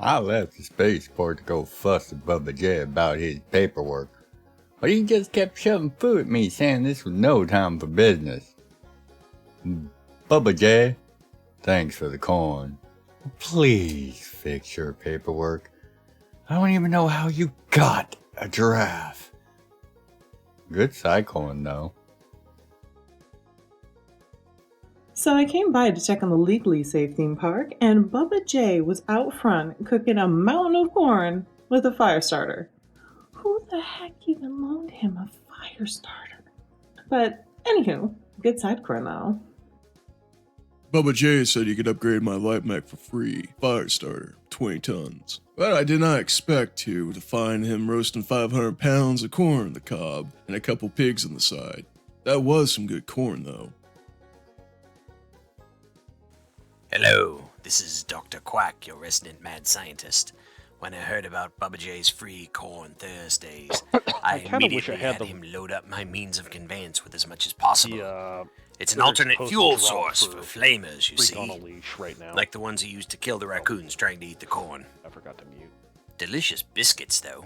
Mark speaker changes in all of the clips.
Speaker 1: I left the spaceport to go fuss with Bubba J about his paperwork, but he just kept shoving food at me saying this was no time for business. Bubba J, thanks for the corn. Please fix your paperwork. I don't even know how you got a giraffe. Good cycling, though.
Speaker 2: So I came by to check on the legally safe theme park, and Bubba J was out front cooking a mountain of corn with a fire starter. Who the heck even loaned him a fire starter? But anywho, good sidecar now.
Speaker 3: Bubba J said you could upgrade my light mech for free. Fire starter, 20 tons. But I did not expect to find him roasting 500 pounds of corn on the cob and a couple pigs on the side. That was some good corn, though.
Speaker 4: Hello, this is Dr. Quack, your resident mad scientist. When I heard about Bubba J's free corn Thursdays, I immediately had him load up my means of conveyance with as much as possible. It's an alternate fuel source for flamers, you see.
Speaker 5: On a leash right now.
Speaker 4: Like the ones he used to kill the raccoons trying to eat the corn.
Speaker 5: I forgot to mute.
Speaker 4: Delicious biscuits, though.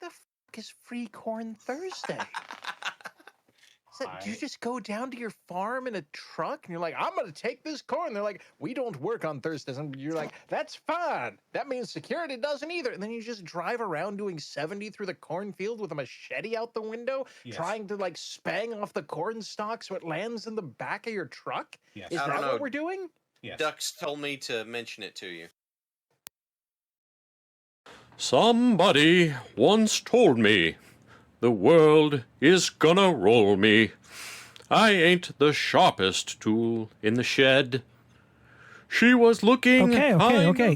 Speaker 6: The f*** is Free Corn Thursday? Do you just go down to your farm in a truck and you're like, I'm going to take this corn? They're like, we don't work on Thursdays. And you're like, that's fine. That means security doesn't either. And then you just drive around doing 70 through the cornfield with a machete out the window, trying to like spang off the corn stalk so it lands in the back of your truck?
Speaker 7: Yes.
Speaker 6: Is that what we're doing?
Speaker 7: Yes.
Speaker 8: Ducks told me to mention it to you.
Speaker 9: Somebody once told me the world is gonna roll me. I ain't the sharpest tool in the shed. She was looking...
Speaker 10: Okay.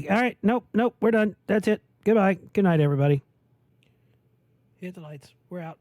Speaker 10: All right, nope, we're done. That's it. Goodbye. Good night, everybody. Hit the lights. We're out.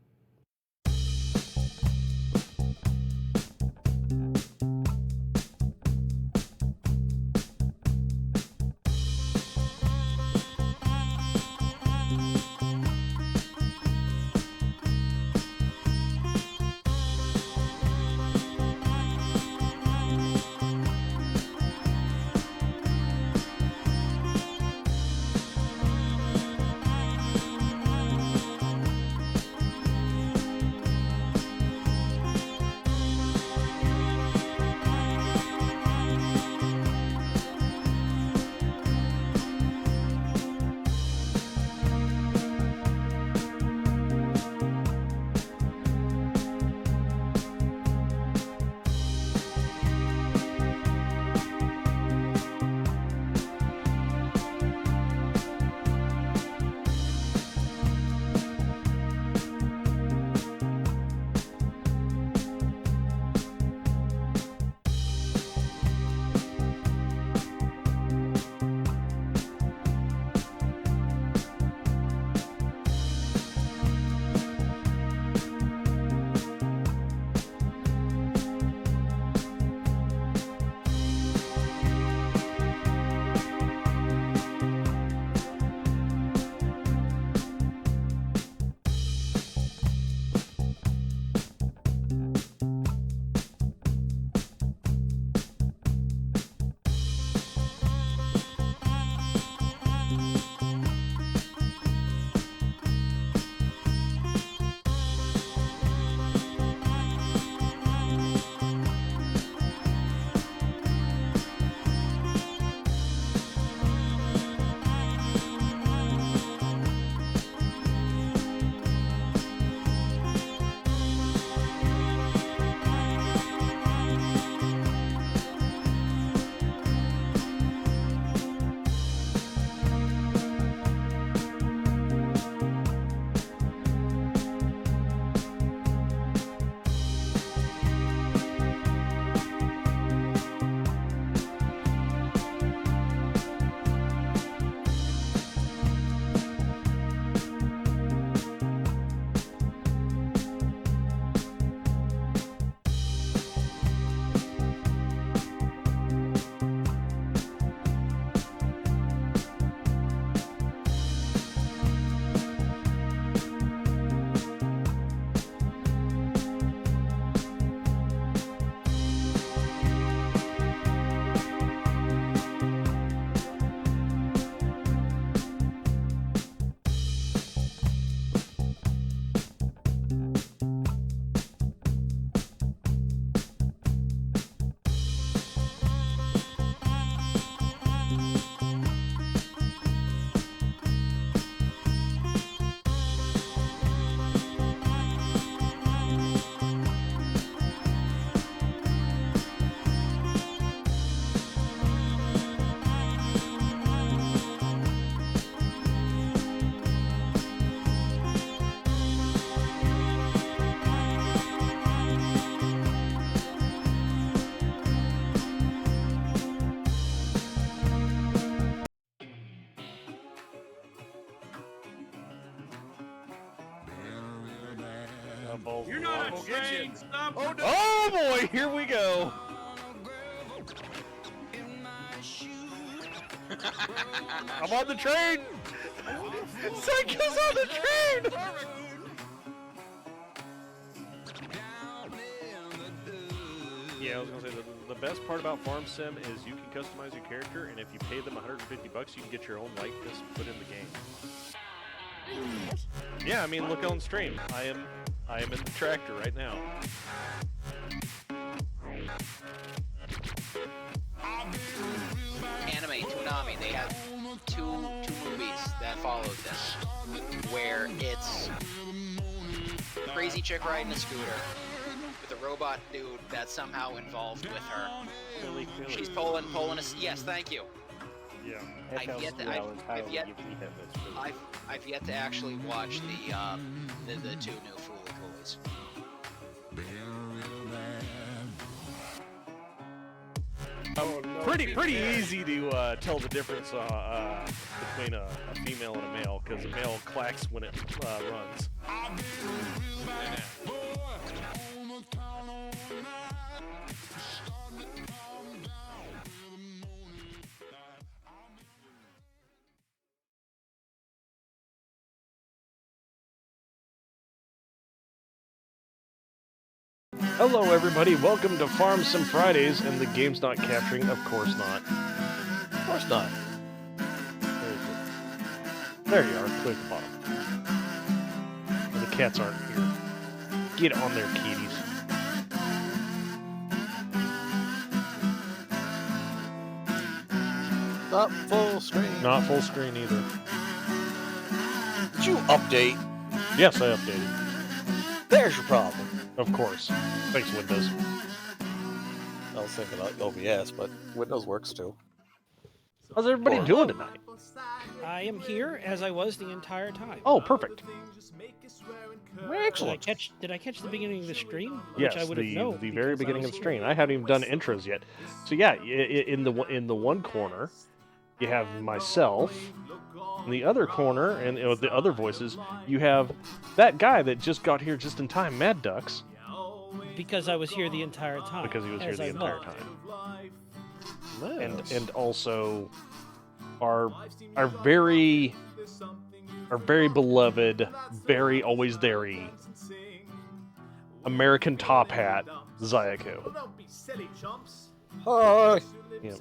Speaker 5: balls.
Speaker 9: You're not
Speaker 5: We'll
Speaker 9: a
Speaker 5: get
Speaker 9: train.
Speaker 5: you.
Speaker 9: Stop.
Speaker 5: Oh boy, here we go. I'm on the train. Psycho's on the train. Yeah, I was gonna say the best part about Farm Sim is you can customize your character, and if you pay them $150, you can get your own likeness put in the game. Yeah, I mean, look on stream. I am in the tractor right now.
Speaker 7: Anime Toonami, they have two movies that followed this, where it's crazy chick riding a scooter with a robot dude that's somehow involved with her. She's pulling a. Yes, thank you.
Speaker 5: Yeah.
Speaker 7: I've yet to actually watch the two new Fooly Coolies.
Speaker 5: Pretty easy to tell the difference between a female and a male, because a male clacks when it runs. Hello everybody, welcome to Farm Sim Fridays, and the game's not capturing, of course not. Of course not. There you are, clear at the bottom. And the cats aren't here. Get on there, kitties.
Speaker 11: Not full screen.
Speaker 5: Not full screen either.
Speaker 11: Did you update?
Speaker 5: Yes, I updated.
Speaker 11: There's your problem.
Speaker 5: Of course. Thanks, Windows.
Speaker 11: I was thinking about OBS, but Windows works too.
Speaker 5: How's everybody doing tonight?
Speaker 10: I am here as I was the entire time.
Speaker 5: Oh, perfect.
Speaker 10: Excellent. Did I catch the beginning of the stream?
Speaker 5: Yes,
Speaker 10: Which I would have known
Speaker 5: the very
Speaker 10: because I
Speaker 5: beginning
Speaker 10: was
Speaker 5: of the
Speaker 10: here.
Speaker 5: stream. I haven't even done intros yet. So yeah, in the one corner, you have myself. In the other corner, and the other voices, you have that guy that just got here just in time, Mad Ducks.
Speaker 10: Because I was here the entire time.
Speaker 5: Because he was here
Speaker 10: as
Speaker 5: the
Speaker 10: I
Speaker 5: entire
Speaker 10: was.
Speaker 5: time. And also our very beloved, very always there-y American top hat, Zayaku.
Speaker 11: Hi.
Speaker 5: Yeah.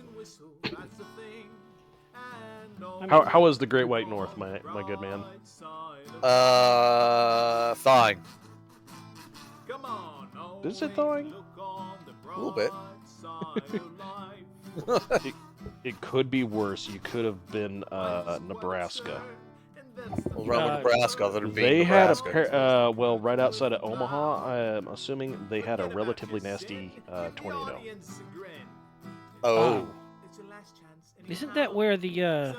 Speaker 5: How is the Great White North, my good man?
Speaker 11: Thawing.
Speaker 5: Is it thawing?
Speaker 11: A little bit.
Speaker 5: It could be worse. You could have been Nebraska.
Speaker 11: Well, around Nebraska, other than being
Speaker 5: They
Speaker 11: Nebraska.
Speaker 5: had well, right outside of Omaha. I'm assuming they had a relatively nasty tornado.
Speaker 11: Oh.
Speaker 10: Isn't that where the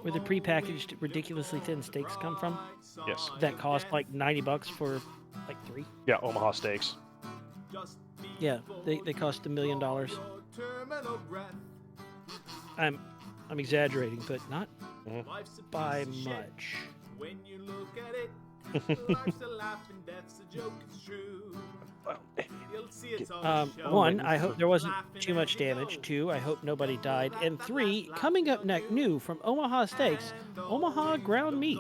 Speaker 10: prepackaged ridiculously thin steaks come from?
Speaker 5: Yes.
Speaker 10: That cost like $90 for like 3?
Speaker 5: Yeah, Omaha steaks.
Speaker 10: Yeah, they cost $1 million. I'm exaggerating, but not by much. One, I hope there wasn't too much damage. 2, I hope nobody died. And 3, coming up new from Omaha Steaks, Omaha ground meat.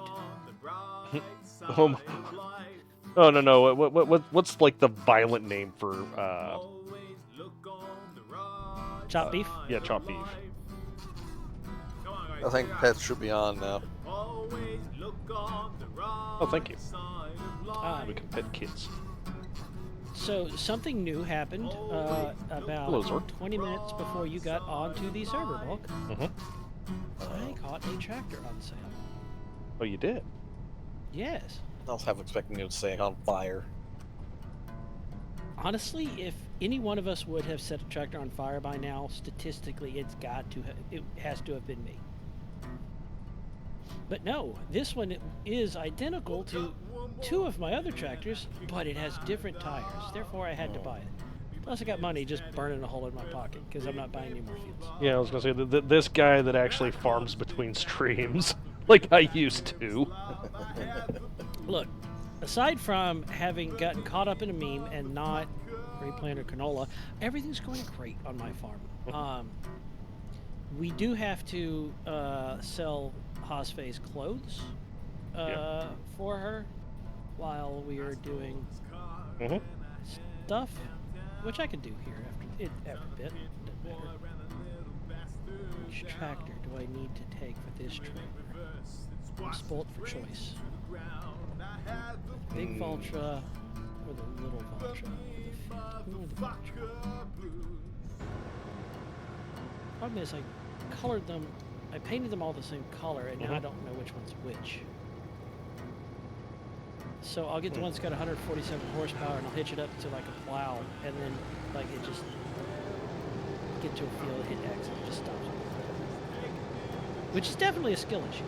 Speaker 5: Oh no! What's like the violent name for
Speaker 10: Chopped beef?
Speaker 5: Yeah, chopped beef.
Speaker 11: I think pets should be on now.
Speaker 5: Oh, thank you. We can pet kids.
Speaker 10: So something new happened about
Speaker 5: Hello, Zork.
Speaker 10: 20 minutes before you got onto the server, Bulk. I caught a tractor on sale.
Speaker 5: Oh, you did?
Speaker 10: Yes.
Speaker 11: I was half expecting you to say on fire.
Speaker 10: Honestly, if any one of us would have set a tractor on fire by now, statistically, it has to have been me. But no, this one is identical to 2 of my other tractors, but it has different tires. Therefore, I had to buy it. Plus, I got money just burning a hole in my pocket because I'm not buying any more fuels.
Speaker 5: Yeah, I was gonna say this guy that actually farms between streams, like I used to.
Speaker 10: Look, aside from having gotten caught up in a meme and not replanted canola, everything's going great on my farm. We do have to sell Hosfei's clothes for her while we are doing stuff, which I can do here after a bit. Doesn't matter. Which tractor do I need to take for this trailer? I'm spoilt for choice. The big Valtra or the little Valtra? Or the Valtra? Problem is, I colored them. I painted them all the same color, and now I don't know which one's which. So I'll get the one that's got 147 horsepower, and I'll hitch it up to like a plow, and then like it just get to a field, hit X, and it just stops. Which is definitely a skill issue.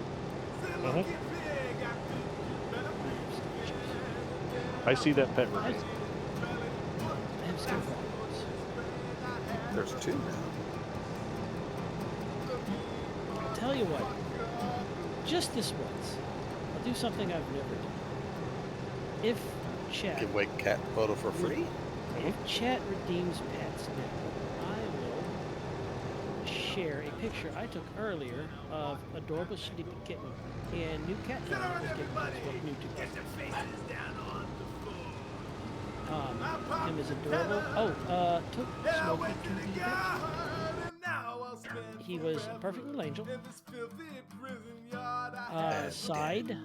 Speaker 5: I see that pet
Speaker 10: I have skill problems.
Speaker 11: There's two now.
Speaker 10: I'll tell you what. Just this once, I'll do something I've never done. If chat
Speaker 11: Give away cat photo for free?
Speaker 10: If chat redeems pets now, I will share a picture I took earlier of adorable sleeping kitten and new cat that was given to us, both new to us. Him is adorable. Oh, took Smokey to the vet. He was a perfect little angel. Side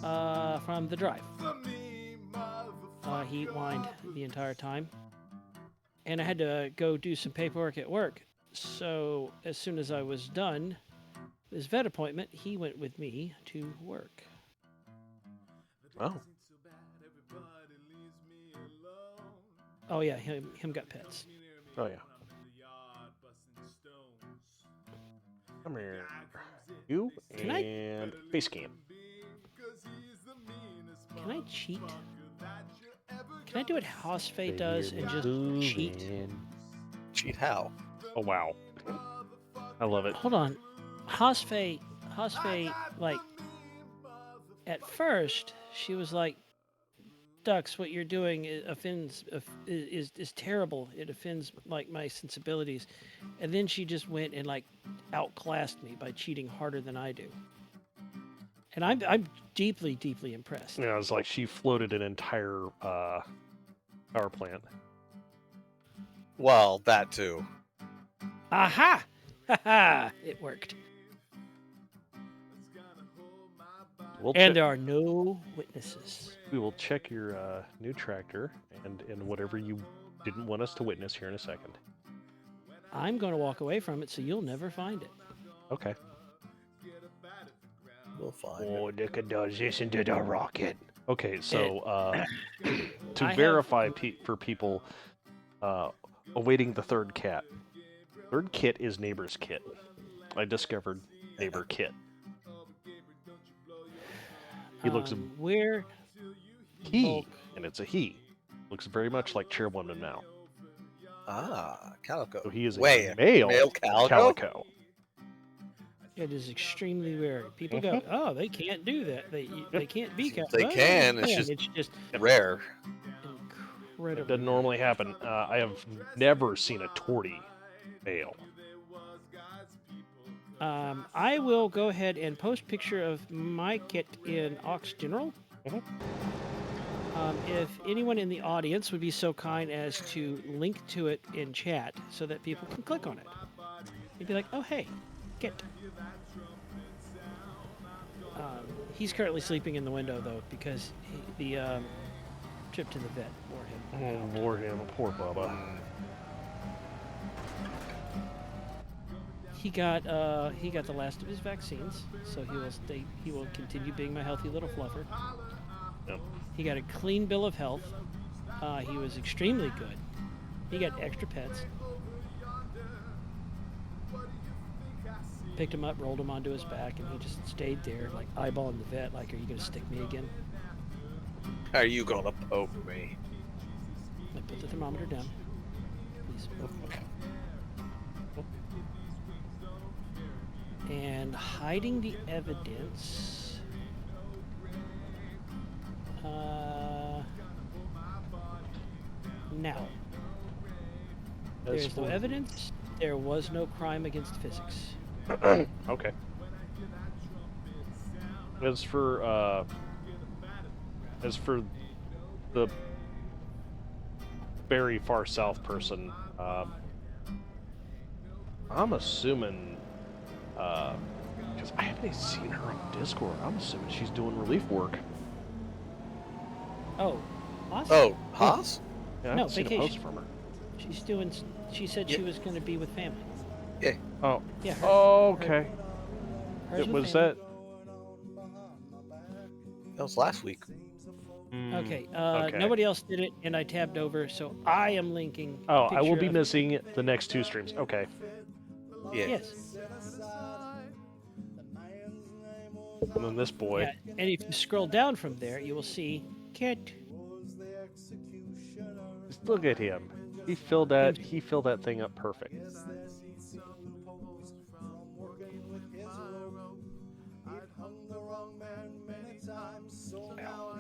Speaker 10: from the drive. He whined the entire time. And I had to go do some paperwork at work. So as soon as I was done his vet appointment, he went with me to work.
Speaker 5: Oh.
Speaker 10: Oh yeah, him got pets.
Speaker 5: Oh yeah. Come here. You
Speaker 10: Can
Speaker 5: and face cam.
Speaker 10: Can I cheat? Can I do what Hosfei does and just cheat?
Speaker 11: Cheat how?
Speaker 5: Oh wow. I love it.
Speaker 10: Hold on. Hosfei, like, at first, she was like, Dux, what you're doing is terrible. It offends, like, my sensibilities. And then she just went and, like, outclassed me by cheating harder than I do. And I'm deeply, deeply impressed.
Speaker 5: Yeah, it's like she floated an entire power plant.
Speaker 11: Well, that too.
Speaker 10: Aha! Ha! It worked. And there are no witnesses.
Speaker 5: We will check your new tractor and whatever you didn't want us to witness here in a second.
Speaker 10: I'm going to walk away from it, so you'll never find it.
Speaker 5: Okay.
Speaker 11: We'll find
Speaker 5: Oh,
Speaker 11: it.
Speaker 5: look at those. Listen to the rocket. Okay, so to
Speaker 10: I
Speaker 5: verify for people awaiting the third cat. Third kit is neighbor's kit. I discovered neighbor kit. He looks
Speaker 10: where
Speaker 5: he, and it's a he. Looks very much like Chairwoman now.
Speaker 11: Ah, Calico.
Speaker 5: So he is a
Speaker 11: Wait,
Speaker 5: male
Speaker 11: Calico?
Speaker 10: It is extremely rare. People go, oh, they can't do that. They can't be cat.
Speaker 11: They
Speaker 10: Well,
Speaker 11: can.
Speaker 10: they
Speaker 11: It's
Speaker 10: can.
Speaker 11: just rare.
Speaker 5: It
Speaker 10: Incredible.
Speaker 5: doesn't normally happen. I have never seen a tortie male.
Speaker 10: I will go ahead and post picture of my kit in Ox General. If anyone in the audience would be so kind as to link to it in chat so that people can click on it. You'd be like, oh, hey, kit. He's currently sleeping in the window, though, because the trip to the vet wore him.
Speaker 5: Oh, Lord, him, poor Bubba.
Speaker 10: He got the last of his vaccines, so he will continue being my healthy little fluffer.
Speaker 5: Yep.
Speaker 10: He got a clean bill of health. He was extremely good. He got extra pets. Picked him up, rolled him onto his back, and he just stayed there, like eyeballing the vet, like, are you going to stick me again?
Speaker 11: Are you gonna poke me?
Speaker 10: I put the thermometer down. Please. And hiding the evidence. Now, there's no evidence. There was no crime against physics.
Speaker 5: Okay. As for the very far south person, I'm assuming, because I haven't seen her on Discord, I'm assuming she's doing relief work.
Speaker 10: Oh, Haas?
Speaker 11: Oh, Haas?
Speaker 5: Yeah, I
Speaker 10: No,
Speaker 5: haven't seen a
Speaker 10: vacation.
Speaker 5: post from her.
Speaker 10: She's doing. She said she was going to be with family.
Speaker 11: Yeah.
Speaker 5: Oh.
Speaker 10: Yeah.
Speaker 5: Okay.
Speaker 10: Hers
Speaker 5: It
Speaker 10: with
Speaker 5: was
Speaker 10: family.
Speaker 11: That was last week.
Speaker 10: Okay.
Speaker 5: Okay.
Speaker 10: Nobody else did it, and I tabbed over, so I am linking. a
Speaker 5: Oh, I will
Speaker 10: picture
Speaker 5: be
Speaker 10: of-
Speaker 5: missing the next 2 streams. Okay.
Speaker 11: Yeah.
Speaker 10: Yes.
Speaker 5: And then this boy.
Speaker 10: Yeah, and if you scroll down from there, you will see Kit.
Speaker 5: Just look at him. He filled that thing up perfect.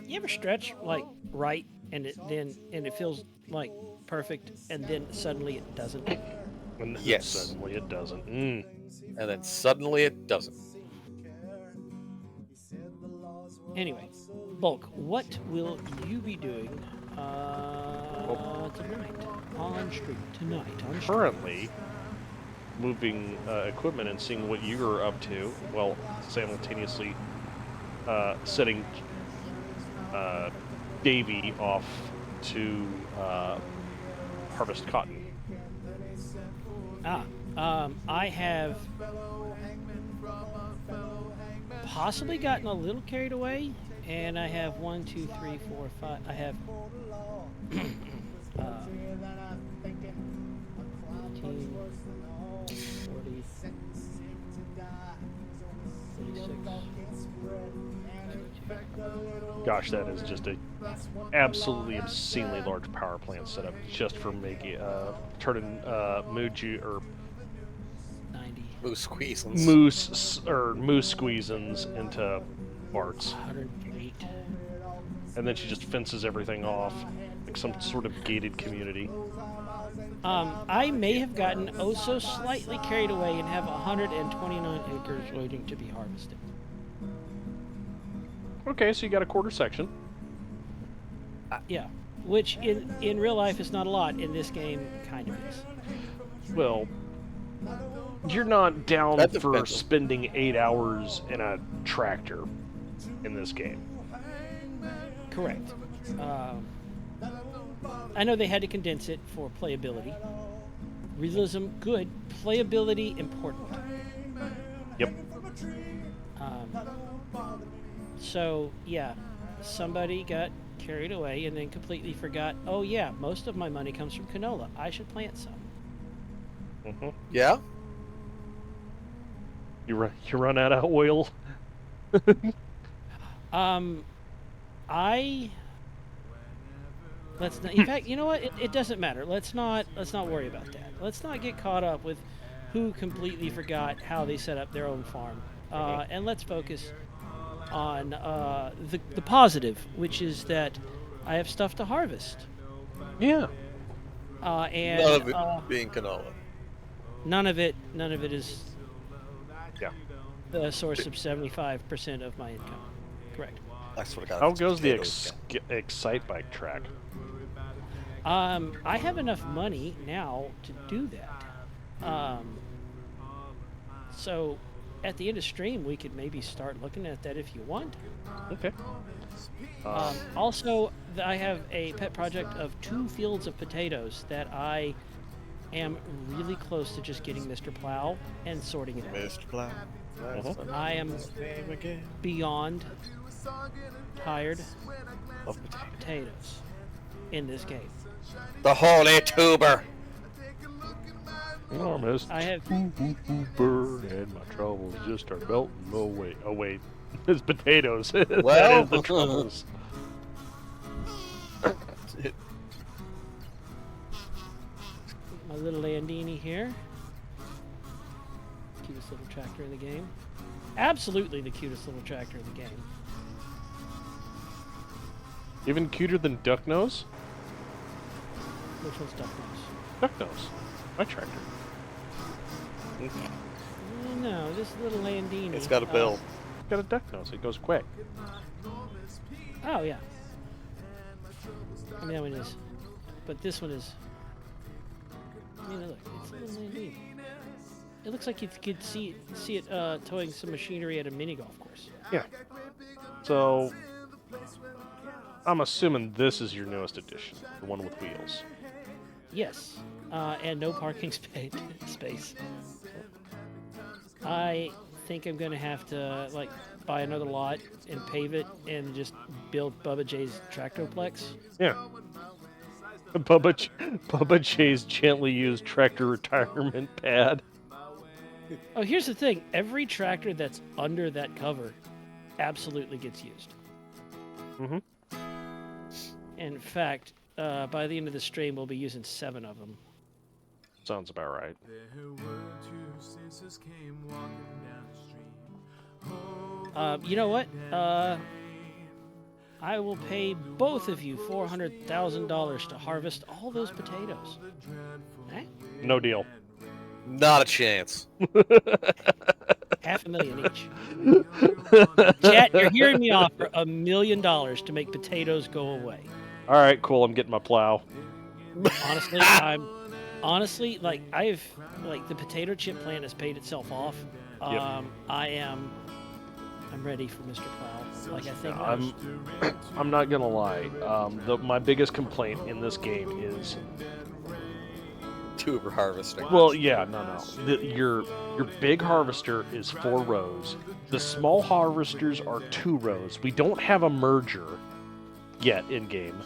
Speaker 10: You ever stretch like right, and it feels like perfect, and then suddenly it doesn't?
Speaker 5: And then
Speaker 11: Yes.
Speaker 5: suddenly it doesn't.
Speaker 11: And then suddenly it doesn't.
Speaker 10: Anyway, Bulk, what will you be doing tonight on stream?
Speaker 5: Currently moving equipment and seeing what you're up to, while simultaneously setting Davey off to harvest cotton.
Speaker 10: I have possibly gotten a little carried away, and I have 1, 2, 3, 4, 5. I have 15, 40, 46.
Speaker 5: Gosh, that is just a absolutely obscenely large power plant setup just for making turning
Speaker 11: moose squeezins.
Speaker 5: Moose squeezins into marks.
Speaker 10: 108.
Speaker 5: And then she just fences everything off like some sort of gated community.
Speaker 10: I may have gotten oh so slightly carried away and have 129 acres waiting to be harvested.
Speaker 5: Okay, so you got a quarter section.
Speaker 10: Yeah, which in real life is not a lot. In this game, kind of is.
Speaker 5: Well, you're not down
Speaker 11: That
Speaker 5: for
Speaker 11: depends.
Speaker 5: spending 8 hours in a tractor in this game.
Speaker 10: Correct. I know they had to condense it for playability. Realism, good. Playability, important.
Speaker 5: Yep.
Speaker 10: So, yeah, somebody got carried away and then completely forgot, oh yeah, most of my money comes from canola. I should plant some.
Speaker 5: Mm-hmm.
Speaker 11: Yeah?
Speaker 5: You run out of oil.
Speaker 10: Let's not, in fact, you know what? It doesn't matter. Let's not worry about that. Let's not get caught up with who completely forgot how they set up their own farm. And let's focus on the positive, which is that I have stuff to harvest.
Speaker 5: Yeah.
Speaker 10: And
Speaker 11: None of it being canola.
Speaker 10: None of it is
Speaker 5: Yeah.
Speaker 10: the source of 75% of my income. Correct.
Speaker 11: I sort of got
Speaker 5: How goes the Excite Bike track?
Speaker 10: I have enough money now to do that. So at the end of stream, we could maybe start looking at that if you want.
Speaker 5: Okay.
Speaker 10: Also, I have a pet project of 2 fields of potatoes that I am really close to just getting Mr. Plow and sorting it out.
Speaker 11: Mr. Plow.
Speaker 10: I am beyond tired
Speaker 11: Of
Speaker 10: potatoes in this game.
Speaker 11: the holy tuber.
Speaker 5: Enormous
Speaker 10: I have
Speaker 5: tuber and my troubles just start melting. Oh wait, it's potatoes.
Speaker 11: Well,
Speaker 5: That is the troubles.
Speaker 10: my little Landini here. Cutest little tractor in the game. Absolutely the cutest little tractor in the game.
Speaker 5: Even cuter than Duck Nose?
Speaker 10: Which one's Duck Nose?
Speaker 5: Duck Nose. My tractor.
Speaker 10: No, this little Landini.
Speaker 11: It's got a bill.
Speaker 5: It's got a Duck Nose. It goes quick.
Speaker 10: Oh, yeah. I mean, that one is. But this one is. I mean, look, it's a little Landini. It looks like you could see it towing some machinery at a mini golf course.
Speaker 5: Yeah. So, I'm assuming this is your newest edition, the one with wheels.
Speaker 10: Yes, and no parking space. I think I'm gonna have to like buy another lot and pave it and just build Bubba J's Tractoplex.
Speaker 5: Yeah. Bubba J's gently used tractor retirement pad.
Speaker 10: Oh, here's the thing. Every tractor that's under that cover absolutely gets used.
Speaker 5: Mm-hmm.
Speaker 10: In fact, by the end of the stream, we'll be using 7 of them.
Speaker 5: Sounds about right.
Speaker 10: You know what? I will pay both of you $400,000 to harvest all those potatoes. Eh?
Speaker 5: No deal.
Speaker 11: Not a chance.
Speaker 10: $500,000 each. Chat, you're hearing me offer $1 million to make potatoes go away.
Speaker 5: All right, cool. I'm getting my plow.
Speaker 10: Honestly, like the potato chip plant has paid itself off.
Speaker 5: Yep.
Speaker 10: I'm ready for Mr. Plow. Like I think
Speaker 5: I'm not gonna lie. My biggest complaint in this game is
Speaker 11: Tuber harvesting.
Speaker 5: well, yeah, no. Your big harvester is 4 rows. The small harvesters are 2 rows. We don't have a merger yet in game.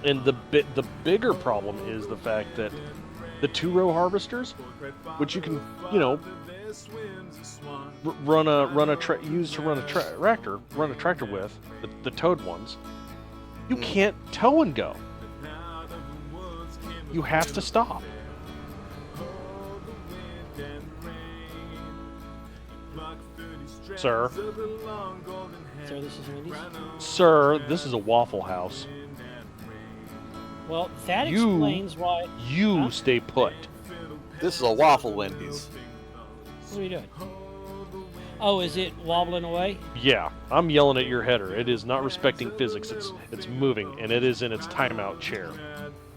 Speaker 5: And the bigger problem is the fact that the 2-row harvesters, which you can, run a tractor with, the towed ones, you can't tow and go. You have to stop. Sir,
Speaker 10: this is Wendy's.
Speaker 5: Sir, this is a Waffle House.
Speaker 10: Well, that explains why.
Speaker 5: You stay put.
Speaker 11: This is a Waffle Wendy's.
Speaker 10: What are you doing? Oh, is it wobbling away?
Speaker 5: Yeah, I'm yelling at your header. It is not respecting physics. It's moving, and it is in its timeout chair.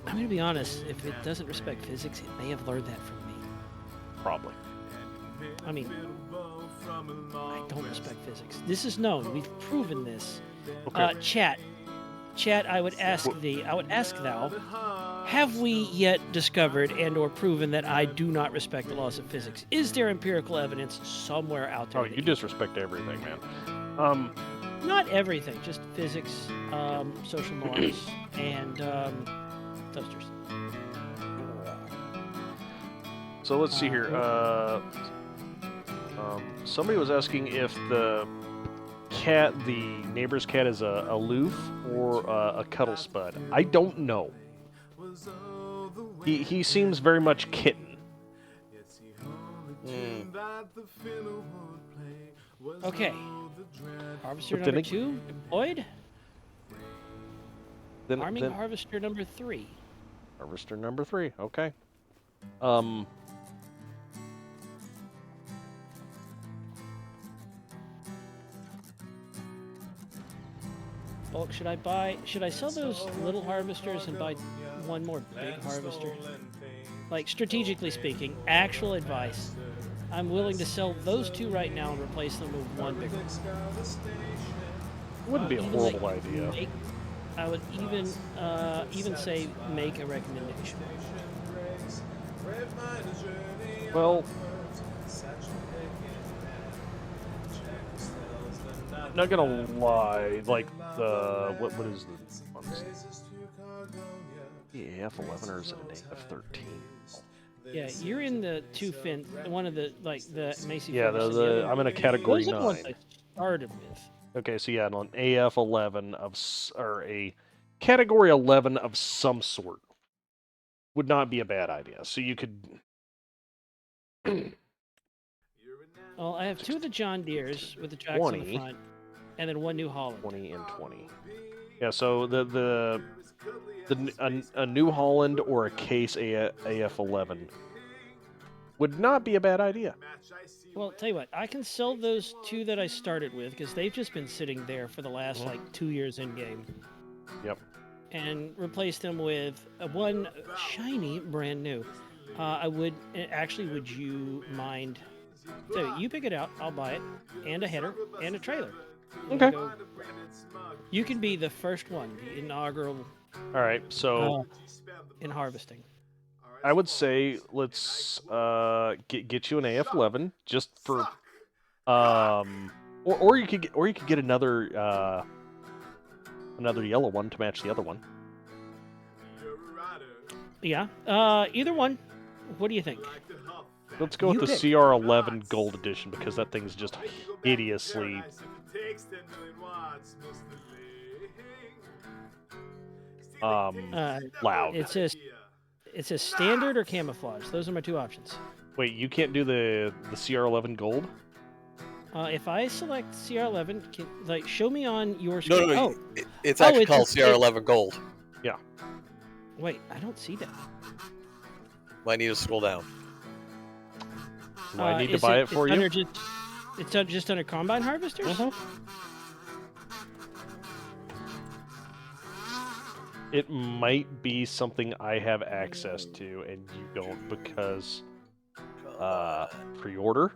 Speaker 10: I'm going to be honest. If it doesn't respect physics, it may have learned that from me.
Speaker 5: Probably.
Speaker 10: I mean, I don't respect physics. This is known. We've proven this.
Speaker 5: Okay.
Speaker 10: Chat, I would ask thou, have we yet discovered and/or proven that I do not respect the laws of physics? Is there empirical evidence somewhere out there?
Speaker 5: Oh, you disrespect everything, man.
Speaker 10: Not everything, just physics, social norms, and toasters.
Speaker 5: So let's see here. Somebody was asking if the neighbor's cat is a aloof or a cuddle spud. I don't know. He seems very much kitten.
Speaker 10: Okay. Harvester number 2 deployed. Arming harvester number 3.
Speaker 5: Harvester number 3. Okay.
Speaker 10: Bulk, should I sell those little harvesters and buy one more big harvester? Like, strategically speaking, actual advice. I'm willing to sell those 2 right now and replace them with one bigger one.
Speaker 5: Wouldn't be a horrible idea.
Speaker 10: I would even say make a recommendation.
Speaker 5: Well, not gonna lie, like what is the ones? Yeah, F11 or is it an F13?
Speaker 10: Yeah, you're in the 2 fin, one of the Macy.
Speaker 5: Yeah, I'm in a category 9.
Speaker 10: Those are the ones I started with.
Speaker 5: Okay, so yeah, an AF11 or a category 11 of some sort would not be a bad idea. So you could.
Speaker 10: Well, I have 2 of the John Deeres with the tracks on the front. And then one New Holland.
Speaker 5: 20 and 20. Yeah, so a New Holland or a case AF11 would not be a bad idea.
Speaker 10: Well, tell you what, I can sell those 2 that I started with because they've just been sitting there for the last like 2 years in game.
Speaker 5: Yep.
Speaker 10: And replace them with one shiny, brand new. Would you mind? So you pick it out, I'll buy it, and a header and a trailer.
Speaker 5: Okay.
Speaker 10: You can be the first one, the inaugural.
Speaker 5: All right, so
Speaker 10: in harvesting.
Speaker 5: I would say let's get you an AF11 just for or you could get another yellow one to match the other one.
Speaker 10: Yeah. Either one. What do you think?
Speaker 5: Let's go with the CR11 Gold Edition because that thing's just hideously loud.
Speaker 10: It's a standard or camouflage. Those are my 2 options.
Speaker 5: Wait, you can't do the CR11 Gold?
Speaker 10: If I select CR11, show me on your screen.
Speaker 11: No, it's actually called CR11 Gold.
Speaker 5: Yeah.
Speaker 10: Wait, I don't see that.
Speaker 11: Might need to scroll down.
Speaker 5: Do I need to buy it for you?
Speaker 10: It's just under Combine Harvesters?
Speaker 5: It might be something I have access to and you don't because pre-order.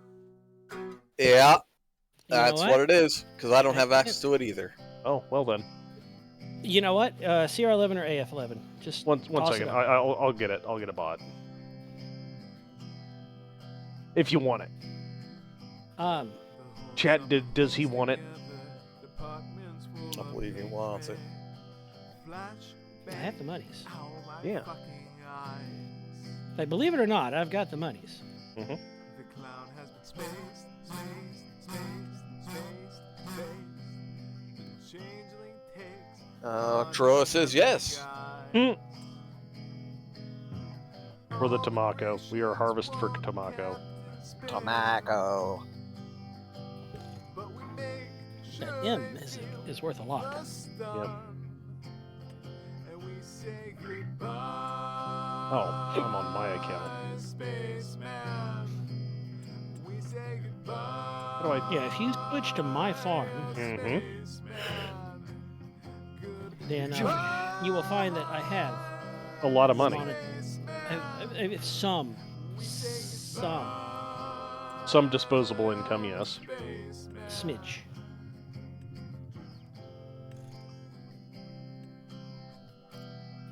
Speaker 11: Yeah, that's what it is because I don't have access to it either.
Speaker 5: Oh, well then.
Speaker 10: You know what? CR11 or AF11? Just
Speaker 5: one second. I'll get it. I'll get it bought. If you want it. Chat, does he want it?
Speaker 11: I believe he wants it.
Speaker 10: I have the monies.
Speaker 5: Yeah.
Speaker 10: Like, believe it or not, I've got the monies.
Speaker 5: Mm-hmm.
Speaker 11: Troa says yes.
Speaker 5: For the Tamako. We are harvest for Tamako.
Speaker 11: Tamako.
Speaker 10: That M is worth a lot.
Speaker 5: Yep. Oh, I'm on my account. How do I...
Speaker 10: Yeah, if you switch to my farm, then you will find that I have
Speaker 5: a lot of money.
Speaker 10: Some
Speaker 5: disposable income, yes.
Speaker 10: Smidge.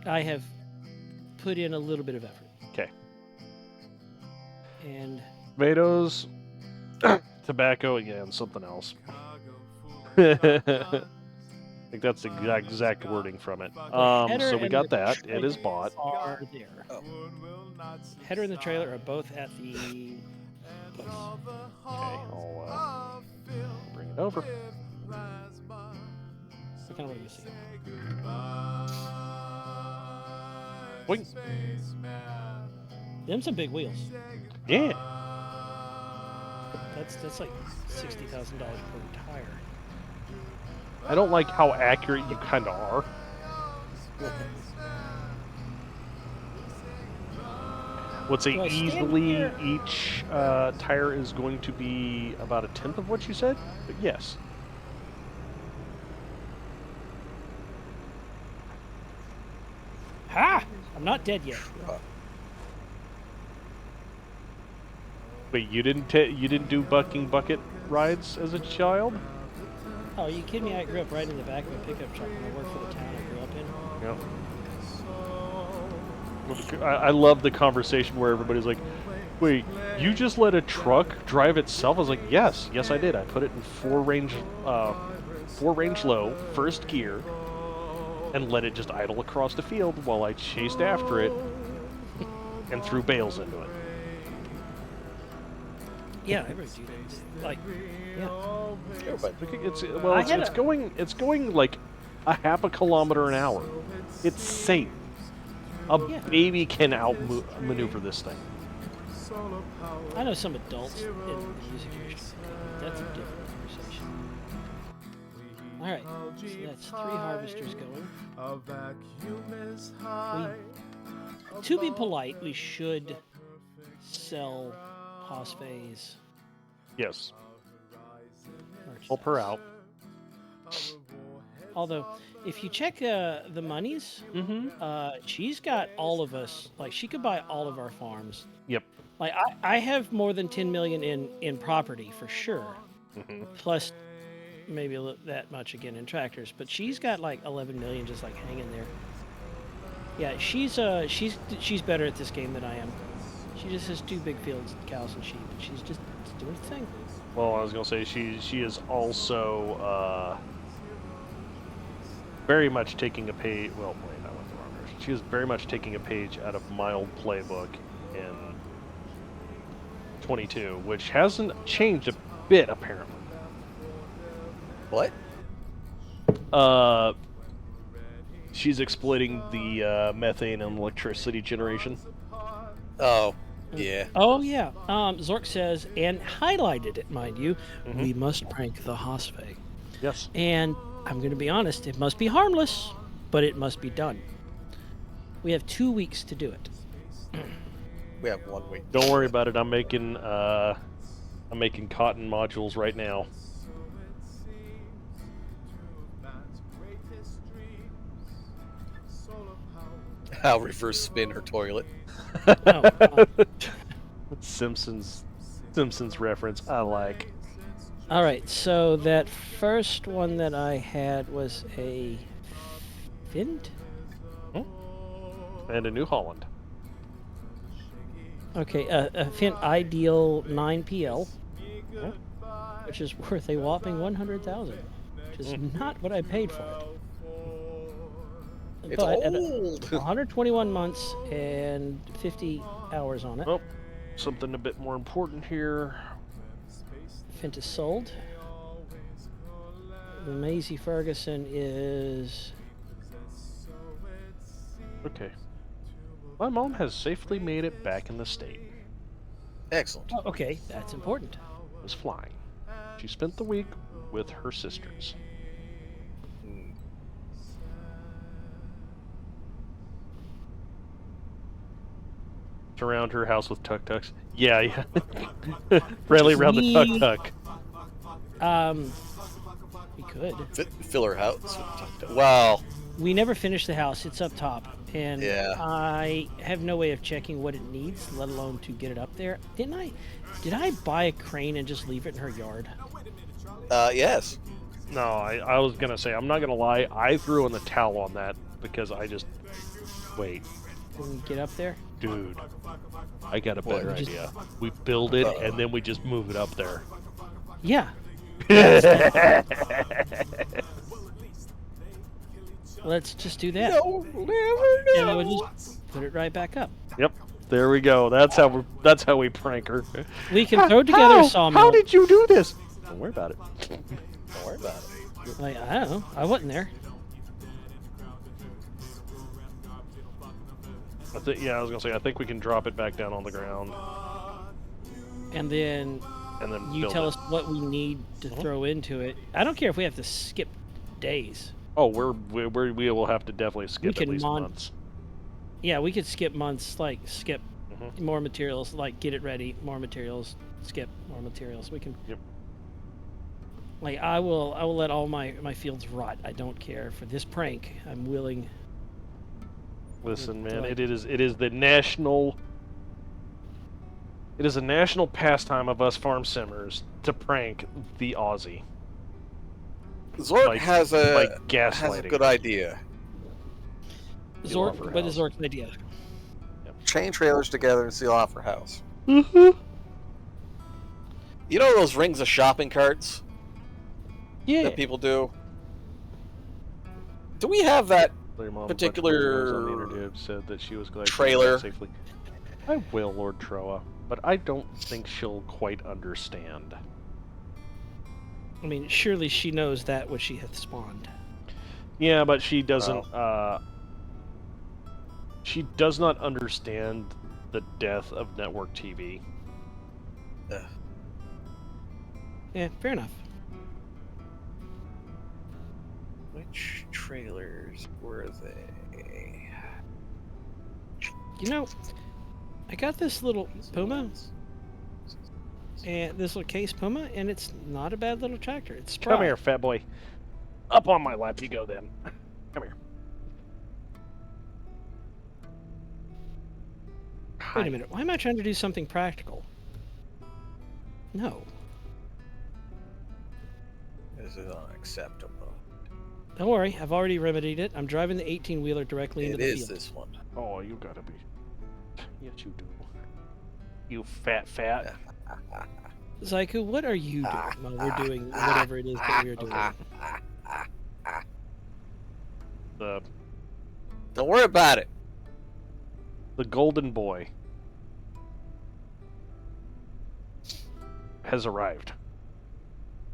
Speaker 10: I have put in a little bit of effort.
Speaker 5: Okay.
Speaker 10: And
Speaker 5: tomatoes, tobacco, and something else. I think that's the exact wording from it. So we got that. It is bought.
Speaker 10: Are there. Header and the trailer are both at the place.
Speaker 5: Okay, I'll bring it over.
Speaker 10: What kind of what do you see?
Speaker 5: Wait.
Speaker 10: Them some big wheels.
Speaker 5: Yeah.
Speaker 10: That's like $60,000 per tire.
Speaker 5: I don't like how accurate you kind of are. Would say easily each tire is going to be about 1/10 of what you said, but yes.
Speaker 10: Ha! I'm not dead yet.
Speaker 5: Wait, you didn't do bucking bucket rides as a child?
Speaker 10: Oh, are you kidding me? I grew up right in the back of a pickup truck when I worked for the town I grew up in.
Speaker 5: Yeah. I love the conversation where everybody's like, wait, you just let a truck drive itself? I was like, yes, I did. I put it in four range low, first gear, and let it just idle across the field while I chased after it and threw bales into it.
Speaker 10: Yeah, I really do that. Like, yeah.
Speaker 5: It's going like a half a kilometer an hour. It's safe. A baby can outmaneuver this thing.
Speaker 10: I know some adults in the music industry. That's a different conversation. Alright, so that's 3 harvesters going. To be polite, we should sell Hosfei's
Speaker 5: Yes.
Speaker 10: merchandise.
Speaker 5: Help her out.
Speaker 10: Although, if you check the monies, she's got all of us. Like, she could buy all of our farms.
Speaker 5: Yep.
Speaker 10: Like, I have more than 10 million in property for sure. Plus, maybe that much again in tractors. But she's got like 11 million just like hanging there. Yeah, she's better at this game than I am. She just has 2 big fields, cows and sheep, and she's just doing her thing.
Speaker 5: Well, I was gonna say she is also very much taking a page. Well, wait, I went the wrong direction. She is very much taking a page out of my old playbook in 22, which hasn't changed a bit apparently.
Speaker 11: What?
Speaker 5: She's exploiting the methane and electricity generation.
Speaker 11: Oh, yeah.
Speaker 10: Oh, yeah. Zork says, and highlighted it, mind you, we must prank the Hosfei.
Speaker 5: Yes.
Speaker 10: And I'm going to be honest, it must be harmless, but it must be done. We have 2 weeks to do it.
Speaker 11: We have 1 week.
Speaker 5: Don't worry about it. I'm making cotton modules right now.
Speaker 11: I'll reverse spin her toilet.
Speaker 5: Simpsons reference. I like.
Speaker 10: All right, so that first one that I had was a Fint?
Speaker 5: And a New Holland.
Speaker 10: Okay, a Fint Ideal 9PL, which is worth a whopping 100,000, which is not what I paid for it.
Speaker 11: It's
Speaker 10: But at
Speaker 11: old.
Speaker 10: 121 months and 50 hours on it.
Speaker 5: Oh, something a bit more important here.
Speaker 10: Fint is sold. The Maisie Ferguson is...
Speaker 5: Okay. My mom has safely made it back in the state.
Speaker 11: Excellent.
Speaker 10: Oh, okay, that's important.
Speaker 5: Was flying. She spent the week with her sisters. Surround her house with tuk-tuks. Yeah. Rally around the tuk-tuk.
Speaker 10: We could.
Speaker 11: Fill her house. Wow.
Speaker 10: We never finished the house. It's up top. And
Speaker 11: Yeah.
Speaker 10: I have no way of checking what it needs, let alone to get it up there. Did I buy a crane and just leave it in her yard?
Speaker 11: Yes.
Speaker 5: No, I was gonna say, I'm not gonna lie, I threw in the towel on that because I just... Wait.
Speaker 10: Can we get up there?
Speaker 5: Dude, I got a better
Speaker 10: What?
Speaker 5: idea. We build it and then we just move it up there.
Speaker 10: Yeah. Let's just do that.
Speaker 11: You'll never know.
Speaker 10: And then we'll just put it right back up.
Speaker 5: Yep. There we go. That's how we prank her.
Speaker 10: We can throw together a sawmill.
Speaker 5: How did you do this? Don't worry about it.
Speaker 11: Don't worry about it.
Speaker 10: Like, I don't know. I wasn't there.
Speaker 5: I was gonna say, I think we can drop it back down on the ground.
Speaker 10: And then you
Speaker 5: build
Speaker 10: tell
Speaker 5: it.
Speaker 10: us what we need to throw into it. I don't care if we have to skip days.
Speaker 5: Oh, we will have to definitely skip at least months.
Speaker 10: Yeah, we could skip months, like skip more materials, like get it ready, more materials, skip more materials. We can.
Speaker 5: Yep.
Speaker 10: Like I will let all my fields rot. I don't care for this prank. I'm willing.
Speaker 5: Listen, man, it is the national. It is a national pastime of us farm simmers to prank the Aussie.
Speaker 11: Zork has a
Speaker 5: gaslighting.
Speaker 11: good idea.
Speaker 10: Zork, what is Zork's idea?
Speaker 11: Chain trailers together and seal off her house.
Speaker 5: Mm-hmm.
Speaker 11: You know those rings of shopping carts?
Speaker 10: Yeah.
Speaker 11: That people do? Do we have that
Speaker 5: Your mom
Speaker 11: particular
Speaker 5: on the internet said that she was glad
Speaker 11: trailer?
Speaker 5: She safely. I will, Lord Troa, but I don't think she'll quite understand.
Speaker 10: I mean, surely she knows that which she hath spawned.
Speaker 5: Yeah, but she doesn't. She does not understand the death of network TV.
Speaker 10: Yeah, fair enough.
Speaker 11: Which trailers were they?
Speaker 10: You know, I got this little Puma, and this little case Puma, and it's not a bad little tractor. It's spry.
Speaker 5: Come here, fat boy. Up on my lap you go then. Come here.
Speaker 10: Wait a minute. Why am I trying to do something practical? No.
Speaker 11: This is unacceptable.
Speaker 10: Don't worry. I've already remedied it. I'm driving the 18-wheeler directly into the field.
Speaker 11: It is this one.
Speaker 5: Oh, you gotta be. Yes, you do. You fat.
Speaker 10: Zyku, what are you doing while we're doing whatever it is that we're doing?
Speaker 11: Don't worry about it.
Speaker 5: The golden boy has arrived.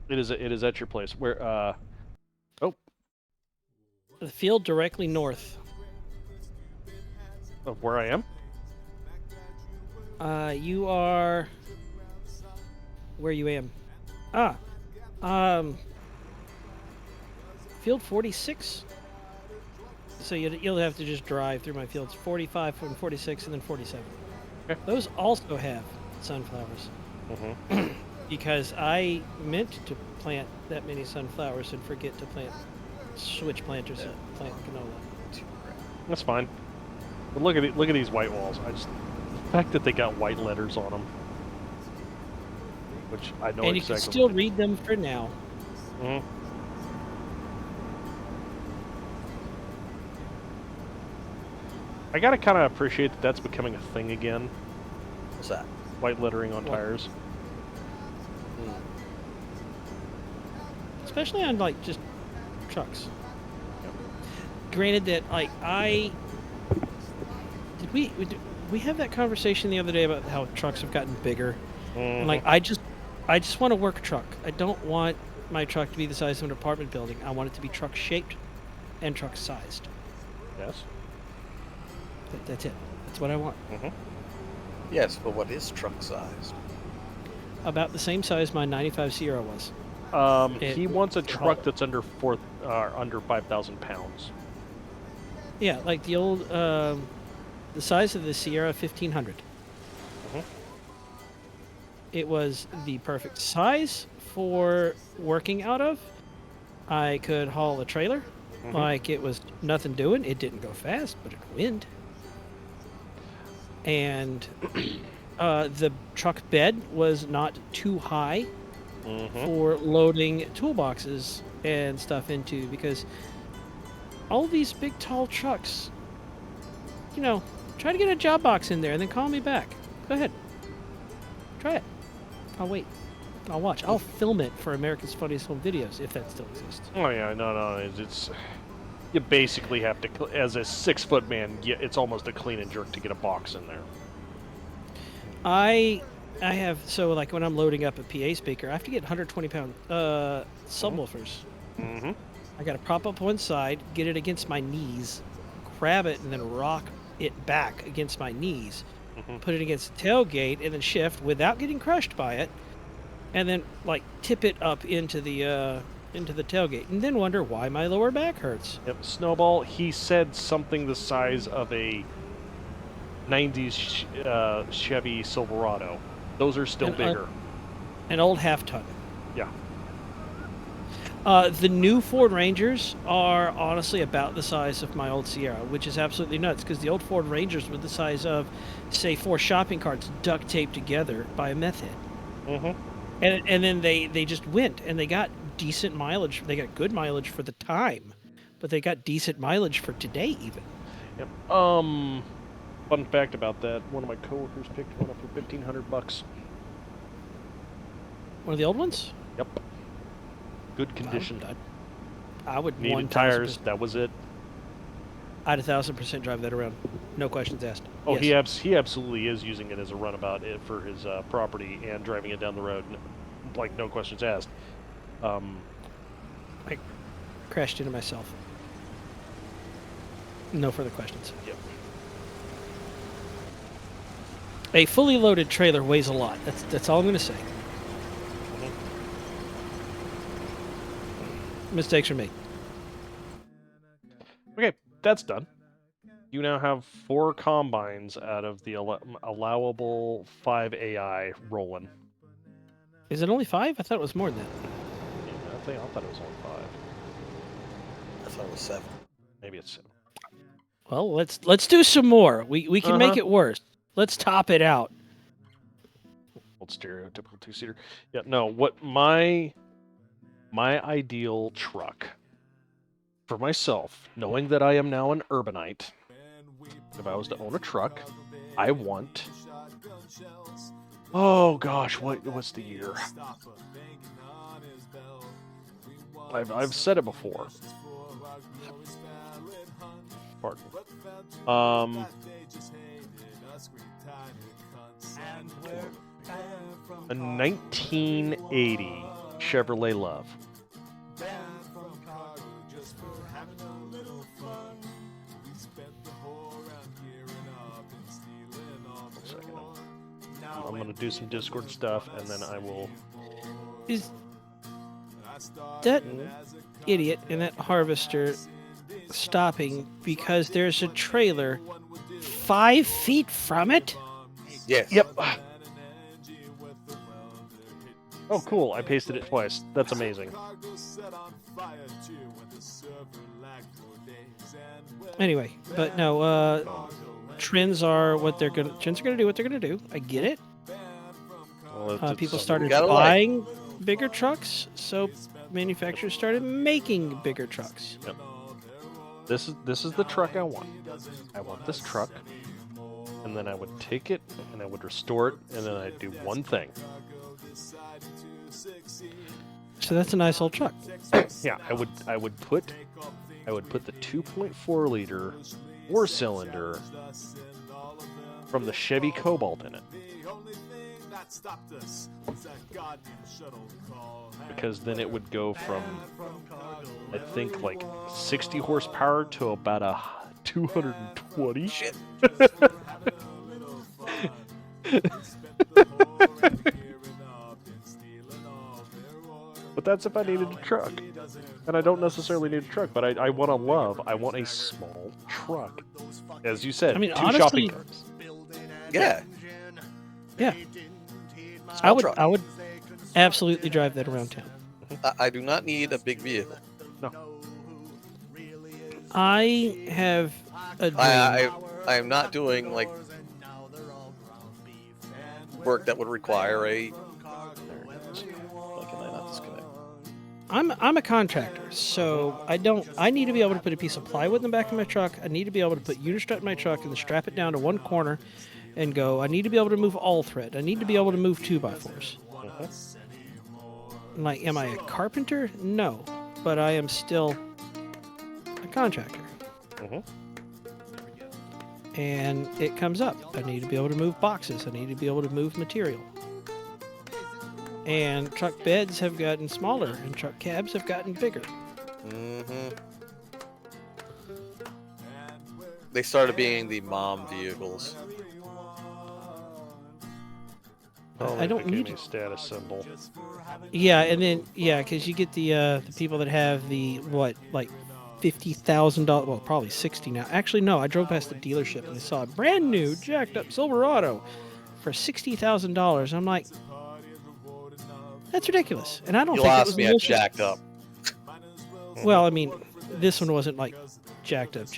Speaker 5: It is at your place. Where oh,
Speaker 10: The field directly north.
Speaker 5: of where I am?
Speaker 10: You are where you am. Field 46. So you'll have to just drive through my fields 45 and 46 and then 47.
Speaker 5: Okay.
Speaker 10: Those also have sunflowers. Because I meant to plant that many sunflowers and forget to switch planters and plant canola.
Speaker 5: That's fine. But look at these white walls. The fact that they got white letters on them, which I know
Speaker 10: And you
Speaker 5: exactly.
Speaker 10: can still read them for now.
Speaker 5: I gotta kind of appreciate that that's becoming a thing again.
Speaker 11: What's that?
Speaker 5: White lettering on tires.
Speaker 10: Especially on like just trucks. Granted that like did we have that conversation the other day about how trucks have gotten bigger? And like I just want a work truck. I don't want my truck to be the size of an apartment building. I want it to be truck shaped and truck sized.
Speaker 5: Yes.
Speaker 10: That's it. That's what I want.
Speaker 11: Yes, but what is truck size?
Speaker 10: About the same size my 95 Sierra was.
Speaker 5: He wants a truck that's under 5,000 pounds.
Speaker 10: Yeah, like the old the size of the Sierra 1500. It was the perfect size for working out of. I could haul a trailer. Like it was nothing doing. It didn't go fast, but it wind. And the truck bed was not too high for loading toolboxes and stuff into, because all these big tall trucks, try to get a job box in there and then call me back. Go ahead. Try it. I'll wait. I'll watch. I'll film it for America's Funniest Home Videos if that still exists.
Speaker 5: Oh yeah, no, it's you basically have to, as a 6-foot man, it's almost a clean and jerk to get a box in there.
Speaker 10: I have, so like when I'm loading up a PA speaker, I have to get 120-pound subwoofers. I got to prop up one side, get it against my knees, grab it, and then rock it back against my knees, put it against the tailgate, and then shift without getting crushed by it, and then like tip it up into the tailgate, and then wonder why my lower back hurts.
Speaker 5: Yep, Snowball, he said something the size of a 90s Chevy Silverado. Those are still bigger.
Speaker 10: An old half-ton.
Speaker 5: Yeah.
Speaker 10: The new Ford Rangers are honestly about the size of my old Sierra, which is absolutely nuts, because the old Ford Rangers were the size of, say, 4 shopping carts duct taped together by a meth head. And then they just went, and they got decent mileage. They got good mileage for the time, but they got decent mileage for today even.
Speaker 5: Yep. Fun fact about that: one of my coworkers picked one up for $1,500.
Speaker 10: One of the old ones?
Speaker 5: Yep. Good condition.
Speaker 10: I would
Speaker 5: needed tires. That was it.
Speaker 10: I'd 1,000% drive that around. No questions asked.
Speaker 5: Oh,
Speaker 10: yes.
Speaker 5: he absolutely is using it as a runabout for his property and driving it down the road, like no questions asked.
Speaker 10: I crashed into myself. No further questions.
Speaker 5: Yep.
Speaker 10: A fully loaded trailer weighs a lot. That's all I'm going to say. Mistakes are made.
Speaker 5: that's done. You now have 4 combines out of the allowable 5 AI rolling.
Speaker 10: Is it only 5? I thought it was more than that.
Speaker 5: Yeah, I thought it was only 5.
Speaker 11: I thought it was 7.
Speaker 5: Maybe it's 7.
Speaker 10: Well, let's do some more. We can make it worse. Let's top it out.
Speaker 5: Old stereotypical 2-seater. Yeah, no. What my ideal truck for myself, knowing that I am now an urbanite, if I was to own a truck, I want. Oh gosh, what's the year? I've said it before. Pardon. A 1980 Chevrolet Love. I'm gonna do some Discord stuff, and then I will.
Speaker 10: Is that idiot in that harvester stopping because there's a trailer 5 feet from it?
Speaker 11: Yes.
Speaker 5: Yep. Oh, cool. I pasted it twice. That's amazing.
Speaker 10: Anyway, but no, trends are what they're gonna. Trends are gonna do what they're gonna do. I get it.
Speaker 5: Well,
Speaker 10: People started buying bigger trucks, so manufacturers started making bigger trucks.
Speaker 5: Yep. This is the truck I want. I want this truck, and then I would take it and I would restore it, and then I'd do one thing.
Speaker 10: So that's a nice old truck.
Speaker 5: Yeah, I would put the 2.4 liter 4-cylinder from the Chevy Cobalt in it. Because then it would go from, I think, like 60 horsepower to about a 220.
Speaker 11: Shit.
Speaker 5: But that's if I needed a truck. And I don't necessarily need a truck, but I want I want a small truck. As you said,
Speaker 10: I mean,
Speaker 5: 2
Speaker 10: honestly,
Speaker 5: shopping carts.
Speaker 11: Yeah.
Speaker 10: Yeah.
Speaker 11: Small truck.
Speaker 10: I would absolutely drive that around town.
Speaker 11: I do not need a big vehicle.
Speaker 5: No.
Speaker 10: I have a dream.
Speaker 11: I am not doing like work that would require a. Why can I not disconnect?
Speaker 10: I'm a contractor, so I need to be able to put a piece of plywood in the back of my truck. I need to be able to put unistrut in my truck and then strap it down to one corner and go. I need to be able to move all thread. I need to be able to move 2x4s. Like, am I a carpenter? No, but I am still a contractor. And it comes up. I need to be able to move boxes. I need to be able to move material. And truck beds have gotten smaller, and truck cabs have gotten bigger.
Speaker 11: They started being the mom vehicles.
Speaker 10: I don't need
Speaker 5: a status symbol.
Speaker 10: Yeah, and then because you get the people that have the like $50,000. Well, probably 60 now. Actually, no. I drove past the dealership and I saw a brand new jacked up Silverado for $60,000. I'm like, that's ridiculous. And I don't
Speaker 11: You'll
Speaker 10: think it
Speaker 11: ask
Speaker 10: was
Speaker 11: me at jacked up.
Speaker 10: Well, I mean, this one wasn't like jacked up,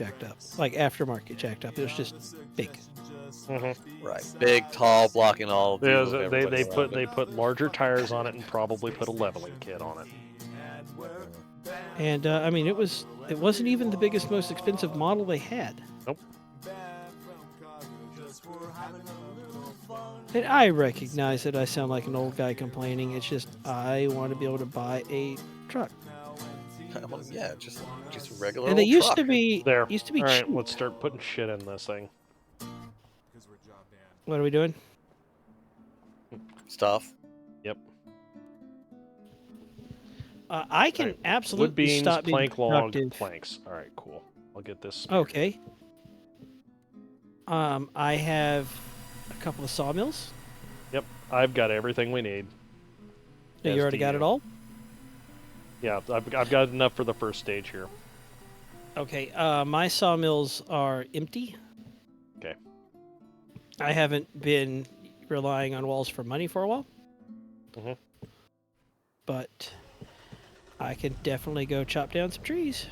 Speaker 10: like aftermarket jacked up. It was just big.
Speaker 11: Right, big, tall, blocking all.
Speaker 5: Yeah, they put larger tires on it and probably put a leveling kit on it.
Speaker 10: And I mean, it wasn't even the biggest, most expensive model they had.
Speaker 5: Nope.
Speaker 10: And I recognize that I sound like an old guy complaining. It's just I want to be able to buy a truck.
Speaker 11: Yeah, just a regular.
Speaker 10: And they
Speaker 11: old
Speaker 10: used
Speaker 11: truck.
Speaker 10: to be
Speaker 5: There.
Speaker 10: Used to be
Speaker 5: All right,
Speaker 10: cheap.
Speaker 5: let's start putting shit in this thing.
Speaker 10: What are we doing?
Speaker 11: Stuff.
Speaker 5: Yep.
Speaker 10: I can
Speaker 5: Right.
Speaker 10: absolutely
Speaker 5: Wood beams,
Speaker 10: stop being
Speaker 5: plank log,
Speaker 10: productive.
Speaker 5: planks. All right, cool. I'll get this.
Speaker 10: Okay. I have a couple of sawmills.
Speaker 5: Yep, I've got everything we need.
Speaker 10: You already got it all?
Speaker 5: Yeah, I've got enough for the first stage here.
Speaker 10: Okay, my sawmills are empty.
Speaker 5: Okay.
Speaker 10: I haven't been relying on walls for money for a while.
Speaker 5: Mhm.
Speaker 10: But I can definitely go chop down some trees.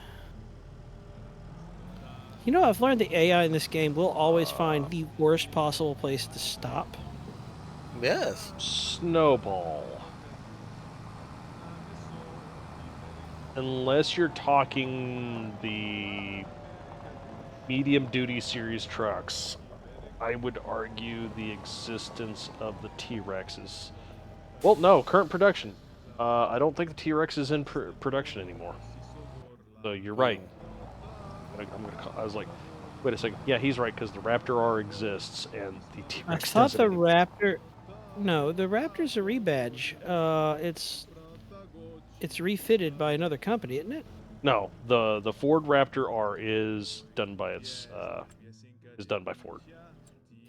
Speaker 10: You know, I've learned the AI in this game will always find the worst possible place to stop.
Speaker 11: Yes.
Speaker 5: Snowball. Unless you're talking the medium duty series trucks, I would argue the existence of the T-Rex is... Well, no, current production. I don't think the T-Rex is in production anymore. So you're right. I was like, wait a second. Yeah, he's right, because the Raptor R exists, and the
Speaker 10: I
Speaker 5: T-Rex
Speaker 10: thought
Speaker 5: doesn't
Speaker 10: the
Speaker 5: anymore.
Speaker 10: Raptor... No, the Raptor's a rebadge. It's refitted by another company, isn't it?
Speaker 5: No, the Ford Raptor R is done by Ford.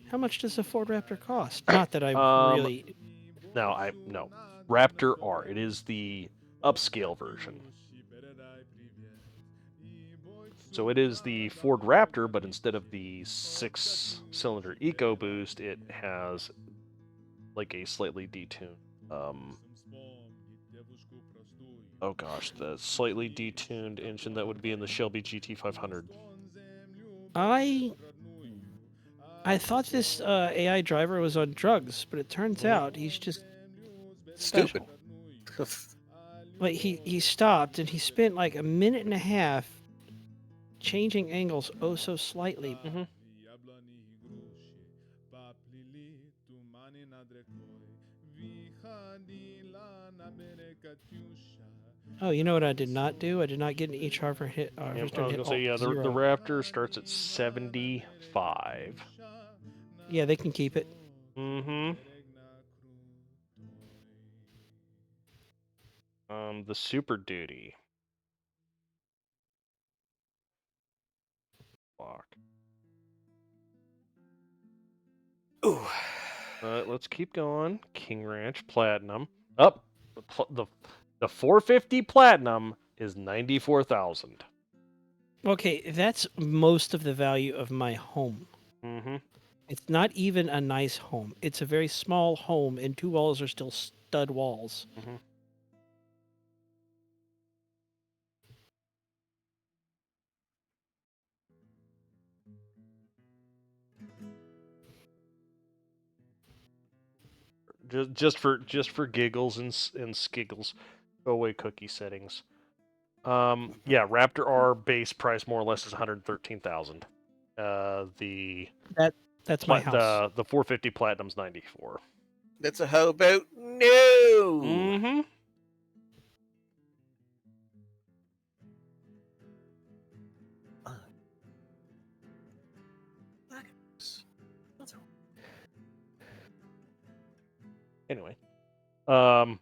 Speaker 10: How much does a Ford Raptor cost? Not that I really...
Speaker 5: No. Raptor R. It is the upscale version. So it is the Ford Raptor, but instead of the 6-cylinder EcoBoost, it has like a slightly detuned. Oh gosh, the slightly detuned engine that would be in the Shelby GT500.
Speaker 10: I thought this AI driver was on drugs, but it turns out he's just
Speaker 11: Stupid.
Speaker 10: special. Like he stopped and he spent like a minute and a half changing angles oh so slightly.
Speaker 5: Mm-hmm.
Speaker 10: Oh, you know what I did not do? I did not get an each harvester hit.
Speaker 5: I was
Speaker 10: Hit
Speaker 5: gonna say, yeah, the
Speaker 10: zero.
Speaker 5: Raptor starts at 75.
Speaker 10: Yeah, they can keep it.
Speaker 5: Mm-hmm. The Super Duty. Block.
Speaker 11: Ooh.
Speaker 5: Let's keep going. King Ranch Platinum. Up. The 450 Platinum is 94,000.
Speaker 10: Okay, that's most of the value of my home.
Speaker 5: Mm-hmm.
Speaker 10: It's not even a nice home. It's a very small home, and 2 walls are still stud walls.
Speaker 5: Mm-hmm. Just for giggles and skiggles, go away cookie settings. Yeah, Raptor R base price more or less is 113,000.
Speaker 10: That's my house.
Speaker 5: The 450 Platinum's 94.
Speaker 11: That's a how about no.
Speaker 5: Mm-hmm. Anyway, I'm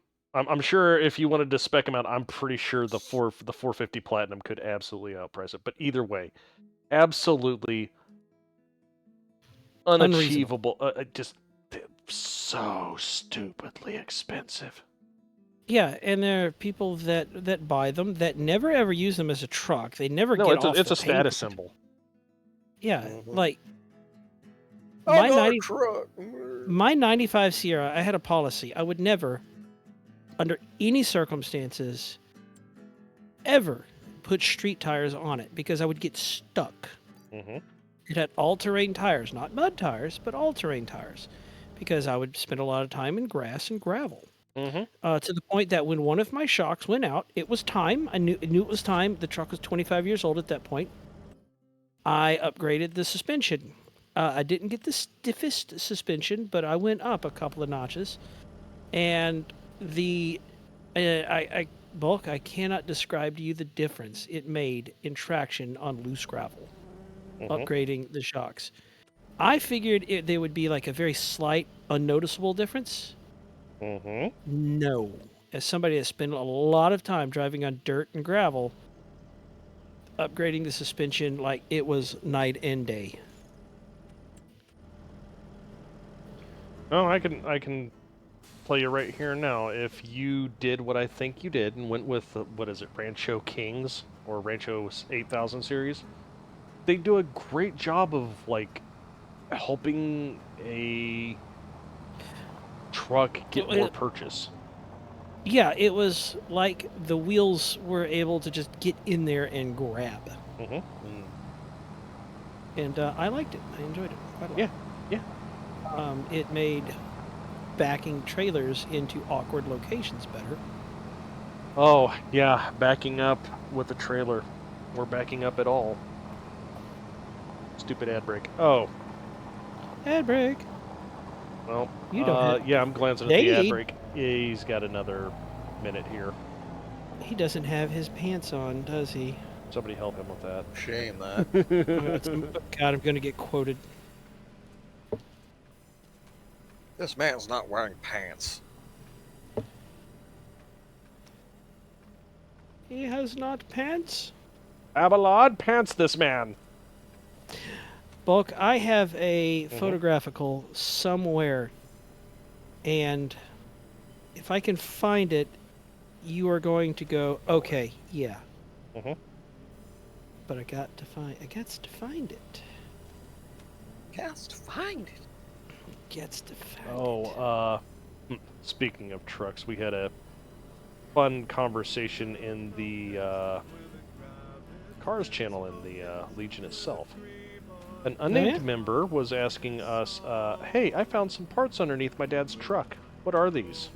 Speaker 5: sure if you wanted to spec them out, I'm pretty sure the 450 Platinum could absolutely outprice it. But either way, absolutely unachievable. Just so stupidly expensive.
Speaker 10: Yeah, and there are people that buy them that never ever use them as a truck. They never get off.
Speaker 5: It's
Speaker 10: the
Speaker 5: a status
Speaker 10: pavement.
Speaker 5: symbol.
Speaker 10: Yeah, like
Speaker 11: My
Speaker 10: my 95 Sierra, I had a policy. I would never, under any circumstances, ever put street tires on it because I would get stuck.
Speaker 5: Mm-hmm.
Speaker 10: It had all-terrain tires, not mud tires, but all-terrain tires, because I would spend a lot of time in grass and gravel.
Speaker 5: Mm-hmm.
Speaker 10: To the point that when one of my shocks went out, it was time. I knew it was time. The truck was 25 years old at that point. I upgraded the suspension. I didn't get the stiffest suspension, but I went up a couple of notches. And Bulk, I cannot describe to you the difference it made in traction on loose gravel, upgrading the shocks. I figured there would be like a very slight, unnoticeable difference.
Speaker 5: Mm-hmm.
Speaker 10: No. As somebody that's spent a lot of time driving on dirt and gravel, upgrading the suspension like it was night and day.
Speaker 5: Oh, I can tell you right here now, if you did what I think you did and went with, what is it, Rancho Kings or Rancho 8000 series, they do a great job of, like, helping a truck get more purchase.
Speaker 10: Yeah, it was like the wheels were able to just get in there and grab.
Speaker 5: Mm-hmm.
Speaker 10: And I liked it. I enjoyed it quite a lot.
Speaker 5: Yeah.
Speaker 10: It made backing trailers into awkward locations better.
Speaker 5: Oh, yeah, backing up with the trailer. Or backing up at all. Stupid ad break. Oh.
Speaker 10: Ad break.
Speaker 5: Well,
Speaker 10: You don't
Speaker 5: yeah, I'm glancing at the ad
Speaker 10: They-
Speaker 5: break. He's got another minute here.
Speaker 10: He doesn't have his pants on, does he?
Speaker 5: Somebody help him with that.
Speaker 11: Shame that.
Speaker 10: God, I'm going to get quoted.
Speaker 11: This man's not wearing pants.
Speaker 10: He has not pants.
Speaker 5: Abelard pants this man.
Speaker 10: Bulk, I have a photographical somewhere, and if I can find it, you are going to go, okay, yeah. But I got to find it.
Speaker 11: Gets to find it.
Speaker 10: Gets to find it.
Speaker 5: Speaking of trucks, we had a fun conversation in the Cars channel in the Legion itself. An unnamed member was asking us, hey, I found some parts underneath my dad's truck. What are these?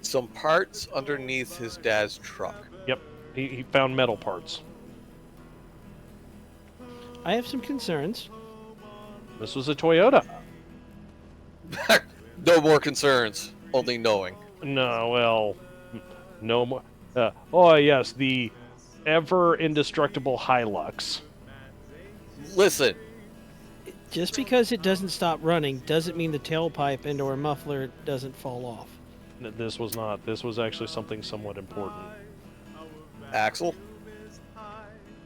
Speaker 11: Some parts underneath his dad's truck.
Speaker 5: Yep, he found metal parts.
Speaker 10: I have some concerns.
Speaker 5: This was a Toyota.
Speaker 11: No more concerns. Only knowing.
Speaker 5: No, well, no more. Oh, yes, the ever indestructible Hilux.
Speaker 11: Listen.
Speaker 10: Just because it doesn't stop running doesn't mean the tailpipe and or muffler doesn't fall off.
Speaker 5: This was not. This was actually something somewhat important.
Speaker 11: Axle?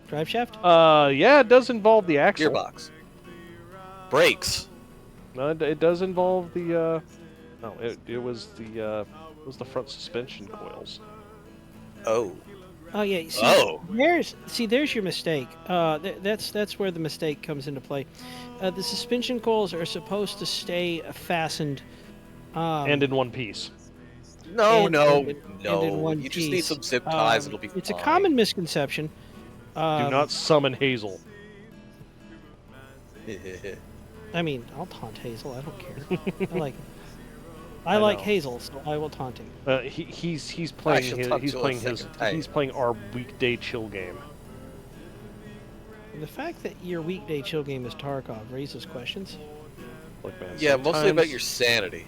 Speaker 10: Drive shaft?
Speaker 5: Yeah, it does involve the axle.
Speaker 11: Gearbox. Brakes.
Speaker 5: No, it does involve the. No, it was the front suspension coils.
Speaker 11: Oh.
Speaker 10: Oh yeah. See, there's your mistake. That's where the mistake comes into play. The suspension coils are supposed to stay fastened.
Speaker 5: And in one piece.
Speaker 11: No.
Speaker 10: You
Speaker 11: You just need some zip ties. It'll be fine.
Speaker 10: It's a common misconception.
Speaker 5: Do not summon Hazel.
Speaker 10: I mean, I'll taunt Hazel. I don't care. I like Hazel, so I will taunt him.
Speaker 5: He's playing our weekday chill game.
Speaker 10: The fact that your weekday chill game is Tarkov raises questions.
Speaker 5: Look, man,
Speaker 11: yeah, mostly about your sanity.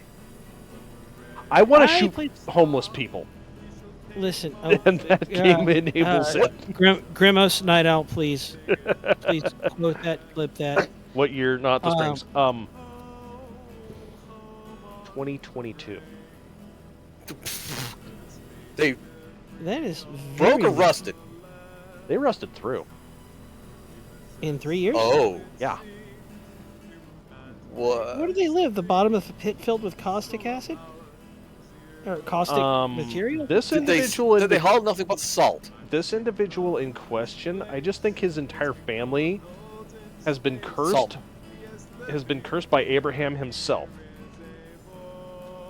Speaker 5: I want to shoot homeless people.
Speaker 10: Listen,
Speaker 5: and that game enables it.
Speaker 10: Grimos, Night Owl, please quote that, clip that.
Speaker 5: What year? Not the strings. 2022.
Speaker 10: That is
Speaker 11: broke or rusted.
Speaker 5: They rusted through.
Speaker 10: In 3 years?
Speaker 11: Oh,
Speaker 5: yeah.
Speaker 11: What?
Speaker 10: Where do they live? The bottom of a pit filled with caustic acid? Or caustic material?
Speaker 5: This
Speaker 11: did they haul nothing but salt?
Speaker 5: This individual in question, I just think his entire family has been cursed.
Speaker 11: Salt.
Speaker 5: Has been cursed by Abraham himself.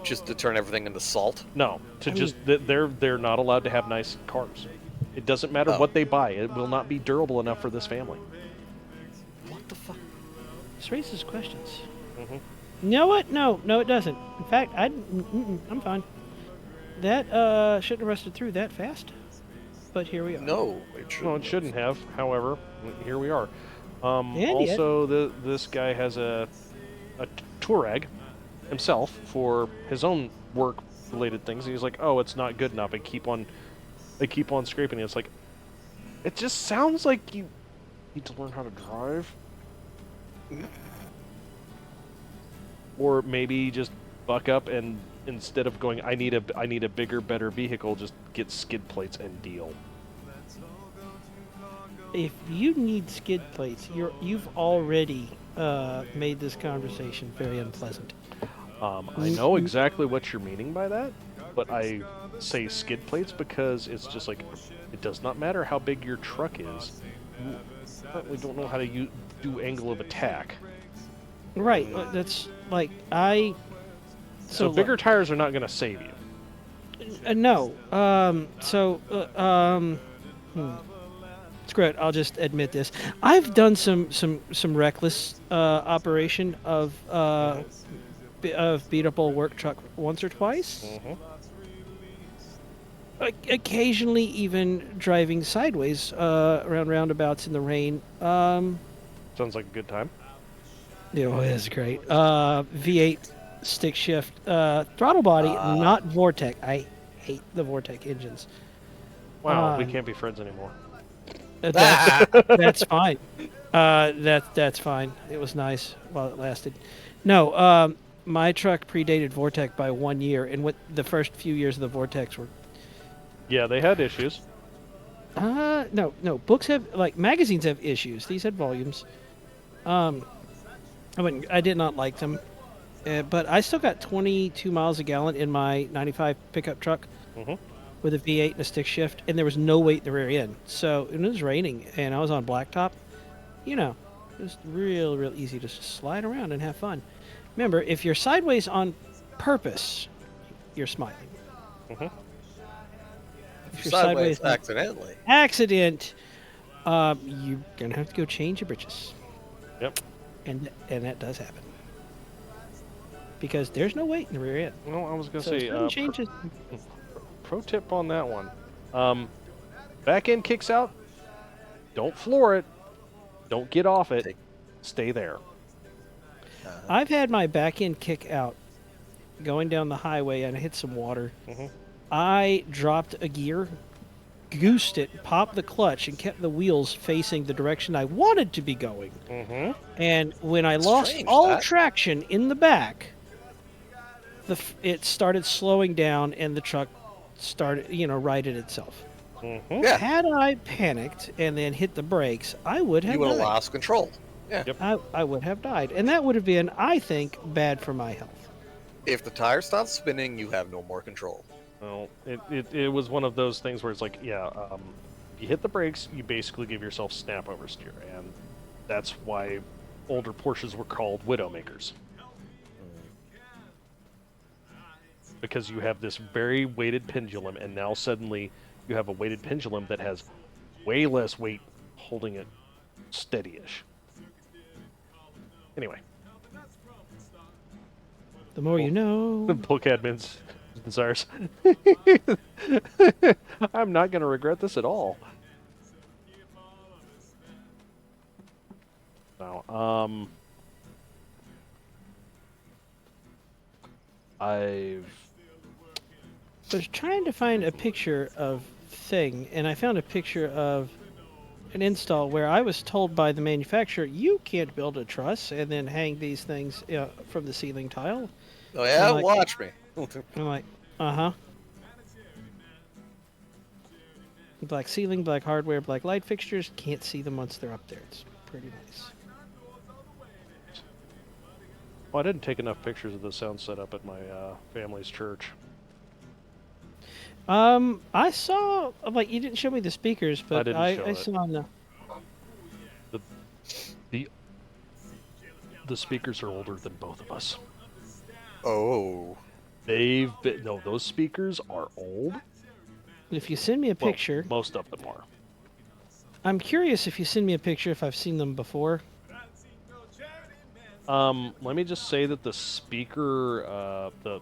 Speaker 11: Just to turn everything into salt?
Speaker 5: No, they're not allowed to have nice cars. It doesn't matter what they buy; it will not be durable enough for this family.
Speaker 11: What the fuck?
Speaker 10: This raises questions. You know what? No, it doesn't. In fact, I'm fine. That shouldn't have rusted through that fast. But here we are.
Speaker 11: No, it shouldn't.
Speaker 5: No, it shouldn't have. However, here we are. Also, this guy has a Touareg himself for his own work-related things. And he's like, "Oh, it's not good enough." They keep on scraping it. It's like, it just sounds like you need to learn how to drive, or maybe just buck up and instead of going, I need a bigger, better vehicle, just get skid plates and deal.
Speaker 10: If you need skid plates, you've already made this conversation very unpleasant.
Speaker 5: I know exactly what you're meaning by that, but I say skid plates because it's just like, it does not matter how big your truck is. You apparently don't know how to do angle of attack.
Speaker 10: Right. That's like
Speaker 5: So bigger tires are not going to save you.
Speaker 10: No. Screw it. I'll just admit this. I've done some reckless operation of beatable work truck once or twice. Occasionally, even driving sideways around roundabouts in the rain.
Speaker 5: Sounds like a good time.
Speaker 10: It was great. V8 stick shift throttle body, not Vortec. I hate the Vortec engines.
Speaker 5: Wow, we can't be friends anymore.
Speaker 10: That's fine. That's fine. It was nice while it lasted. No, my truck predated Vortec by 1 year, and what the first few years of the Vortecs were.
Speaker 5: Yeah, they had issues.
Speaker 10: No. Books have magazines have issues. These had volumes. I did not like them, but I still got 22 miles a gallon in my 95 pickup truck with a V8 and a stick shift, and there was no weight in the rear end. So it was raining, and I was on blacktop. You know, it was real easy to just slide around and have fun. Remember, if you're sideways on purpose, you're smiling. If you're
Speaker 11: sideways accidentally.
Speaker 10: Accident, you're gonna have to go change your britches.
Speaker 5: Yep.
Speaker 10: And that does happen. Because there's no weight in the rear end.
Speaker 5: Well, I was going to say,
Speaker 10: changes.
Speaker 5: Pro tip on that one. Back end kicks out. Don't floor it. Don't get off it. Stay there.
Speaker 10: I've had my back end kick out going down the highway and I hit some water. I dropped a gear, goosed it, popped the clutch, and kept the wheels facing the direction I wanted to be going. And when I lost all traction in the back, it started slowing down and the truck started, righted itself. Had I panicked and then hit the brakes, I would have
Speaker 11: You would have
Speaker 10: died.
Speaker 11: lost control. Yeah.
Speaker 10: I would have died. And that would have been, I think, bad for my health.
Speaker 11: If the tire stops spinning, you have no more control.
Speaker 5: Well, it was one of those things where it's like, you hit the brakes, you basically give yourself snap oversteer, and that's why older Porsches were called Widowmakers. Because you have this very weighted pendulum, and now suddenly you have a weighted pendulum that has way less weight holding it steady-ish. Anyway.
Speaker 10: The more you know.
Speaker 5: Book admins. Desires. I'm not going to regret this at all. Now, I
Speaker 10: was trying to find a picture of thing, and I found a picture of an install where I was told by the manufacturer, you can't build a truss and then hang these things from the ceiling tile.
Speaker 11: Oh yeah, watch me.
Speaker 10: I'm like, Black ceiling, black hardware, black light fixtures. Can't see them once they're up there. It's pretty nice.
Speaker 5: Well, I didn't take enough pictures of the sound setup at my family's church.
Speaker 10: I saw, you didn't show me the speakers, but I saw on
Speaker 5: the speakers are older than both of us.
Speaker 11: Oh.
Speaker 5: Those speakers are old.
Speaker 10: If you send me a picture...
Speaker 5: Well, most of them are.
Speaker 10: I'm curious if you send me a picture if I've seen them before.
Speaker 5: Let me just say that the speaker, the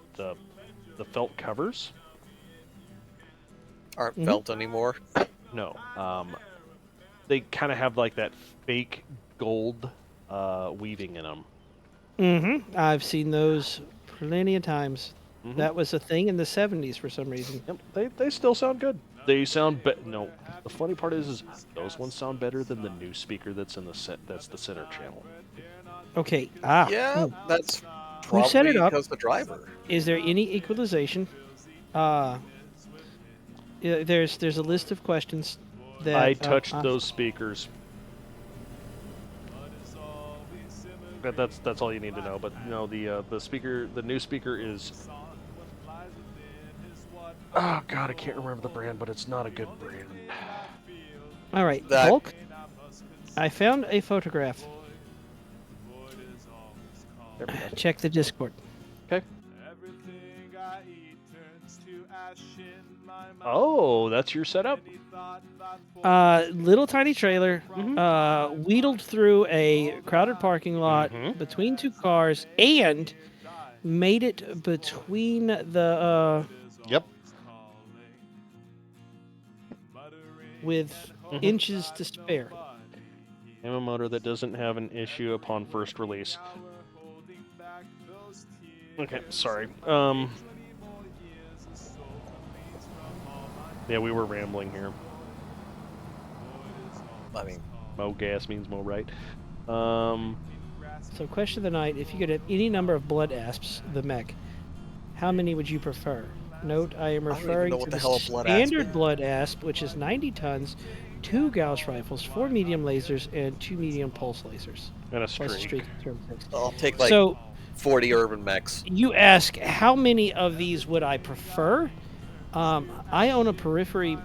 Speaker 5: felt covers...
Speaker 11: aren't felt anymore?
Speaker 5: No. They kind of have like that fake gold weaving in them.
Speaker 10: I've seen those plenty of times. That was a thing in the 70s for some reason.
Speaker 5: Yep, they still sound good. They sound no. The funny part is those ones sound better than the new speaker that's in the that's the center channel.
Speaker 10: Okay.
Speaker 11: Yeah, that's probably
Speaker 10: set it up?
Speaker 11: because the driver.
Speaker 10: Is there any equalization? There's a list of questions that
Speaker 5: I touched those speakers. That's all you need to know. But no, the new speaker is. Oh God, I can't remember the brand, but it's not a good brand.
Speaker 10: All right, Bulk. I found a photograph. Check the Discord.
Speaker 5: Okay. Oh, that's your setup?
Speaker 10: Little tiny trailer, wheedled through a crowded parking lot between two cars, and made it between the
Speaker 5: Yep.
Speaker 10: with inches to spare.
Speaker 5: I'm a motor that doesn't have an issue upon first release. Okay, sorry. Yeah, we were rambling here.
Speaker 11: I mean,
Speaker 5: Mo gas means mo right.
Speaker 10: So, question of the night: if you could have any number of blood asps, the mech, how many would you prefer? Note: I am referring to the standard blood asp, which is 90 tons, 2 Gauss rifles, 4 medium lasers, and 2 medium pulse lasers.
Speaker 5: And a streak.
Speaker 11: I'll take like 40 urban mechs.
Speaker 10: You ask, how many of these would I prefer? I own a periphery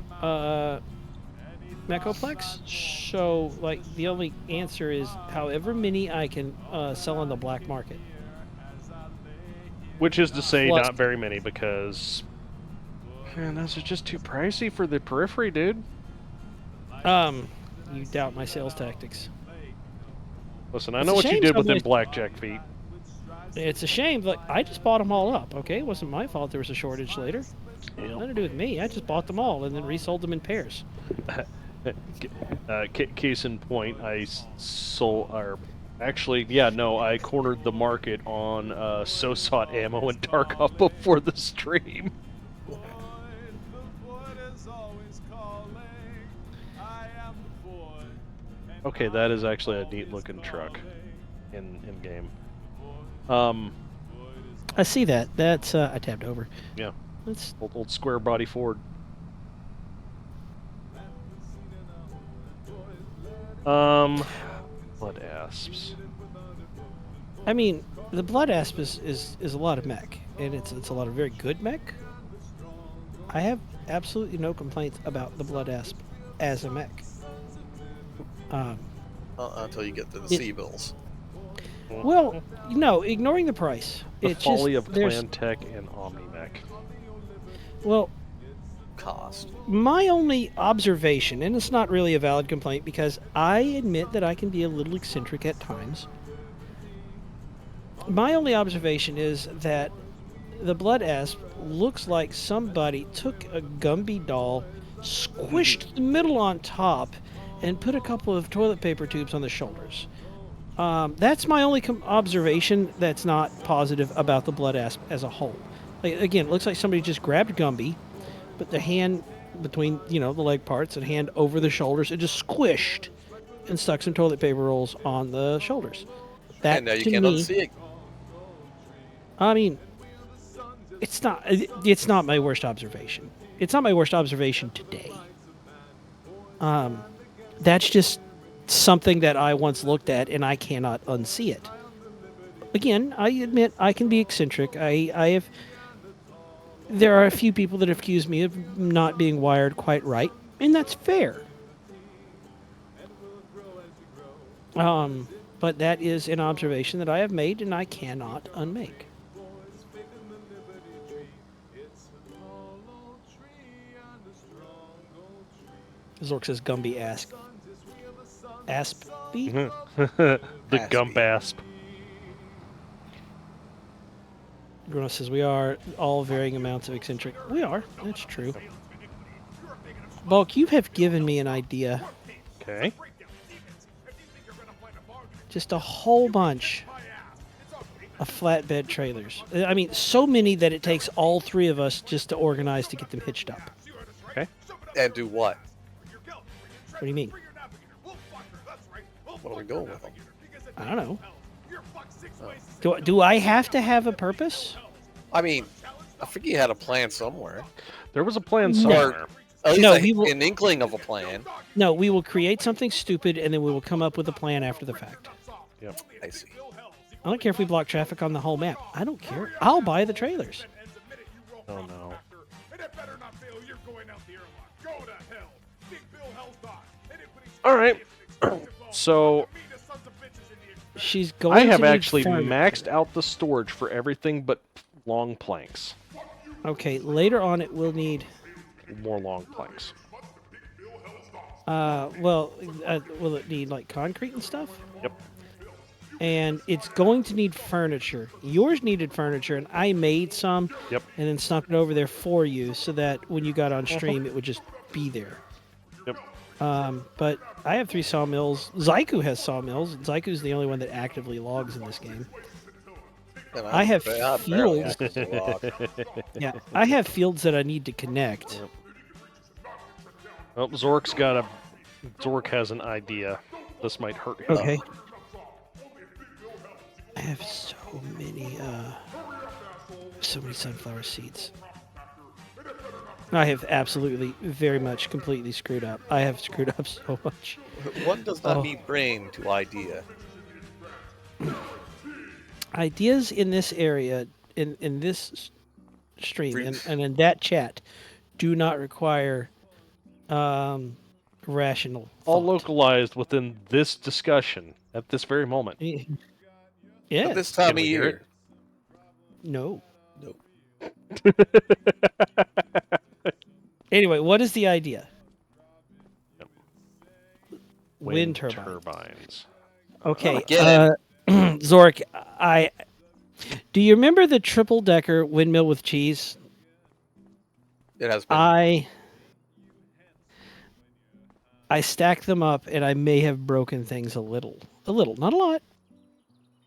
Speaker 10: Mechoplex, so like the only answer is however many I can sell on the black market.
Speaker 5: Which is to say, not very many, because man, those are just too pricey for the periphery, dude.
Speaker 10: You doubt my sales tactics.
Speaker 5: Listen, I know what you did with them blackjack feet.
Speaker 10: It's a shame. Like, I just bought them all up. Okay, it wasn't my fault there was a shortage later. Nothing to do with me. I just bought them all and then resold them in pairs.
Speaker 5: Case in point, I sold, or actually, yeah, no, I cornered the market on so-sought ammo and Tarkov before the stream. Okay, that is actually a neat-looking truck in game.
Speaker 10: I see that. That's I tabbed over.
Speaker 5: Yeah, that's old square body Ford. Blood asps.
Speaker 10: I mean, the blood asp is a lot of mech, and it's a lot of very good mech. I have absolutely no complaints about the blood asp as a mech.
Speaker 11: Until you get to the C-bills.
Speaker 10: Well, no, ignoring the price.
Speaker 5: The folly of Clan Tech and OmniMech.
Speaker 10: Well,
Speaker 11: cost.
Speaker 10: My only observation, and it's not really a valid complaint because I admit that I can be a little eccentric at times. My only observation is that the blood asp looks like somebody took a Gumby doll, squished the middle on top, and put a couple of toilet paper tubes on the shoulders. That's my only observation that's not positive about the blood asp as a whole. Like, again, it looks like somebody just grabbed Gumby, put the hand between, the leg parts and hand over the shoulders and just squished and stuck some toilet paper rolls on the shoulders. That,
Speaker 11: and now you can't unsee it.
Speaker 10: I mean, it's not my worst observation. It's not my worst observation today. That's just something that I once looked at and I cannot unsee it. Again, I admit I can be eccentric. There are a few people that have accused me of not being wired quite right, and that's fair. But that is an observation that I have made and I cannot unmake. Zork says Gumby asp. Aspy?
Speaker 5: The Gump asp.
Speaker 10: Bruno says we are all varying amounts of eccentric. We are. That's true. Bulk, you have given me an idea.
Speaker 5: Okay.
Speaker 10: Just a whole bunch of flatbed trailers. I mean, so many that it takes all three of us just to organize to get them hitched up.
Speaker 5: Okay.
Speaker 11: And do what?
Speaker 10: What do you mean?
Speaker 11: What are we doing with them?
Speaker 10: I don't know. Do I have to have a purpose?
Speaker 11: I mean, I think you had a plan somewhere.
Speaker 5: There was a plan somewhere.
Speaker 11: At least an inkling of a plan.
Speaker 10: No, we will create something stupid and then we will come up with a plan after the fact.
Speaker 5: Yep.
Speaker 11: I see.
Speaker 10: I don't care if we block traffic on the whole map. I don't care. I'll buy the trailers.
Speaker 5: Oh no. All right. So
Speaker 10: she's going.
Speaker 5: I have
Speaker 10: to need
Speaker 5: actually
Speaker 10: furniture.
Speaker 5: maxed out the storage for everything but long planks.
Speaker 10: Okay, later on it will need.
Speaker 5: More long planks.
Speaker 10: Well, will it need like concrete and stuff?
Speaker 5: Yep.
Speaker 10: And it's going to need furniture. Yours needed furniture, and I made some.
Speaker 5: Yep.
Speaker 10: And then snuck it over there for you, so that when you got on stream, it would just be there.
Speaker 5: Yep.
Speaker 10: But I have 3 sawmills. Zyku has sawmills. Zyku's the only one that actively logs in this game.
Speaker 11: And
Speaker 10: I have
Speaker 11: I'm barely
Speaker 10: fields.
Speaker 11: active to log.
Speaker 10: Yeah, I have fields that I need to connect.
Speaker 5: Yep. Well, Zork has an idea. This might hurt him.
Speaker 10: Okay. I have so many sunflower seeds. I have absolutely, very much, completely screwed up. I have screwed up so much.
Speaker 11: One does not need brain to idea.
Speaker 10: Ideas in this area, in this stream, and in that chat, do not require rational
Speaker 5: All
Speaker 10: thought.
Speaker 5: localized within this discussion at this very moment.
Speaker 10: Yeah.
Speaker 11: At this time
Speaker 5: Can
Speaker 11: of
Speaker 5: we hear
Speaker 11: year.
Speaker 10: No.
Speaker 11: Nope.
Speaker 10: Anyway, what is the idea?
Speaker 5: Yep.
Speaker 10: Wind turbines.
Speaker 5: turbines.
Speaker 10: Okay.
Speaker 11: Get
Speaker 10: Zork, do you remember the triple decker windmill with cheese?
Speaker 11: It has been.
Speaker 10: I stacked them up, and I may have broken things a little, not a lot,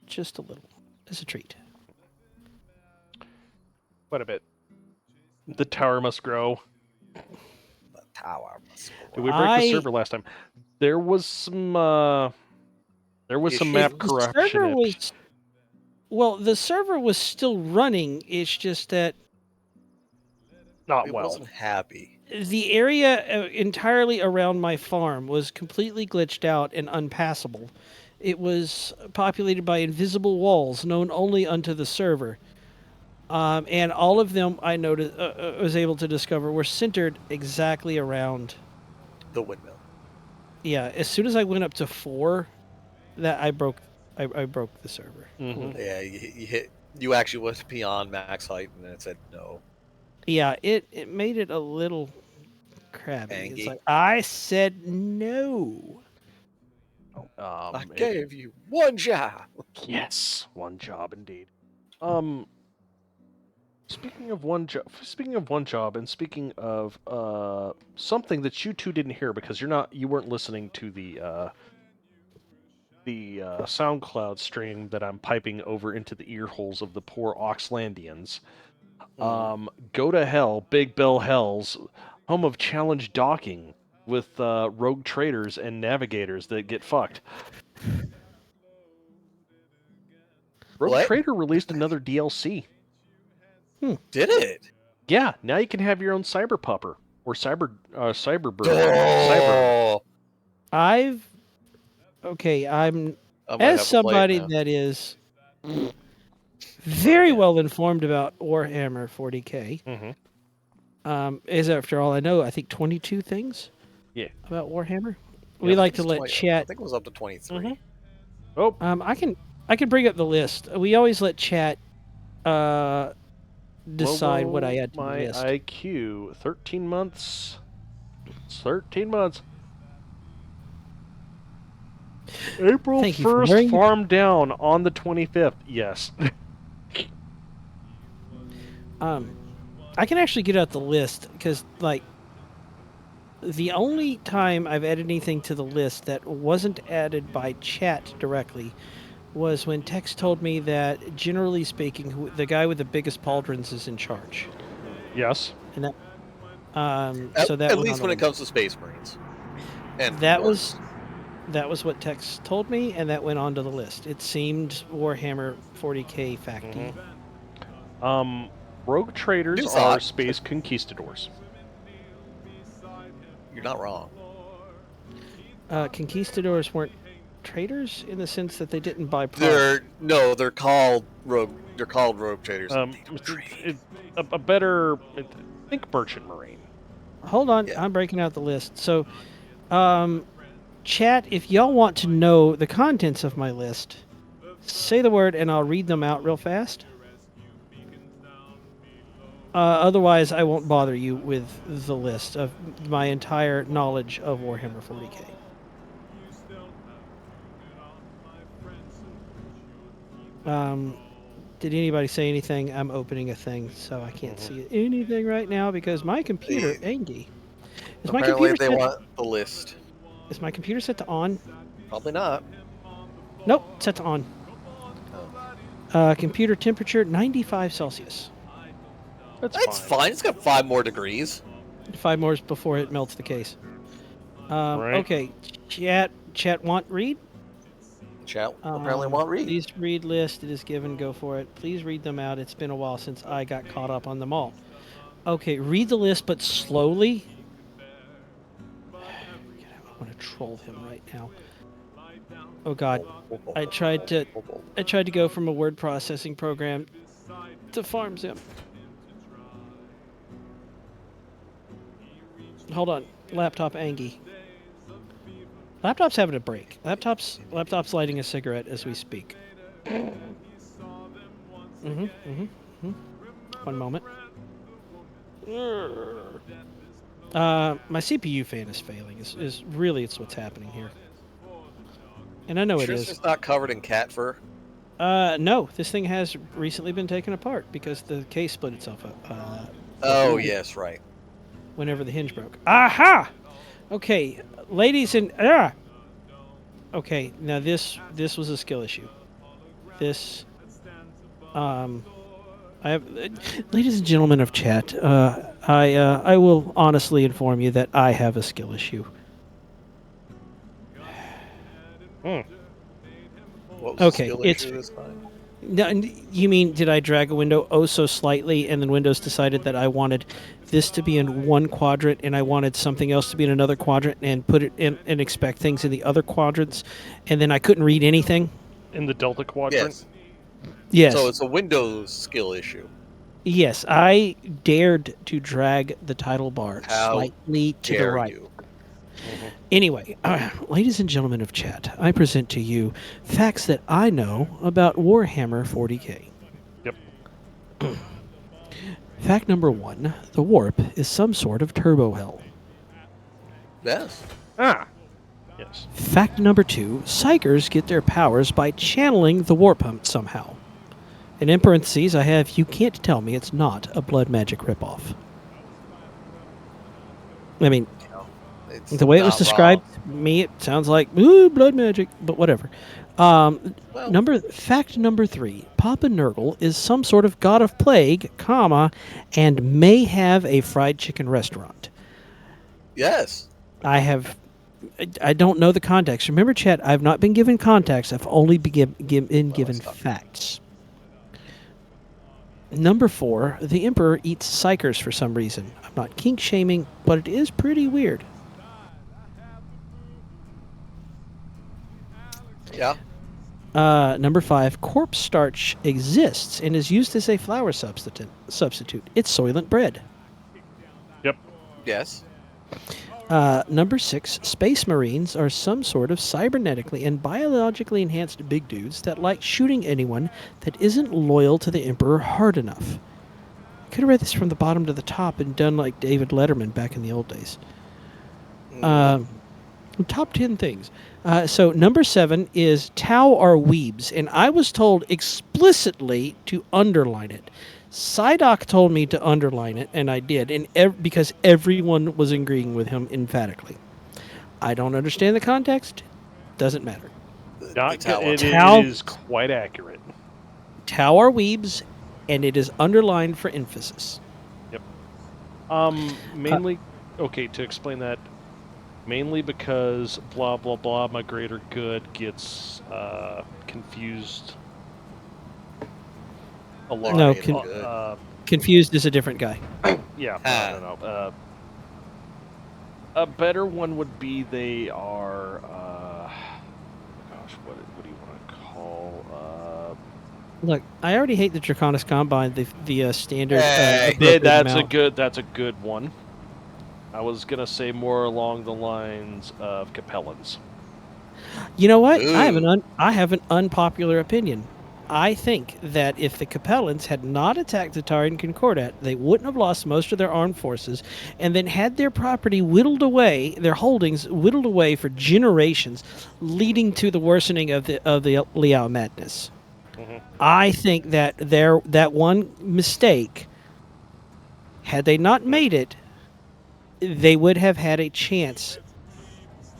Speaker 10: just a little, as a treat.
Speaker 5: Quite a bit. The tower must grow.
Speaker 11: The tower must
Speaker 5: Did we break the server last time? There was some map corruption.
Speaker 10: The server was still running. It's just that
Speaker 5: not
Speaker 11: It
Speaker 5: well.
Speaker 11: wasn't happy.
Speaker 10: the area entirely around my farm was completely glitched out and unpassable. It was populated by invisible walls known only unto the server. And all of them, I noticed, was able to discover, were centered exactly around
Speaker 11: The windmill.
Speaker 10: Yeah, as soon as I went up to 4, that I broke the server.
Speaker 5: Mm-hmm.
Speaker 11: Yeah, you actually went beyond max height, and then it said no.
Speaker 10: Yeah, it made it a little crabby.
Speaker 11: Angy.
Speaker 10: It's like, I said no.
Speaker 11: I gave you one job.
Speaker 5: Yes, one job indeed. Speaking of one job, and speaking of something that you two didn't hear because you weren't listening to the SoundCloud stream that I'm piping over into the ear holes of the poor Oxlandians. Go to hell, Big Bill Hells, home of challenge docking with rogue traders and navigators that get fucked. Rogue Trader released another DLC.
Speaker 11: Did it?
Speaker 5: Yeah, now you can have your own cyber pupper or cyberbird.
Speaker 11: Oh.
Speaker 10: I'm as somebody that is very well informed about Warhammer 40K.
Speaker 5: Mm-hmm.
Speaker 10: Is after all I know, I think 22 things.
Speaker 5: Yeah.
Speaker 10: About Warhammer. We like to let chat.
Speaker 11: I think it was up to 23.
Speaker 5: Mm-hmm. Oh.
Speaker 10: I can bring up the list. We always let chat decide what I add to the list.
Speaker 5: My IQ, 13 months. 13 months. April 1st, farm down on the 25th. Yes.
Speaker 10: I can actually get out the list because, like, the only time I've added anything to the list that wasn't added by chat directly was when Tex told me that, generally speaking, the guy with the biggest pauldrons is in charge.
Speaker 5: Yes.
Speaker 10: And that,
Speaker 11: at least when it comes to Space Marines. And
Speaker 10: that was what Tex told me, and that went onto the list. It seemed Warhammer 40K facty.
Speaker 5: Mm-hmm. Rogue traders are space conquistadors.
Speaker 11: You're not wrong.
Speaker 10: Conquistadors weren't traders in the sense that they didn't buy
Speaker 11: They're
Speaker 10: product?
Speaker 11: they're called rogue. They're called rogue traders.
Speaker 5: A better think merchant marine.
Speaker 10: Hold on,
Speaker 11: Yeah.
Speaker 10: I'm breaking out the list. So, chat, if y'all want to know the contents of my list, say the word and I'll read them out real fast. Otherwise, I won't bother you with the list of my entire knowledge of Warhammer 40k. Did anybody say anything? I'm opening a thing, so I can't see anything right now because my computer, Angie. Is my
Speaker 11: Apparently,
Speaker 10: computer
Speaker 11: they
Speaker 10: set?
Speaker 11: want the list.
Speaker 10: Is my computer set to on?
Speaker 11: Probably not.
Speaker 10: Nope, set to on.
Speaker 11: Oh.
Speaker 10: Computer temperature 95 Celsius.
Speaker 11: That's fine. It's got 5 more degrees.
Speaker 10: 5 more before it melts the case.
Speaker 5: Right.
Speaker 10: Okay, chat want read?
Speaker 11: Chat apparently want read.
Speaker 10: Please read list. It is given. Go for it. Please read them out. It's been a while since I got caught up on them all. Okay, read the list, but slowly. I want to troll him right now. Oh God, I tried to go from a word processing program to FarmZim. Hold on, laptop Angie. Laptop's having a break. Laptop's lighting a cigarette as we speak. One moment. My CPU fan is failing. Is really it's what's happening here. And I know it is.
Speaker 11: It's not covered in cat fur.
Speaker 10: No, this thing has recently been taken apart because the case split itself up.
Speaker 11: Oh yes, right.
Speaker 10: Whenever the hinge broke. Aha! Okay, ladies and okay, now this was a skill issue. This I have ladies and gentlemen of chat, I will honestly inform you that I have a skill issue.
Speaker 11: What was
Speaker 10: Okay,
Speaker 11: the skill
Speaker 10: it's
Speaker 11: issue this time?
Speaker 10: No, you mean did I drag a window oh so slightly, and then Windows decided that I wanted this to be in one quadrant, and I wanted something else to be in another quadrant, and put it in and expect things in the other quadrants, and then I couldn't read anything?
Speaker 5: In the Delta quadrant?
Speaker 10: Yes.
Speaker 11: So it's a Windows skill issue.
Speaker 10: Yes, I dared to drag the title bar slightly to the right.
Speaker 11: You?
Speaker 10: Anyway, ladies and gentlemen of chat, I present to you facts that I know about Warhammer 40k.
Speaker 5: Yep.
Speaker 10: Fact number 1, the warp is some sort of turbo hell.
Speaker 11: Yes.
Speaker 5: Yes.
Speaker 10: Fact number 2, psychers get their powers by channeling the warp somehow. And in parentheses, I have, you can't tell me it's not a blood magic ripoff. I mean, the way it was described to me, it sounds like, ooh, blood magic, but whatever. Fact number 3, Papa Nurgle is some sort of god of plague, and may have a fried chicken restaurant.
Speaker 11: Yes.
Speaker 10: I don't know the context. Remember, chat, I've not been given context. I've only been given facts. Number 4, the Emperor eats psychers for some reason. I'm not kink shaming, but it is pretty weird.
Speaker 11: Yeah.
Speaker 10: Number 5, corpse starch exists and is used as a flour substitute. It's Soylent bread.
Speaker 5: Yep.
Speaker 11: Yes.
Speaker 10: Number 6, space marines are some sort of cybernetically and biologically enhanced big dudes that like shooting anyone that isn't loyal to the Emperor hard enough. I could have read this from the bottom to the top and done like David Letterman back in the old days. Top 10 things. So number 7 is Tau are weebs, and I was told explicitly to underline it. Psydoc told me to underline it, and I did, and because everyone was agreeing with him emphatically. I don't understand the context. Doesn't matter.
Speaker 5: It is quite accurate.
Speaker 10: Tau are weebs, and it is underlined for emphasis.
Speaker 5: Yep. Mainly, okay, to explain that, mainly because blah, blah, blah, my greater good gets confused a lot.
Speaker 10: No, confused is a different guy.
Speaker 5: Yeah, I don't know. A better one would be they are, what do you want to call?
Speaker 10: Look, I already hate the Draconis Combine, the standard.
Speaker 11: Hey.
Speaker 10: appropriate
Speaker 5: That's
Speaker 10: amount.
Speaker 5: That's a good one. I was gonna say more along the lines of Capellans.
Speaker 10: You know what?
Speaker 11: Ooh.
Speaker 10: I have an unpopular opinion. I think that if the Capellans had not attacked the Tarian Concordat, they wouldn't have lost most of their armed forces, and then had their property whittled away, their holdings whittled away for generations, leading to the worsening of the Liao madness.
Speaker 5: Mm-hmm.
Speaker 10: I think that that one mistake, had they not made it, they would have had a chance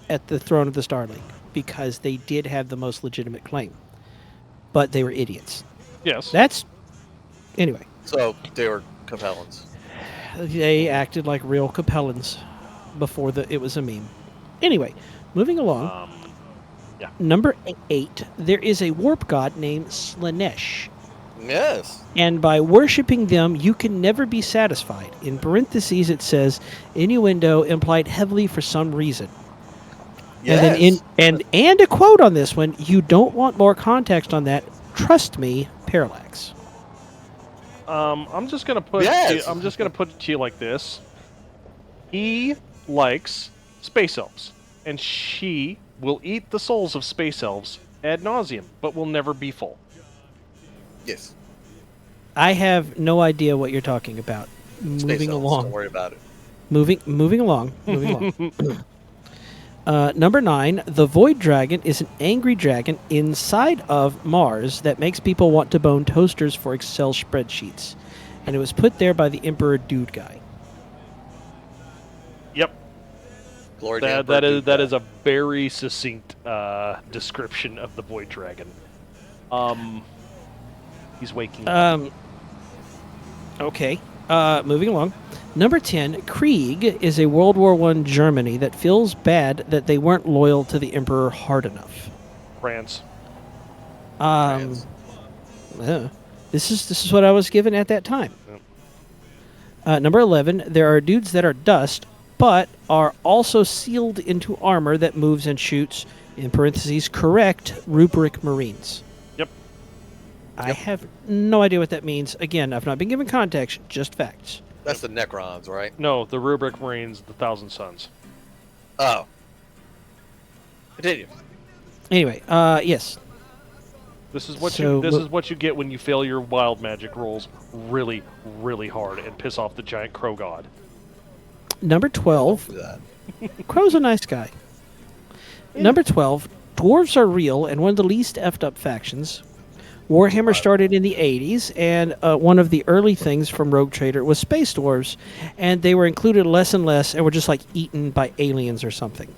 Speaker 10: at the throne of the Starlink, because they did have the most legitimate claim. But they were idiots.
Speaker 5: Yes.
Speaker 10: That's... Anyway.
Speaker 11: So they were Capellans.
Speaker 10: They acted like real Capellans before it was a meme. Anyway, moving along.
Speaker 5: Yeah.
Speaker 10: Number 8, there is a warp god named Slanesh.
Speaker 11: Yes.
Speaker 10: And by worshipping them, you can never be satisfied. In parentheses, it says, innuendo implied heavily for some reason.
Speaker 11: Yes.
Speaker 10: And then and a quote on this one, you don't want more context on that. Trust me, Parallax.
Speaker 5: I'm just gonna put I'm just gonna put it to you like this. He likes space elves, and she will eat the souls of space elves ad nauseum, but will never be full.
Speaker 11: Yes.
Speaker 10: I have no idea what you're talking about.
Speaker 11: Space
Speaker 10: Moving
Speaker 11: elves,
Speaker 10: along.
Speaker 11: Don't worry about it.
Speaker 10: Moving along. Number 9, the Void Dragon is an angry dragon inside of Mars that makes people want to bone toasters for Excel spreadsheets. And it was put there by the Emperor Dude Guy.
Speaker 5: Yep.
Speaker 11: Glory
Speaker 5: That is a very succinct description of the Void Dragon. He's waking up.
Speaker 10: Okay. Moving along. Number 10, Krieg is a World War I Germany that feels bad that they weren't loyal to the Emperor hard enough.
Speaker 5: France.
Speaker 10: This is what I was given at that time. Number 11, there are dudes that are dust, but are also sealed into armor that moves and shoots, in parentheses, correct rubric Marines.
Speaker 5: Yep.
Speaker 10: I have no idea what that means. Again, I've not been given context, just facts.
Speaker 11: That's the Necrons, right?
Speaker 5: No, the rubric Marines, the Thousand Suns.
Speaker 11: Oh. Continue.
Speaker 10: Anyway, yes.
Speaker 5: This is what
Speaker 10: So,
Speaker 5: what you get when you fail your wild magic rolls really, really hard and piss off the giant crow god.
Speaker 10: Number 12,
Speaker 11: Do that.
Speaker 10: Crow's a nice guy. Number 12, dwarves are real and one of the least effed up factions. Warhammer started in the 80s, and one of the early things from Rogue Trader was space dwarves, and they were included less and less, and were just like eaten by aliens or something.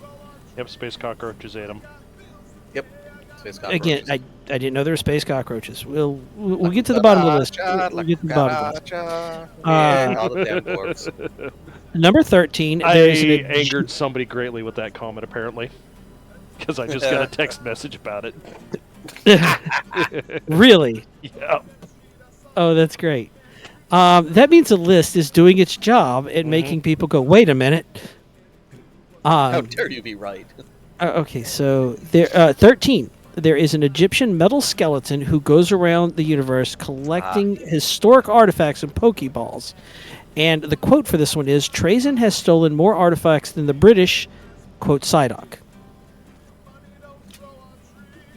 Speaker 5: Yep, space cockroaches ate them.
Speaker 11: Yep. Space
Speaker 10: Again,
Speaker 11: cockroaches.
Speaker 10: I didn't know there were space cockroaches. We'll get to the bottom of the list. We'll get to the bottom of the list.
Speaker 11: Yeah, all the damn dwarves.
Speaker 10: Number 13,
Speaker 5: I
Speaker 10: there is an
Speaker 5: angered somebody greatly with that comment, apparently, because I just got a text message about it.
Speaker 10: Really?
Speaker 5: Yeah.
Speaker 10: Oh, that's great. That means the list is doing its job at making people go, wait a minute.
Speaker 11: How dare you be right?
Speaker 10: Okay, so there, 13. There is an Egyptian metal skeleton who goes around the universe collecting historic artifacts and Pokeballs. And the quote for this one is, Trajan has stolen more artifacts than the British, quote, Psyduck.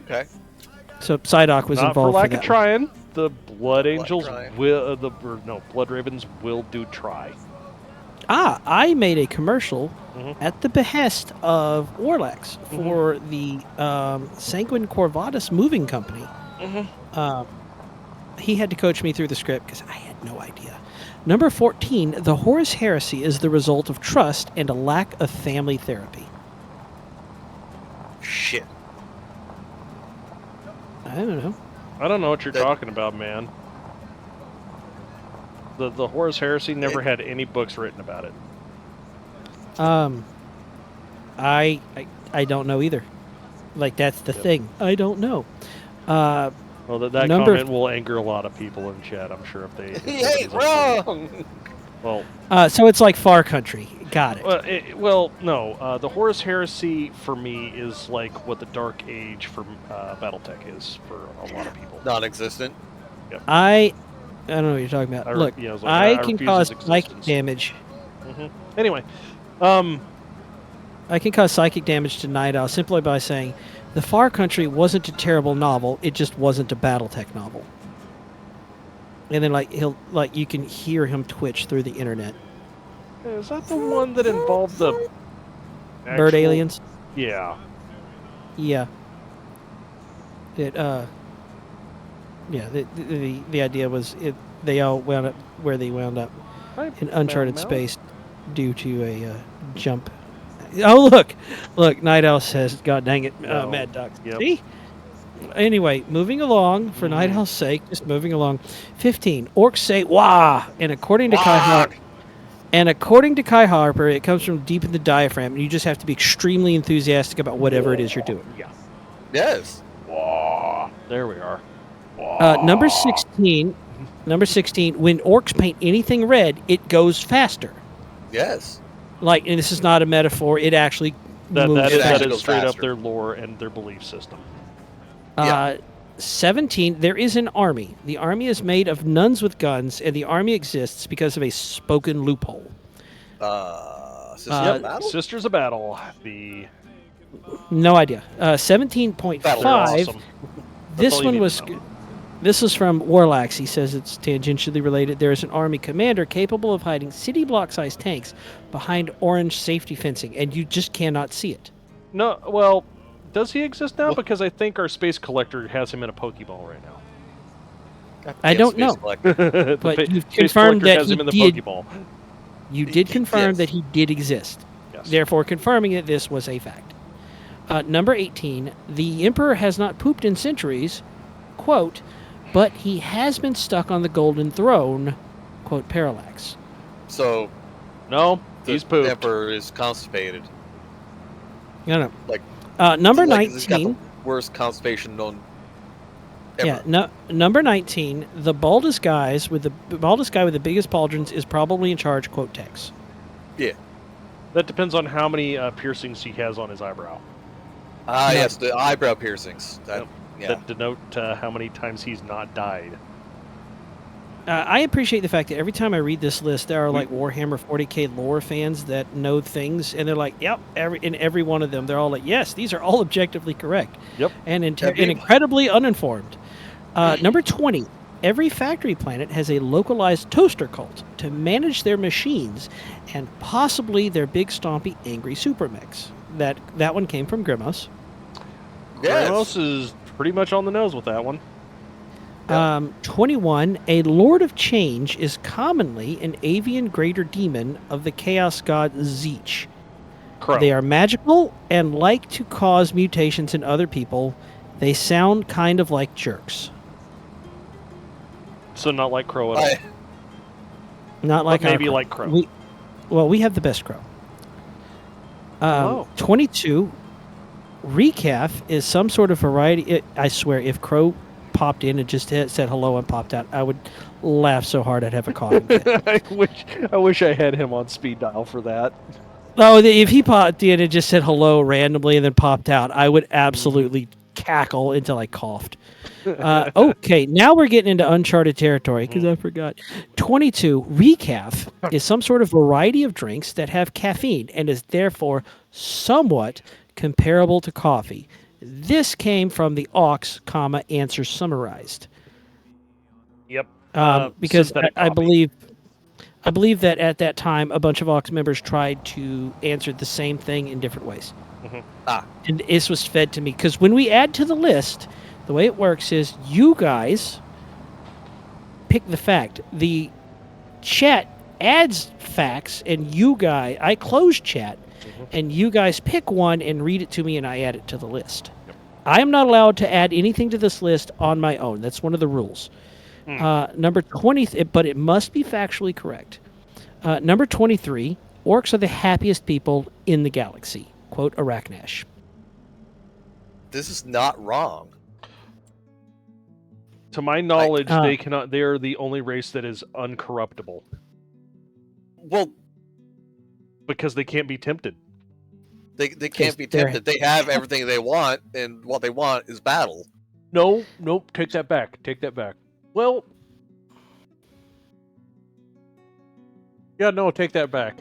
Speaker 11: Okay.
Speaker 10: So Psyduck was
Speaker 5: Not
Speaker 10: involved
Speaker 5: for lack
Speaker 10: that
Speaker 5: of
Speaker 10: one.
Speaker 5: trying. The Blood Angels
Speaker 11: trying.
Speaker 5: will, Blood Ravens will do try.
Speaker 10: I made a commercial at the behest of Orlax for the Sanguine Corvatus Moving Company. He had to coach me through the script because I had no idea. Number 14, the Horus Heresy is the result of trust and a lack of family therapy.
Speaker 11: Shit.
Speaker 10: I don't know.
Speaker 5: I don't know what you're talking about, man. The Horus Heresy never had any books written about it.
Speaker 10: I don't know either. Like, that's the thing. I don't know.
Speaker 5: Well, that comment will anger a lot of people in chat, I'm sure, if they...
Speaker 11: He ain't wrong!
Speaker 5: Well...
Speaker 10: So it's like Far Country. Got it.
Speaker 5: No. The Horus Heresy for me is like what the Dark Age for BattleTech is for a lot of people.
Speaker 11: Non-existent.
Speaker 5: Yep.
Speaker 10: I don't know what you're talking about. Look, I can cause psychic damage.
Speaker 5: Anyway,
Speaker 10: I can cause psychic damage to Night Owl simply by saying, "The Far Country wasn't a terrible novel. It just wasn't a BattleTech novel." And then you can hear him twitch through the internet.
Speaker 5: is that the one that involved the
Speaker 10: Bird aliens?
Speaker 5: Yeah.
Speaker 10: Yeah. It yeah, the idea was they all wound up where they wound up in uncharted space due to a jump. Oh look! Night Owl says, "God dang it, Mad Duck."
Speaker 5: Yep.
Speaker 10: See? Anyway, moving along for Night Owl's sake, just moving along. 15. Orcs say "wah," and according to Kai Harper, it comes from deep in the diaphragm, and you just have to be extremely enthusiastic about whatever it is you're doing.
Speaker 5: Yeah.
Speaker 11: Yes.
Speaker 5: Wah. There we are.
Speaker 10: Number 16. Number 16. When orcs paint anything red, it goes faster.
Speaker 11: Yes.
Speaker 10: And this is not a metaphor. It actually moves.
Speaker 5: That is straight up their lore and their belief system.
Speaker 10: 17. There is an army. The army is made of nuns with guns, and the army exists because of a spoken loophole.
Speaker 5: Sisters of Battle.
Speaker 10: No idea. 17.5.
Speaker 5: Awesome.
Speaker 10: This was from Warlax. He says it's tangentially related. There is an army commander capable of hiding city block-sized tanks behind orange safety fencing, and you just cannot see it.
Speaker 5: No, well, does he exist now? Because I think our space collector has him in a Pokeball right now.
Speaker 10: I don't know. But you've confirmed that
Speaker 5: has him in the
Speaker 10: did.
Speaker 5: Pokeball.
Speaker 10: You did confirm that he did exist.
Speaker 5: Yes.
Speaker 10: Therefore, confirming that this was a fact. Number 18. The Emperor has not pooped in centuries, quote, but he has been stuck on the golden throne, quote, parallax.
Speaker 11: So,
Speaker 5: no, he's pooped.
Speaker 11: The Emperor is constipated.
Speaker 10: No. Number 19.
Speaker 11: He's got the worst constipation known ever.
Speaker 10: Yeah, number 19. The baldest guy with the biggest pauldrons is probably in charge, quote, Tex.
Speaker 11: Yeah.
Speaker 5: That depends on how many piercings he has on his eyebrow.
Speaker 11: Yes, the eyebrow piercings.
Speaker 5: That denote how many times he's not died.
Speaker 10: I appreciate the fact that every time I read this list, there are Warhammer 40k lore fans that know things, and they're like, "Yep." In every one of them, they're all like, "Yes, these are all objectively correct."
Speaker 5: Yep.
Speaker 10: And incredibly uninformed. Number 20. Every factory planet has a localized toaster cult to manage their machines and possibly their big stompy angry super mechs. That one came from Grimos.
Speaker 11: Yes.
Speaker 5: Grimos is pretty much on the nose with that one.
Speaker 10: 21. A Lord of Change is commonly an avian greater demon of the chaos god Zeech.
Speaker 5: Crow.
Speaker 10: They are magical and like to cause mutations in other people. They sound kind of like jerks.
Speaker 5: So not like Crow at all.
Speaker 10: Not like
Speaker 5: maybe
Speaker 10: our
Speaker 5: like Crow.
Speaker 10: We have the best Crow. 22. Recaf is some sort of variety. I swear, if Crow popped in and just said hello and popped out, I would laugh so hard I'd have a coughing fit.
Speaker 5: I wish I had him on speed dial for that.
Speaker 10: Oh, if he popped in and just said hello randomly and then popped out, I would absolutely cackle until I coughed. Okay, now we're getting into uncharted territory because I forgot. 22. Recaf is some sort of variety of drinks that have caffeine and is therefore somewhat comparable to coffee. This came from the Aux, answer summarized.
Speaker 5: Yep.
Speaker 10: Because I believe that at that time a bunch of Aux members tried to answer the same thing in different ways. And this was fed to me because when we add to the list, the way it works is you guys pick the fact. The chat adds facts, and I close chat, and you guys pick one and read it to me, and I add it to the list.
Speaker 5: Yep.
Speaker 10: I am not allowed to add anything to this list on my own. That's one of the rules. Number 20, but it must be factually correct. Number 23, orcs are the happiest people in the galaxy. Quote, Arachnash.
Speaker 11: This is not wrong.
Speaker 5: To my knowledge, they are the only race that is uncorruptible.
Speaker 11: Well,
Speaker 5: Because they can't be tempted.
Speaker 11: They can't be tempted. They have everything they want, and what they want is battle.
Speaker 5: No, nope. Take that back. Take that back. Well, yeah, no, take that back.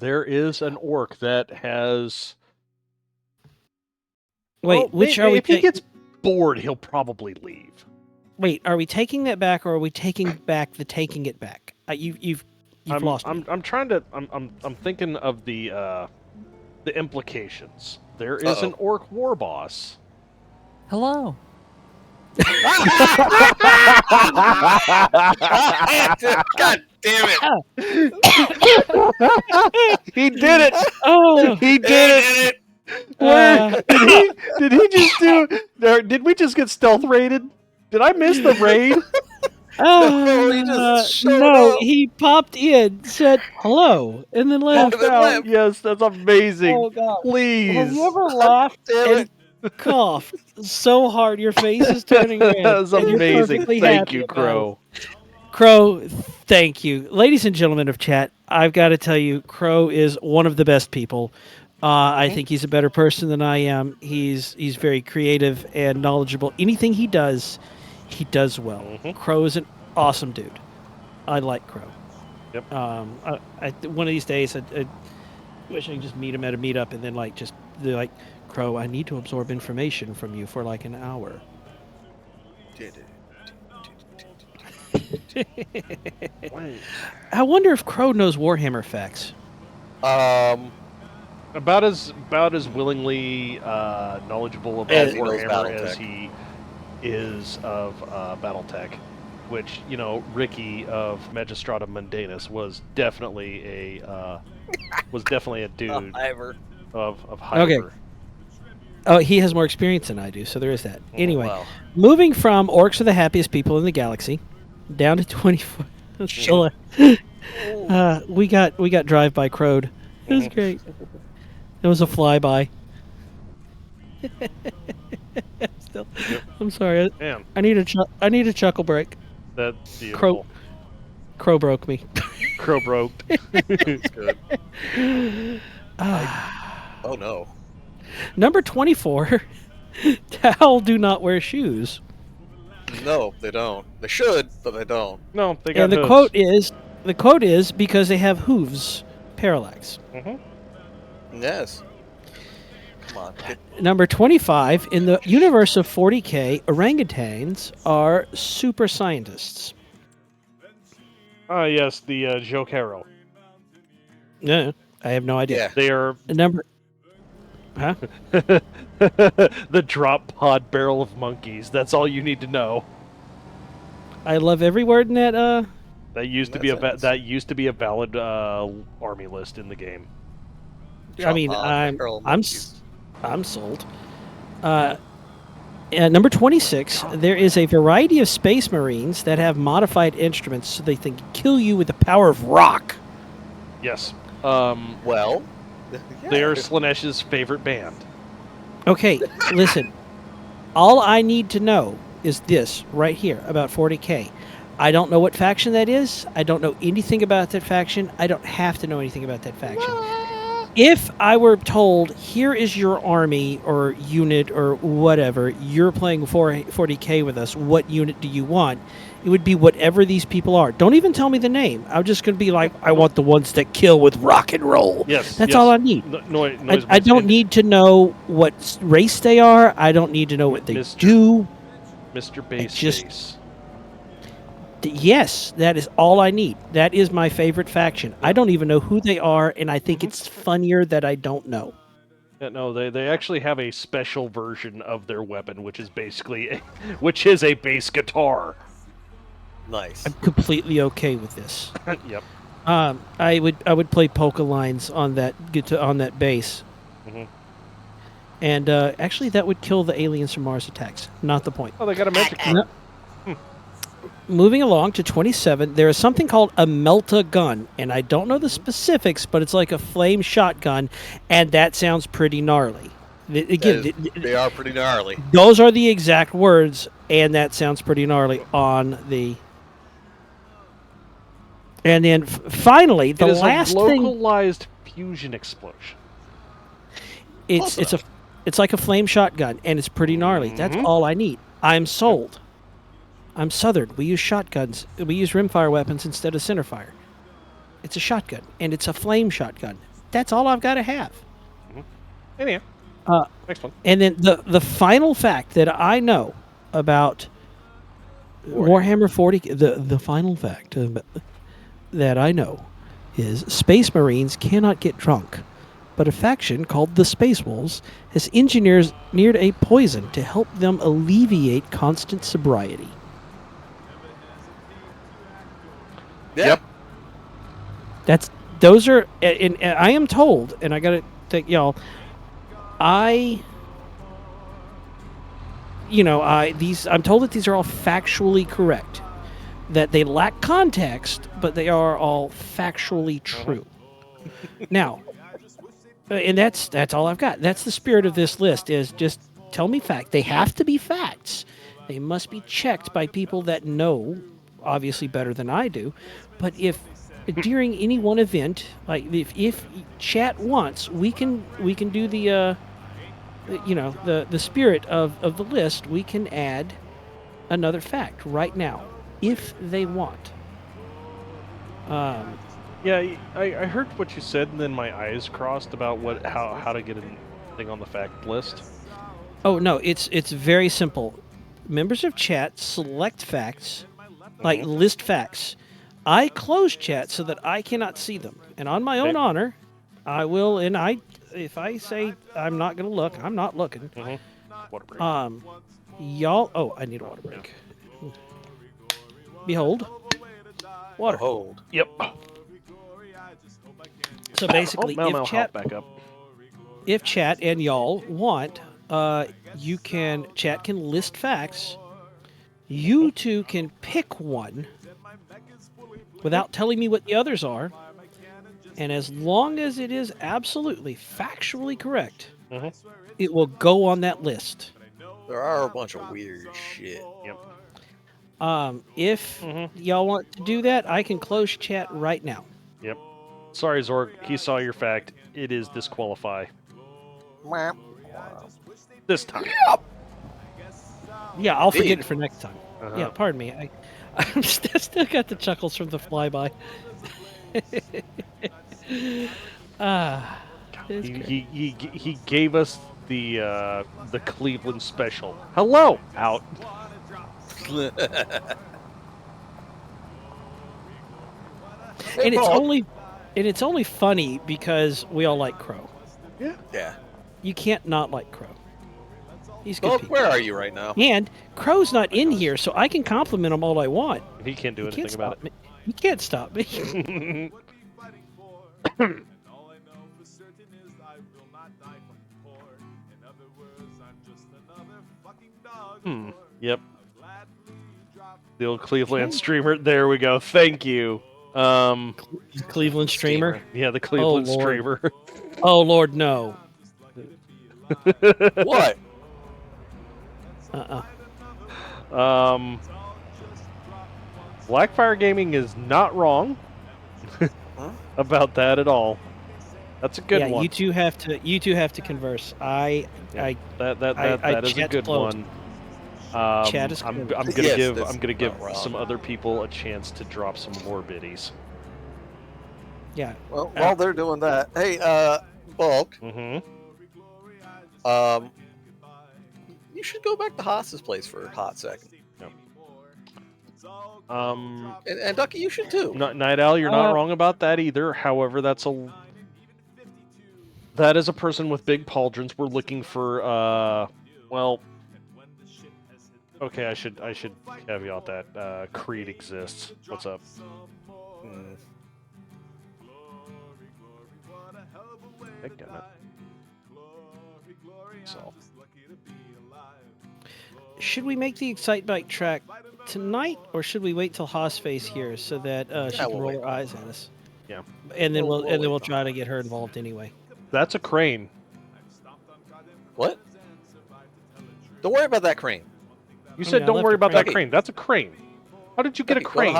Speaker 5: There is an orc that has.
Speaker 10: Wait, which are we?
Speaker 5: If he gets bored, he'll probably leave.
Speaker 10: Wait, are we taking that back, or are we taking back the taking it back? You've lost me.
Speaker 5: I'm trying to. I'm thinking of the implications. There is an orc war boss.
Speaker 1: Hello.
Speaker 11: God damn it!
Speaker 5: He did it!
Speaker 10: Oh,
Speaker 5: he did it! Did he just do? Did we just get stealth raided? Did I miss the raid?
Speaker 10: No, he popped in, said hello, and then left.
Speaker 5: Out. Yes, that's amazing.
Speaker 10: Oh, God.
Speaker 5: Please.
Speaker 10: Have you ever laughed and coughed so hard your face is turning red?
Speaker 5: That's amazing. Thank you, Crow.
Speaker 10: Crow, thank you. Ladies and gentlemen of chat, I've got to tell you, Crow is one of the best people. I think he's a better person than I am. He's very creative and knowledgeable. Anything he does well. Crow is an awesome dude. I like Crow.
Speaker 5: Yep.
Speaker 10: One of these days, I wish I could just meet him at a meetup and then they're like, Crow, I need to absorb information from you for like an hour. I wonder if Crow knows Warhammer facts.
Speaker 5: About as willingly knowledgeable about Warhammer as he is of BattleTech, which Ricky of Magistrata Mundanus was definitely a dude of Hyper.
Speaker 10: Okay. Oh, he has more experience than I do, so there is that. Anyway, moving from orcs are the happiest people in the galaxy down to 24. We got drive-by crowed. It was great. It was a flyby. I'm sorry. I need a chuckle break.
Speaker 5: That's beautiful.
Speaker 10: Crow broke me.
Speaker 5: Crow broke.
Speaker 11: It's good. Oh no.
Speaker 10: Number 24. Towel do not wear shoes.
Speaker 11: No, they don't. They should, but they don't.
Speaker 5: No, they got
Speaker 10: And the quote is because they have hooves. Parallax.
Speaker 11: Yes. Come on.
Speaker 10: Number 25. In the universe of 40K, orangutans are super scientists.
Speaker 5: Yes, the Jokero.
Speaker 10: No, I have no idea.
Speaker 11: Yeah.
Speaker 5: They are
Speaker 10: Number. Huh?
Speaker 5: the drop pod barrel of monkeys. That's all you need to know.
Speaker 10: I love every word in that.
Speaker 5: That used to be a valid army list in the game.
Speaker 10: I mean, I'm sold. At number 26, there is a variety of space marines that have modified instruments so they can kill you with the power of rock.
Speaker 5: Yes.
Speaker 11: Well,
Speaker 5: they are Slanesh's favorite band.
Speaker 10: Okay, listen. All I need to know is this right here about 40K. I don't know what faction that is. I don't know anything about that faction. I don't have to know anything about that faction. If I were told, here is your army or unit or whatever, you're playing 40K with us, what unit do you want? It would be whatever these people are. Don't even tell me the name. I'm just going to be like, I want the ones that kill with rock and roll.
Speaker 5: Yes.
Speaker 10: That's all I need. I don't need to know what race they are. I don't need to know what they do.
Speaker 5: Mr. Base.
Speaker 10: Yes, that is all I need. That is my favorite faction. I don't even know who they are, and I think it's funnier that I don't know.
Speaker 5: Yeah, no, they actually have a special version of their weapon, which is a bass guitar.
Speaker 11: Nice.
Speaker 10: I'm completely okay with this.
Speaker 5: Yep.
Speaker 10: I would play polka lines on that bass. And actually, that would kill the aliens from Mars attacks. Not the point.
Speaker 5: Oh, they got a magic.
Speaker 10: Moving along to 27, there is something called a Melta gun, and I don't know the specifics, but it's like a flame shotgun, and that sounds pretty gnarly. Again,
Speaker 11: they are pretty gnarly.
Speaker 10: Those are the exact words, and that sounds pretty gnarly on the And then finally, the last
Speaker 5: a
Speaker 10: thing.
Speaker 5: localized fusion explosion.
Speaker 10: It's like a flame shotgun, and it's pretty gnarly. That's all I need. I'm sold. I'm Southern. We use shotguns. We use rimfire weapons instead of centerfire. It's a shotgun, and it's a flame shotgun. That's all I've got to have.
Speaker 5: Anyhow, next one.
Speaker 10: And then the final fact that I know about Warhammer 40, the final fact that I know is Space Marines cannot get drunk, but a faction called the Space Wolves has engineered a poison to help them alleviate constant sobriety.
Speaker 11: Yep.
Speaker 10: Those are, and I am told, and I got to take y'all. I'm told that these are all factually correct, that they lack context, but they are all factually true. Now, and that's all I've got. That's the spirit of this list, is just tell me fact. They have to be facts. They must be checked by people that know, obviously better than I do. But if during any one event, like if chat wants, we can do the the spirit of the list. We can add another fact right now if they want.
Speaker 5: Yeah, I heard what you said, and then my eyes crossed about how to get anything on the fact list.
Speaker 10: Oh no, it's very simple. Members of chat select facts, like list facts. I close chat so that I cannot see them, and on my own honor, I will. And if I say I'm not going to look, I'm not looking.
Speaker 5: Water break.
Speaker 10: Y'all. Oh, I need a water break. Behold, water.
Speaker 11: Behold.
Speaker 5: Yep.
Speaker 10: So basically, if chat and y'all want, chat can list facts. You two can pick one without telling me what the others are, and as long as it is absolutely factually correct, it will go on that list.
Speaker 11: There are a bunch of weird shit.
Speaker 5: Yep.
Speaker 10: If y'all want to do that, I can close chat right now.
Speaker 5: Yep. Sorry, Zorg. He saw your fact. It is disqualify. This time.
Speaker 10: Yeah, I'll forget it for next time. Yeah, pardon me. I still got the chuckles from the flyby.
Speaker 5: He gave us the Cleveland special. Hello, out.
Speaker 10: And it's only funny because we all like Crow.
Speaker 11: Yeah.
Speaker 10: You can't not like Crow. He's good.
Speaker 11: Well, where are you right now?
Speaker 10: And Crow's not in here, so I can compliment him all I want.
Speaker 5: He can't do anything about it.
Speaker 10: He can't stop me.
Speaker 5: Yep. The old Cleveland streamer. There we go. Thank you.
Speaker 10: Cleveland streamer?
Speaker 5: Yeah, the Cleveland streamer.
Speaker 10: Oh, Lord, no.
Speaker 11: What?
Speaker 5: Blackfire Gaming is not wrong about that at all. That's a good one.
Speaker 10: Yeah, you two have to converse. That
Speaker 5: is a good one.
Speaker 10: Chat is
Speaker 5: I'm gonna give some other people a chance to drop some more biddies.
Speaker 10: Yeah.
Speaker 11: Well, while they're doing that, hey, Bulk. You should go back to Haas's place for a hot second. And Ducky, you should too.
Speaker 5: Night Owl, you're not wrong about that either. However, that is a person with big pauldrons. We're looking for okay, I should caveat that Creed exists. What's up?
Speaker 10: Should we make the Excite Bike track tonight, or should we wait till Hossface here so that she can roll her eyes at us?
Speaker 5: Yeah.
Speaker 10: And then we'll try to get her involved anyway.
Speaker 5: That's a crane.
Speaker 11: What? Don't worry about that crane.
Speaker 5: You said don't worry about that crane. That's a crane. How did you get a crane?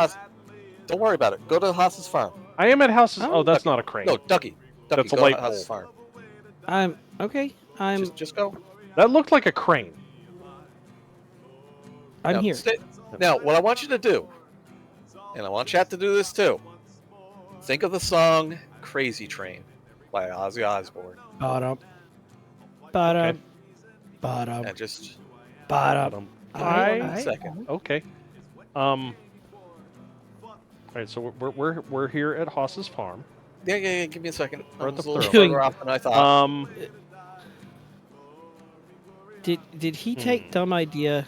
Speaker 11: Don't worry about it. Go to Haas's farm.
Speaker 5: I am at House's. Oh, that's
Speaker 11: Ducky.
Speaker 5: not a crane.
Speaker 11: No, Ducky.
Speaker 5: That's a
Speaker 11: go
Speaker 5: light
Speaker 11: to Haas's
Speaker 5: pole.
Speaker 11: farm.
Speaker 10: Okay.
Speaker 11: Just go.
Speaker 5: That looked like a crane.
Speaker 10: I'm here.
Speaker 11: Now, what I want you to do, and I want chat to do this too, think of the song Crazy Train by Ozzy Osbourne.
Speaker 10: Bottom.
Speaker 11: And just
Speaker 10: Bottom.
Speaker 11: second.
Speaker 5: Okay. All right, so we're here at Haas's farm.
Speaker 11: Yeah. Give me a second.
Speaker 5: We're
Speaker 11: I
Speaker 5: at
Speaker 11: was
Speaker 5: the
Speaker 11: a little
Speaker 5: throne.
Speaker 11: further off than I thought.
Speaker 10: Did he take dumb idea?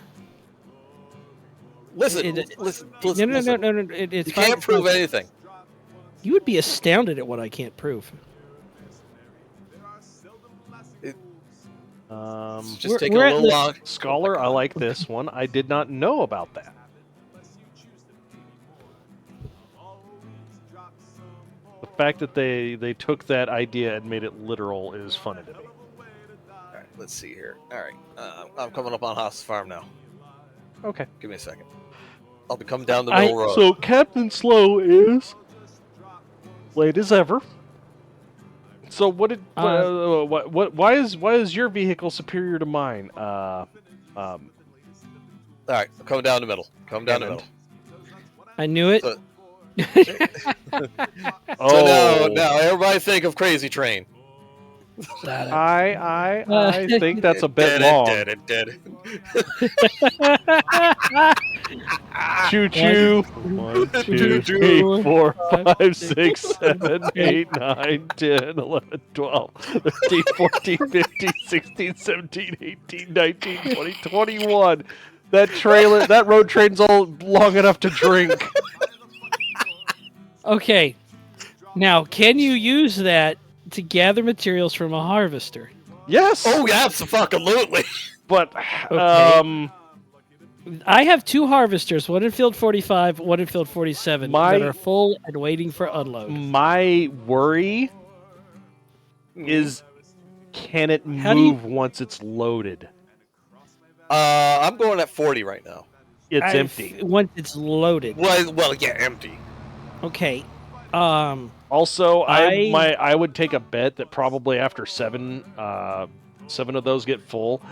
Speaker 11: Listen.
Speaker 10: No.
Speaker 11: You can't prove anything.
Speaker 10: You would be astounded at what I can't prove.
Speaker 11: It's just taking a little long.
Speaker 5: Scholar, I like this one. I did not know about that. The fact that they took that idea and made it literal is funny to me.
Speaker 11: All right, let's see here. All right, I'm coming up on Haas's farm now.
Speaker 5: Okay.
Speaker 11: Give me a second. I'll be coming down the middle road.
Speaker 5: So Captain Slow is late as ever. So what did why is your vehicle superior to mine?
Speaker 11: All right, I'm coming down the middle.
Speaker 10: I knew it.
Speaker 11: So, so now everybody think of Crazy Train.
Speaker 5: I think that's a bit long. Choo choo. 1, 2, 3, 4, 5, 6, 7, 8, 9, 10, 11, 12, 13, 14, 15, 16, 17, 18, 19, 20, 21. That road train's all long enough to drink.
Speaker 10: Okay. Now, can you use that to gather materials from a harvester?
Speaker 5: Yes.
Speaker 11: Oh, absolutely.
Speaker 5: But
Speaker 10: okay. I have 2 harvesters, one in field 45, one in field 47, that are full and waiting for unload.
Speaker 5: My worry is, can it move once it's loaded?
Speaker 11: I'm going at 40 right now.
Speaker 5: It's empty.
Speaker 10: Once it's loaded.
Speaker 11: Well, yeah, empty.
Speaker 10: Okay.
Speaker 5: Also, I would take a bet that probably after 7 of those get full,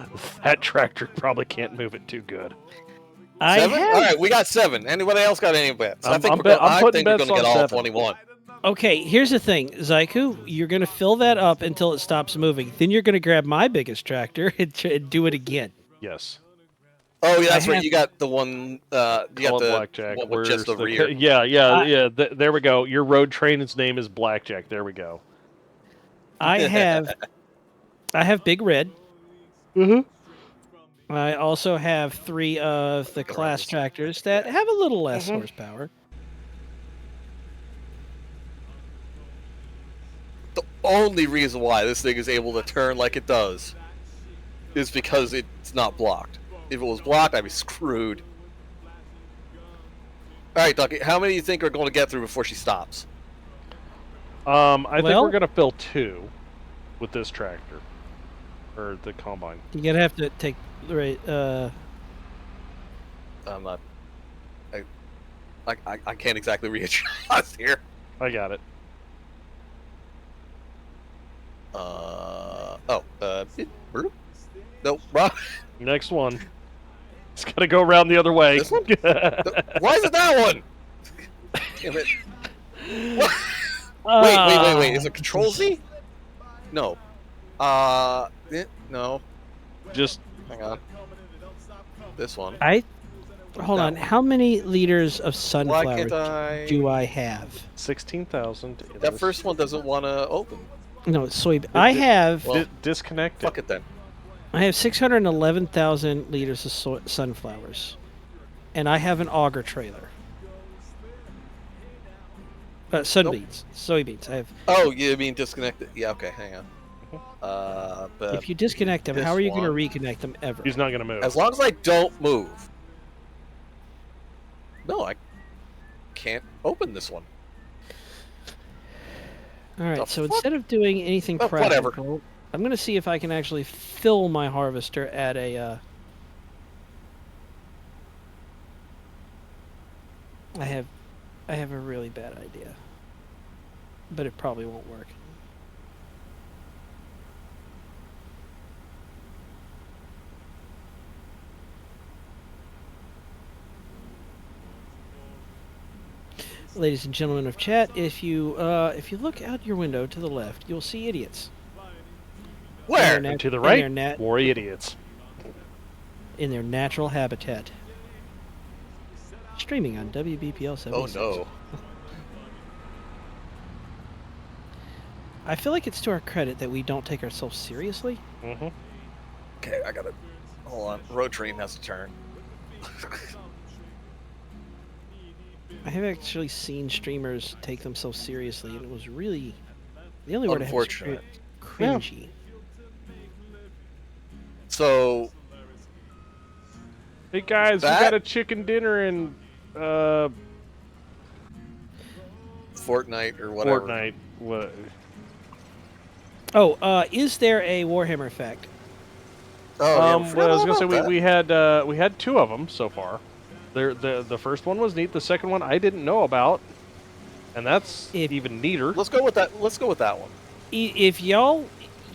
Speaker 5: that tractor probably can't move it too good.
Speaker 11: 7? All right, we got 7. Anybody else got any bets? I think we're going to get all 21.
Speaker 10: Okay, here's the thing, Zaiku. You're going to fill that up until it stops moving. Then you're going to grab my biggest tractor and do it again.
Speaker 5: Yes.
Speaker 11: Oh, yeah, that's right. You got the one. You got the
Speaker 5: Blackjack.
Speaker 11: one with just the rear.
Speaker 5: Yeah. There we go. Your road train's name is Blackjack. There we go.
Speaker 10: I have Big Red.
Speaker 5: Mm-hmm.
Speaker 10: I also have 3 of the class tractors that have a little less horsepower.
Speaker 11: The only reason why this thing is able to turn like it does is because it's not blocked. If it was blocked, I'd be screwed. All right, Ducky, how many do you think are going to get through before she stops?
Speaker 5: I think we're going to fill 2 with this tractor. Or the combine.
Speaker 10: You're going to have to take... Right,
Speaker 11: I'm not... I can't exactly readjust here.
Speaker 5: I got it.
Speaker 11: No, wrong.
Speaker 5: Next one. It's got to go around the other way.
Speaker 11: This one? Why is it that one? Damn it. Wait. Is it Control Z? No. No.
Speaker 5: Just
Speaker 11: hang on. This one.
Speaker 10: Hold on. How many liters of sunflower do I have?
Speaker 5: 16,000.
Speaker 11: That first one doesn't want to open.
Speaker 10: No, it's soybean. I have...
Speaker 5: disconnect it.
Speaker 11: Fuck it then.
Speaker 10: I have 611,000 liters of sunflowers. And I have an auger trailer. Soybeans. Nope. Soybeans. I have...
Speaker 11: Oh, you mean disconnect it? Yeah, okay, hang on. But
Speaker 10: if you disconnect them, how are you going to reconnect them ever?
Speaker 5: He's not going to move.
Speaker 11: As long as I don't move. No, I can't open this one.
Speaker 10: All right, so instead of doing anything practical,
Speaker 11: whatever.
Speaker 10: I'm going to see if I can actually fill my harvester at a... I have I have a really bad idea. But it probably won't work. Ladies and gentlemen of chat, if you look out your window to the left, you'll see idiots.
Speaker 11: Where?
Speaker 5: And to the right, more idiots.
Speaker 10: In their natural habitat. Streaming on WBPL 76.
Speaker 11: Oh no.
Speaker 10: I feel like it's to our credit that we don't take ourselves seriously.
Speaker 5: Mm-hmm.
Speaker 11: Okay, I gotta... Hold on. Road train has to turn.
Speaker 10: I have actually seen streamers take themselves seriously, and it was really... The only word I have is
Speaker 11: Unfortunate.
Speaker 10: cringy.
Speaker 11: Yeah. So...
Speaker 5: Hey guys, we got a chicken dinner in
Speaker 11: Fortnite or whatever.
Speaker 5: Fortnite. What?
Speaker 10: Oh, is there a Warhammer fact?
Speaker 11: Oh,
Speaker 5: well, I was gonna say we had 2 of them so far. The first one was neat. The second one I didn't know about, and that's even neater.
Speaker 11: Let's go with that. Let's go with that one.
Speaker 10: If y'all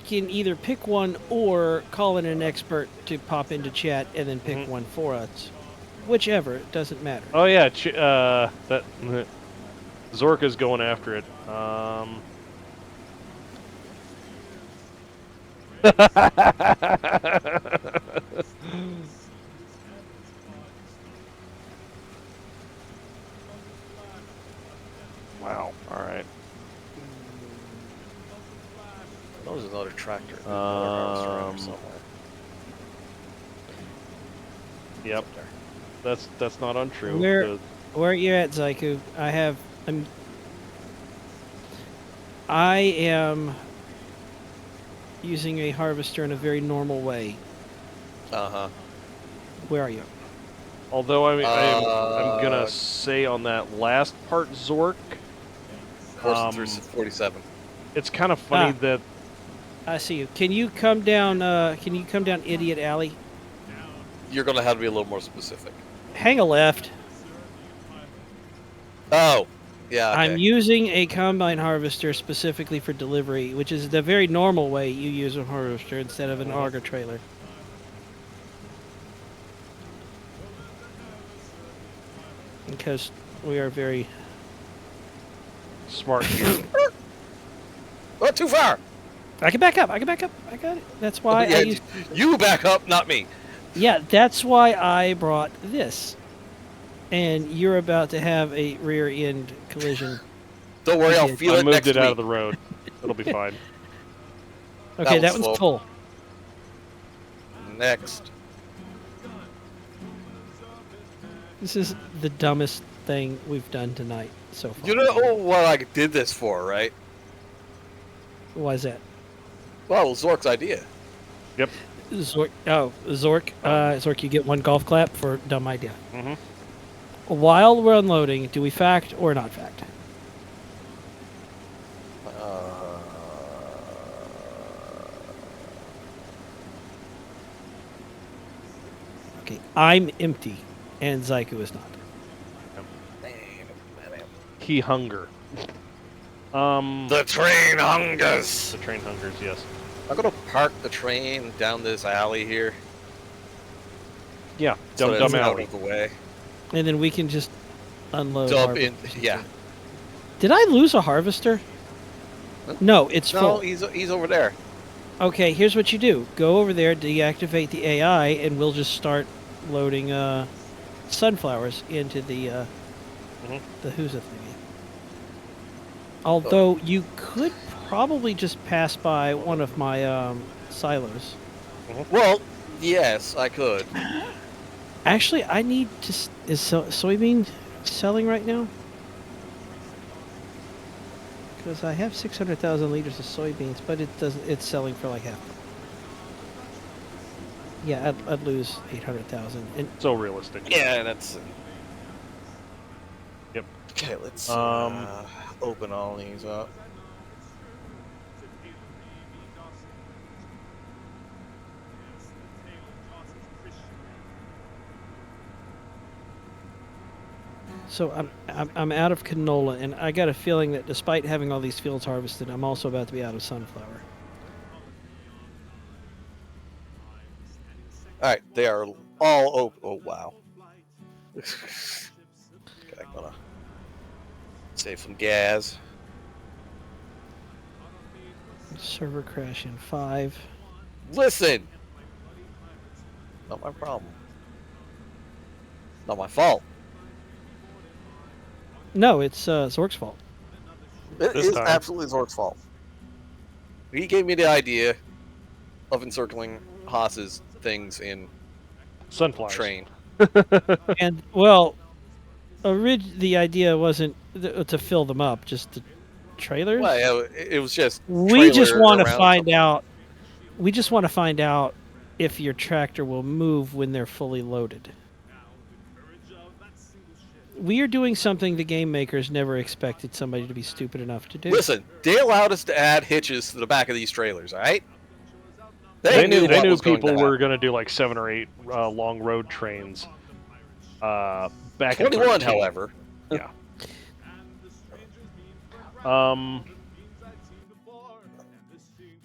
Speaker 10: can either pick one or call in an expert to pop into chat and then pick one for us, whichever, it doesn't matter.
Speaker 5: Oh yeah, that Zorka's going after it. Wow. All right.
Speaker 11: There's another tractor.
Speaker 5: Yep. That's not untrue.
Speaker 10: Where are you at, Zaiku? I am using a harvester in a very normal way.
Speaker 11: Uh-huh.
Speaker 10: Where are you?
Speaker 5: Although I'm gonna say on that last part, Zork.
Speaker 11: Course through 47.
Speaker 5: It's kind of funny that.
Speaker 10: I see you. Can you come down? Idiot Alley?
Speaker 11: You're gonna have to be a little more specific.
Speaker 10: Hang a left.
Speaker 11: Oh, yeah. Okay.
Speaker 10: I'm using a combine harvester specifically for delivery, which is the very normal way you use a harvester instead of an auger trailer. Because we are very
Speaker 5: smart here.
Speaker 11: Not too far.
Speaker 10: I can back up. I got it. That's why I used...
Speaker 11: You back up, not me.
Speaker 10: Yeah, that's why I brought this. And you're about to have a rear end collision.
Speaker 11: Don't worry, I'll feel it next week.
Speaker 5: I moved it out of the road. It'll be fine.
Speaker 10: Okay, that one's full.
Speaker 11: Next.
Speaker 10: This is the dumbest thing we've done tonight so far.
Speaker 11: You know what I did this for, right?
Speaker 10: Why is that?
Speaker 11: Well, Zork's idea.
Speaker 5: Yep.
Speaker 10: Zork. Oh, Zork. Zork, you get 1 golf clap for dumb idea.
Speaker 5: Mm-hmm.
Speaker 10: While we're unloading, do we fact or not fact? Okay, I'm empty, and Zaiku is not.
Speaker 5: He hunger.
Speaker 11: The train hungers.
Speaker 5: The train hungers, yes.
Speaker 11: I'm gonna park the train down this alley here.
Speaker 5: Yeah,
Speaker 11: dumb
Speaker 5: alley.
Speaker 11: Out of the way.
Speaker 10: And then we can just unload.
Speaker 11: Dump in, yeah.
Speaker 10: Did I lose a harvester? No, it's full.
Speaker 11: No, he's over there.
Speaker 10: Okay, here's what you do. Go over there, deactivate the AI, and we'll just start loading sunflowers into the Who's-a thingy. Although you could probably just pass by one of my silos.
Speaker 11: Well, yes, I could.
Speaker 10: Actually, I need to... Is soybean selling right now? Because I have 600,000 liters of soybeans, but it doesn't. It's selling for like half. Yeah, I'd lose 800,000.
Speaker 5: So realistic.
Speaker 11: Yeah, that's.
Speaker 5: Yep.
Speaker 11: Okay, let's open all these up.
Speaker 10: So I'm out of canola, and I got a feeling that despite having all these fields harvested, I'm also about to be out of sunflower.
Speaker 11: All right, they are all open. Oh wow. Okay, I'm gonna save some gas.
Speaker 10: Server crash in 5.
Speaker 11: Listen, not my problem. Not my fault.
Speaker 10: No, it's Zork's fault.
Speaker 11: It
Speaker 5: This
Speaker 11: is
Speaker 5: time.
Speaker 11: absolutely Zork's fault. He gave me the idea of encircling Haas's things in
Speaker 5: Sunflowers.
Speaker 11: train.
Speaker 10: And well, the idea wasn't to fill them up, just the trailers.
Speaker 11: Well, yeah, it was just.
Speaker 10: We just
Speaker 11: trailer
Speaker 10: want to
Speaker 11: around
Speaker 10: find
Speaker 11: something.
Speaker 10: out. We just want to find out if your tractor will move when they're fully loaded. We are doing something the game makers never expected somebody to be stupid enough to do.
Speaker 11: Listen, they allowed us to add hitches to the back of these trailers. All right.
Speaker 5: They knew
Speaker 11: what was going
Speaker 5: people
Speaker 11: to
Speaker 5: were
Speaker 11: happen.
Speaker 5: going to do like 7 or 8 long road trains. Back
Speaker 11: 21,
Speaker 5: in 13.
Speaker 11: however.
Speaker 5: Yeah.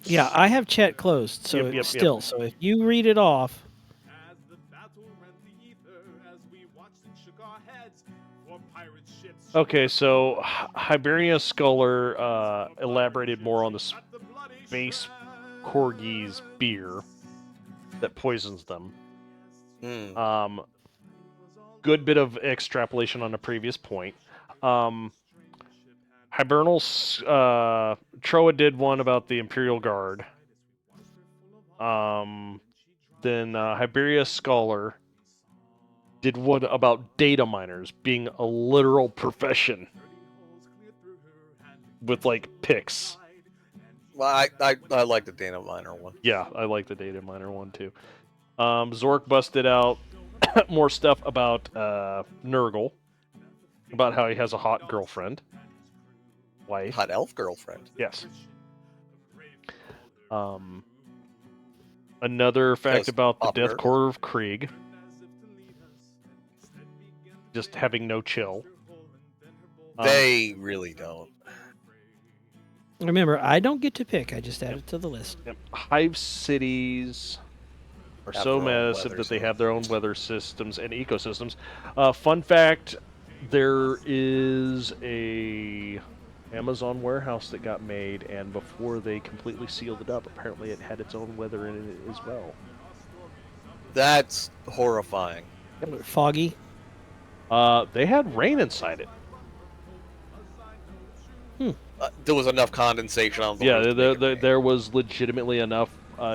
Speaker 10: Yeah, I have chat closed, so
Speaker 5: Yep.
Speaker 10: So if you read it off,
Speaker 5: Okay, so Hiberia Scholar elaborated more on the space corgis beer that poisons them. Good bit of extrapolation on a previous point. Hibernal Troa did one about the Imperial Guard. Then Hiberia Scholar did one about data miners being a literal profession with like picks.
Speaker 11: Well, I like the data miner one.
Speaker 5: Yeah, I like the data miner one too. Zork busted out more stuff about Nurgle, about how he has a hot girlfriend. Wife.
Speaker 11: Hot elf girlfriend.
Speaker 5: Yes. Another fact about the Death Corps of Krieg. Just having no chill.
Speaker 11: They really don't.
Speaker 10: remember, I don't get to pick. I just add it to the list.
Speaker 5: Yep. Hive cities are
Speaker 11: Have
Speaker 5: so
Speaker 11: their own
Speaker 5: massive
Speaker 11: weather
Speaker 5: that they have their own weather systems and ecosystems. Fun fact, there is a Amazon warehouse that got made, and before they completely sealed it up, apparently it had its own weather in it as well.
Speaker 11: That's horrifying.
Speaker 10: Foggy.
Speaker 5: They had rain inside it.
Speaker 11: There was enough condensation on the roof to make it rain.
Speaker 5: There was legitimately enough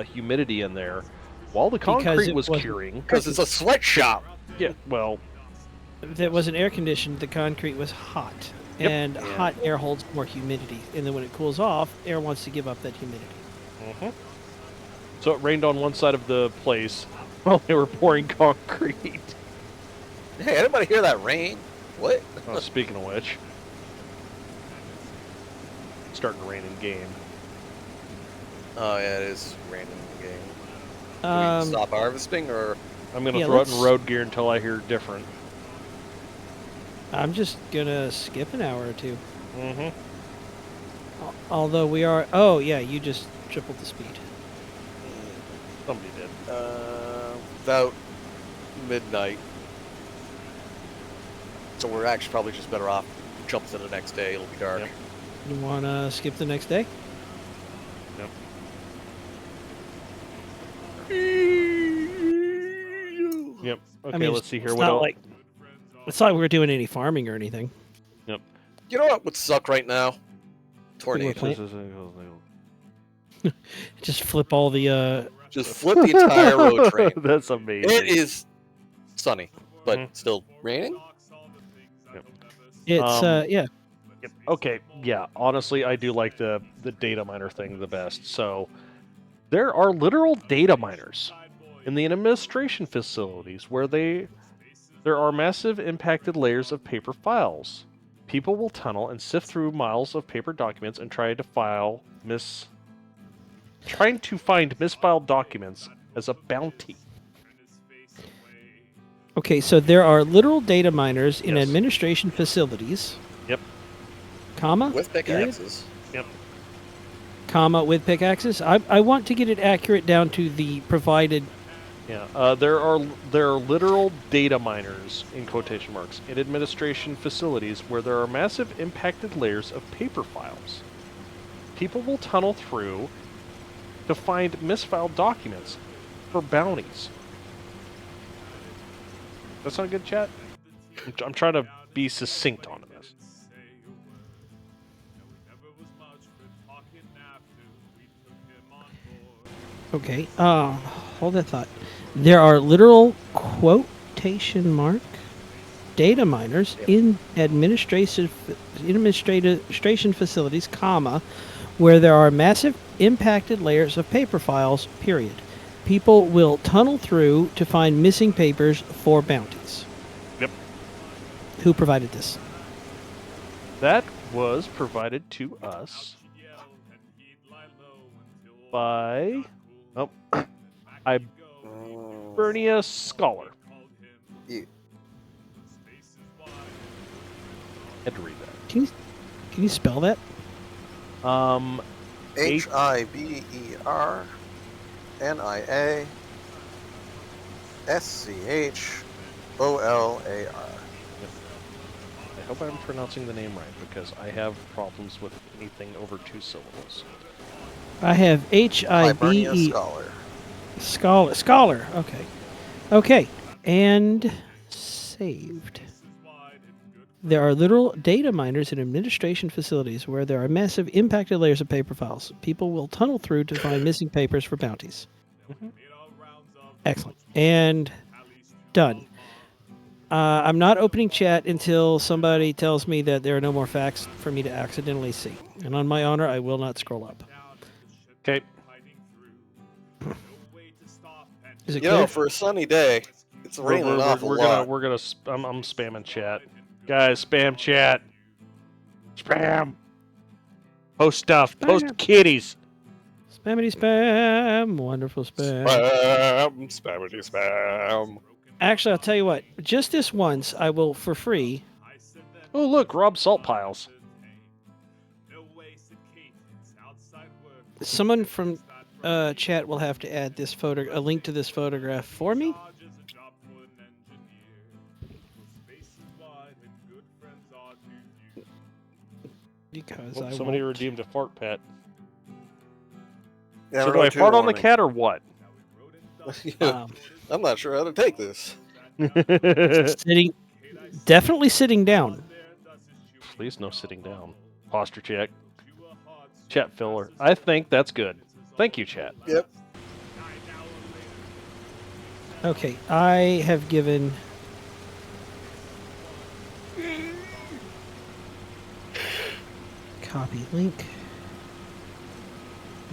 Speaker 5: humidity in there while the concrete was curing.
Speaker 11: Because it's a sweatshop.
Speaker 5: Yeah, well,
Speaker 10: If it wasn't air conditioned, the concrete was hot.
Speaker 5: Yep.
Speaker 10: And hot air holds more humidity. And then when it cools off, air wants to give up that humidity.
Speaker 5: So it rained on one side of the place while they were pouring concrete.
Speaker 11: Hey, anybody hear that rain? What?
Speaker 5: Speaking of which, it's starting to rain in game.
Speaker 11: Oh yeah, it is raining in the game. Do we stop harvesting, or
Speaker 5: I'm gonna throw it in road gear until I hear different.
Speaker 10: I'm just gonna skip an hour or two. Although we are... Oh, yeah, you just tripled the speed.
Speaker 5: Somebody did.
Speaker 11: about midnight. So we're actually probably just better off jump to the next day. It'll be dark.
Speaker 10: You wanna skip the next day?
Speaker 5: Yep. Yep. Okay,
Speaker 10: I mean,
Speaker 5: let's see here.
Speaker 10: It's
Speaker 5: What
Speaker 10: not
Speaker 5: else?
Speaker 10: like... It's not like we're doing any farming or anything.
Speaker 5: Yep.
Speaker 11: You know what would suck right now? Tornadoes.
Speaker 10: Just flip all the...
Speaker 11: Just flip the entire road train.
Speaker 5: That's amazing.
Speaker 11: It is sunny, but still raining.
Speaker 10: It's, yeah.
Speaker 5: Yep. Okay, yeah. Honestly, I do like the data miner thing the best. So there are literal data miners in the administration facilities where there are massive impacted layers of paper files. People will tunnel and sift through miles of paper documents and trying to find misfiled documents as a bounty.
Speaker 10: Okay, so there are literal data miners in
Speaker 5: Yes.
Speaker 10: administration facilities.
Speaker 5: Yep.
Speaker 10: Comma.
Speaker 11: With
Speaker 10: period,
Speaker 11: pickaxes.
Speaker 5: Yep.
Speaker 10: Comma with pickaxes. I want to get it accurate down to the provided.
Speaker 5: Yeah. There are literal data miners in quotation marks in administration facilities where there are massive impacted layers of paper files. People will tunnel through to find misfiled documents for bounties. That's not good, chat. I'm trying to be succinct on this.
Speaker 10: Okay. Hold that thought. There are literal quotation mark data miners in administration facilities, comma, where there are massive impacted layers of paper files, period. People will tunnel through to find missing papers for bounties.
Speaker 5: Yep.
Speaker 10: Who provided this?
Speaker 5: That was provided to us by Ibernia Scholar.
Speaker 11: Yeah.
Speaker 5: Had to read that.
Speaker 10: Can you spell that?
Speaker 11: HIBERNIASCHOLAR.
Speaker 5: I hope I'm pronouncing the name right because I have problems with anything over 2 syllables.
Speaker 10: I have
Speaker 11: Hibernia
Speaker 10: HIBE.
Speaker 11: Scholar.
Speaker 10: Scholar. Okay. Okay. And saved. There are literal data miners in administration facilities where there are massive impacted layers of paper files. People will tunnel through to find missing papers for bounties. Excellent. And done. I'm not opening chat until somebody tells me that there are no more facts for me to accidentally see. And on my honor, I will not scroll up.
Speaker 5: Okay.
Speaker 10: Is it
Speaker 11: You
Speaker 10: clear?
Speaker 11: know, for a sunny day, it's raining an awful lot.
Speaker 5: I'm spamming chat. Guys, spam chat. Spam. Post stuff. Post kitties.
Speaker 10: Spammity spam. Wonderful spam.
Speaker 11: Spammity spam.
Speaker 10: Actually, I'll tell you what. Just this once, I will, for free.
Speaker 5: Oh, look, Rob Salt Piles.
Speaker 10: Someone from chat will have to add this a link to this photograph for me. Because
Speaker 5: Somebody redeemed a fart pet.
Speaker 11: Yeah,
Speaker 5: So do I fart on the cat or what?
Speaker 11: I'm not sure how to take this.
Speaker 10: Definitely sitting down.
Speaker 5: Please no sitting down. Posture check. Chat filler. I think that's good. Thank you, chat.
Speaker 11: Yep.
Speaker 10: Okay, I have given... Copy link.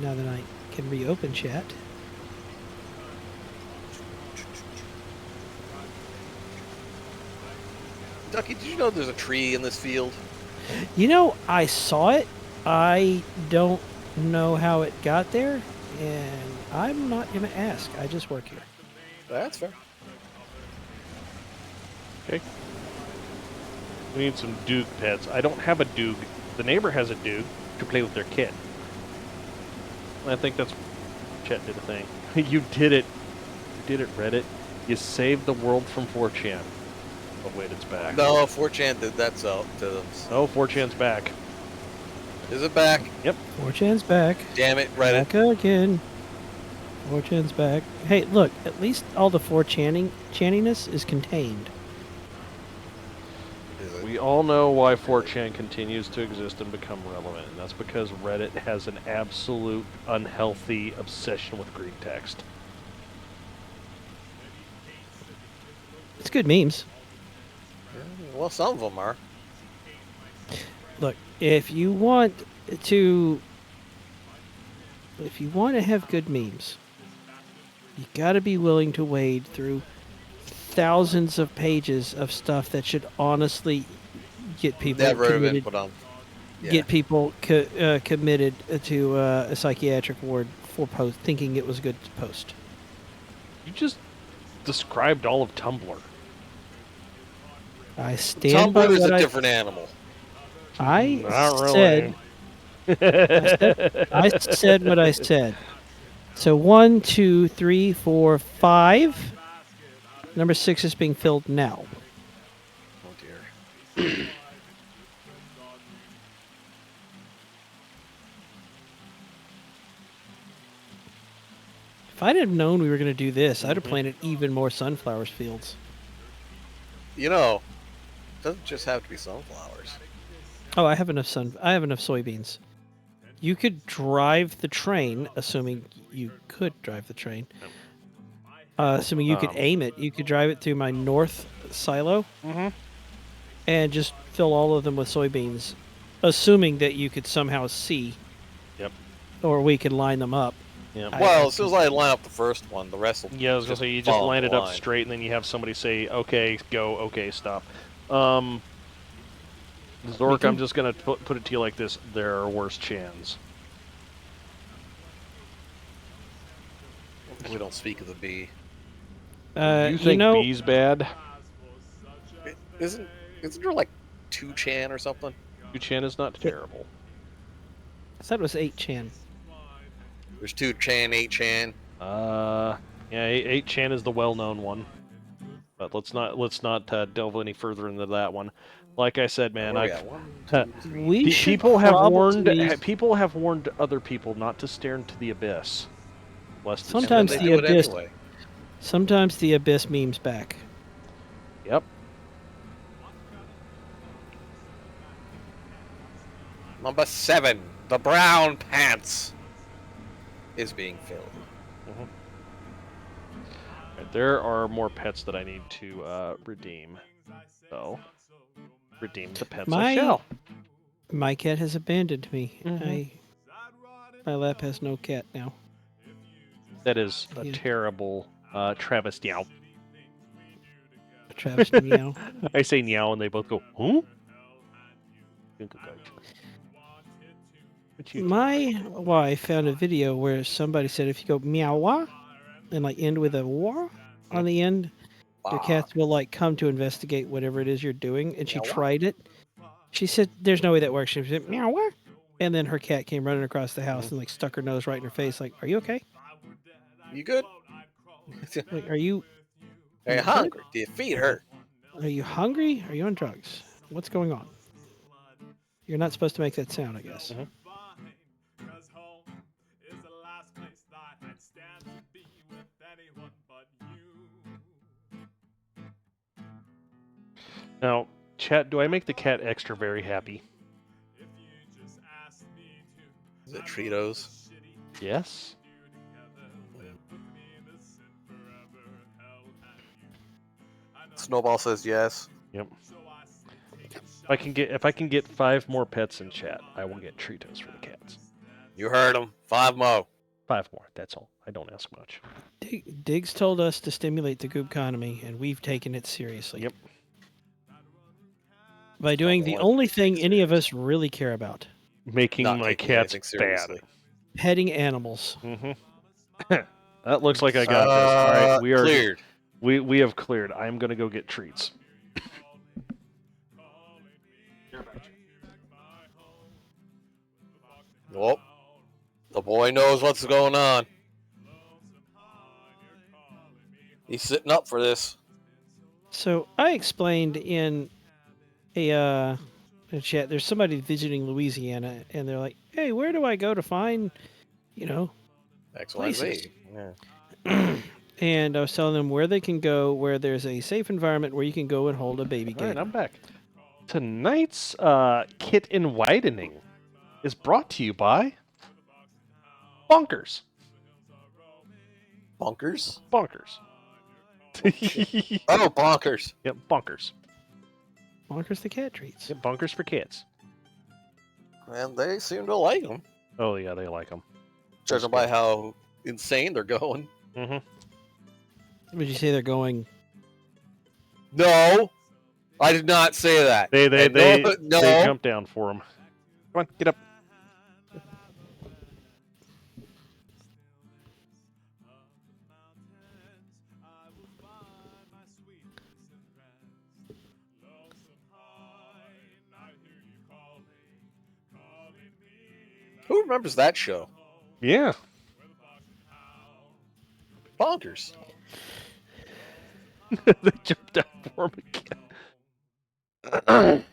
Speaker 10: Now that I can reopen chat.
Speaker 11: Ducky, did you know there's a tree in this field?
Speaker 10: You know, I saw it. I don't know how it got there, and I'm not going to ask. I just work here.
Speaker 11: That's fair.
Speaker 5: Okay. We need some Doog pets. I don't have a Doog. The neighbor has a Doog to play with their kid. And I think that's... Chat did a thing. You did it. You did it, Reddit. You saved the world from 4chan. Oh, wait, it's back.
Speaker 11: No, 4chan did that to them.
Speaker 5: Oh, 4chan's back.
Speaker 11: Is it back?
Speaker 5: Yep.
Speaker 10: 4chan's back.
Speaker 11: Damn it, Reddit.
Speaker 10: Back again. 4chan's back. Hey, look, at least all the 4chaniness is contained.
Speaker 5: We all know why 4chan continues to exist and become relevant, and that's because Reddit has an absolute unhealthy obsession with Greek text.
Speaker 10: It's good memes.
Speaker 11: Well, some of them are.
Speaker 10: Look, if you want to have good memes, you got to be willing to wade through thousands of pages of stuff that should honestly get people committed, get people committed to a psychiatric ward for thinking it was good to post.
Speaker 5: You just described all of Tumblr.
Speaker 10: I stand by
Speaker 11: Tumbler is
Speaker 10: what
Speaker 11: a different animal.
Speaker 10: I
Speaker 5: Not
Speaker 10: said.
Speaker 5: really.
Speaker 10: I said what I said. So 1, 2, 3, 4, 5. Number 6 is being filled now.
Speaker 11: Oh dear.
Speaker 10: If I'd have known we were going to do this, I'd have planted even more sunflower fields.
Speaker 11: You know, it doesn't just have to be sunflowers.
Speaker 10: Oh, I have enough soybeans. You could drive the train, assuming you could drive the train. Assuming you could aim it, you could drive it through my north silo and just fill all of them with soybeans, assuming that you could somehow see.
Speaker 5: Yep.
Speaker 10: Or we could line them up.
Speaker 5: Yep.
Speaker 11: Well, as soon as I line up the first one, the rest will.
Speaker 5: Yeah, I was gonna say you just line it up straight, and then you have somebody say, "Okay, go. Okay, stop." Zork, I'm just gonna put it to you like this: there are worse Chans.
Speaker 11: We don't speak of the bee.
Speaker 5: You think bee's bad?
Speaker 11: Isn't there like 2chan or something?
Speaker 5: 2chan is not terrible.
Speaker 10: I said it was 8chan.
Speaker 11: There's 2chan, 8chan.
Speaker 5: Yeah, 8chan is the well-known one, but let's not delve any further into that one. Like I said, man, people have warned other people not to stare into the abyss.
Speaker 10: Sometimes the abyss memes back.
Speaker 5: Yep.
Speaker 11: Number 7, the brown pants, is being filled.
Speaker 5: Right, there are more pets that I need to redeem. So, redeem the pets I shall.
Speaker 10: My cat has abandoned me. My lap has no cat now.
Speaker 5: That is a terrible Travis meow.
Speaker 10: Travis meow.
Speaker 5: I say meow and they both go, huh?
Speaker 10: My wife found a video where somebody said if you go meow and like end with a wah on the end, your cats will like come to investigate whatever it is you're doing. And she tried it. She said, "There's no way that works." She said meow, and then her cat came running across the house and like stuck her nose right in her face. Like, "Are you okay?
Speaker 11: You good?
Speaker 10: Like, are you
Speaker 11: hungry? Do your feet hurt?
Speaker 10: Are you hungry? Are you on drugs? What's going on? You're not supposed to make that sound, I guess."
Speaker 5: Now, chat, do I make the cat extra very happy?
Speaker 11: Is it Cheetos?
Speaker 5: Yes.
Speaker 11: Snowball says yes.
Speaker 5: Yep. If I can get 5 more pets in chat, I will get Cheetos for the cats.
Speaker 11: You heard him. 5 more.
Speaker 5: 5 more. That's all. I don't ask much.
Speaker 10: Diggs told us to stimulate the goop economy, and we've taken it seriously.
Speaker 5: Yep.
Speaker 10: By doing the only thing any of us really care about.
Speaker 5: Making my cats bad.
Speaker 10: Petting animals.
Speaker 5: That looks like I got this. All right, we are
Speaker 11: cleared.
Speaker 5: We have cleared. I'm gonna go get treats.
Speaker 11: Nope. The boy knows what's going on. He's sitting up for this.
Speaker 10: So I explained in a chat, there's somebody visiting Louisiana, and they're like, "Hey, where do I go to find, places?"
Speaker 11: Yeah.
Speaker 10: And I was telling them where they can go, where there's a safe environment where you can go and hold a baby gator.
Speaker 5: All right, I'm back. Tonight's kit in widening is brought to you by Bonkers.
Speaker 11: Bonkers?
Speaker 5: Bonkers.
Speaker 11: Oh, Bonkers.
Speaker 5: Yep, Bonkers.
Speaker 10: Bonkers the cat treats.
Speaker 5: Yep, Bonkers for kids.
Speaker 11: And they seem to like them.
Speaker 5: Oh, yeah, they like them.
Speaker 11: Judging by how insane they're going.
Speaker 10: Would you say they're going?
Speaker 11: No, I did not say that.
Speaker 5: They
Speaker 11: no.
Speaker 5: jump down for them. Come on, get up.
Speaker 11: remembers that show?
Speaker 5: Yeah.
Speaker 11: Bonkers.
Speaker 5: They jumped out for him again.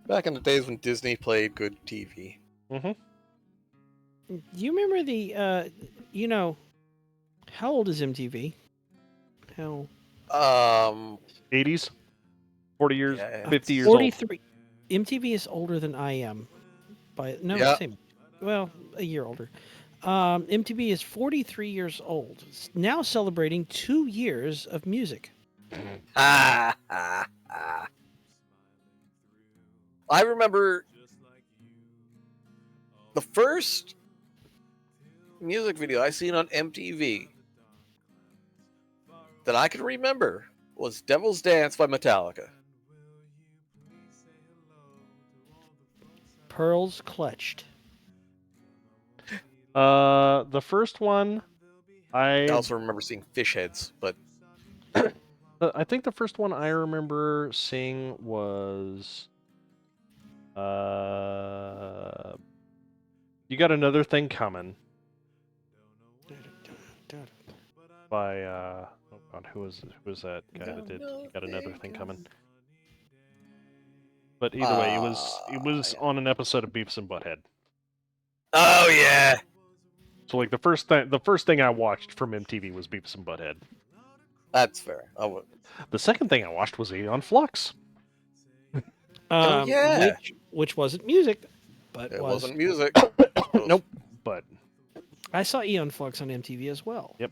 Speaker 11: Back in the days when Disney played good TV.
Speaker 5: Mm-hmm.
Speaker 10: Do you remember the, how old is MTV? How?
Speaker 5: 80s? 40 years?
Speaker 11: Yeah,
Speaker 5: 50 years old?
Speaker 10: 43. MTV is older than I am.
Speaker 11: Yeah.
Speaker 10: Same. Well, a year older. MTV is 43 years old. It's now celebrating 2 years of music.
Speaker 11: I remember the first music video I seen on MTV that I can remember was Devil's Dance by Metallica.
Speaker 10: Pearls clutched.
Speaker 5: The first one,
Speaker 11: I also remember seeing Fish Heads, but
Speaker 5: I think the first one I remember seeing was You Got Another Thing Coming by oh god, who was that guy that did You Got Another Thing Coming? But either way, it was on an episode of Beavis and Butthead.
Speaker 11: oh yeah,
Speaker 5: So like the first thing I watched from MTV was Beavis and Butthead.
Speaker 11: that's fair. I would.
Speaker 5: The second thing I watched was Aeon Flux.
Speaker 11: Yeah.
Speaker 10: Which wasn't music, but
Speaker 11: It
Speaker 10: was
Speaker 11: wasn't music.
Speaker 5: Nope. But
Speaker 10: I saw Eon Flux on MTV as well.
Speaker 5: yep,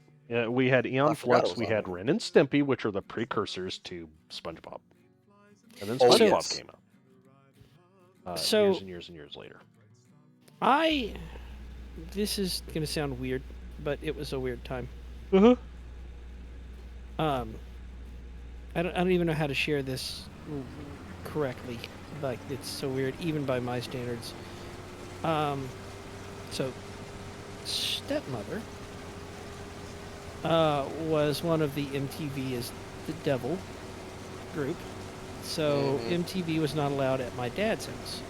Speaker 5: we had Aeon
Speaker 11: I forgot it
Speaker 5: Flux.
Speaker 11: was
Speaker 5: We
Speaker 11: on
Speaker 5: had
Speaker 11: there.
Speaker 5: Ren and Stimpy, which are the precursors to SpongeBob, and then
Speaker 11: Oh,
Speaker 5: SpongeBob
Speaker 11: yes.
Speaker 5: came out.
Speaker 10: So-
Speaker 5: years and years and years later.
Speaker 10: This is gonna sound weird, but it was a weird time.
Speaker 5: Uh-huh.
Speaker 10: I don't even know how to share this correctly. Like, it's so weird, even by my standards. So Stepmother was one of the MTV is the Devil group. So MTV was not allowed at my dad's house.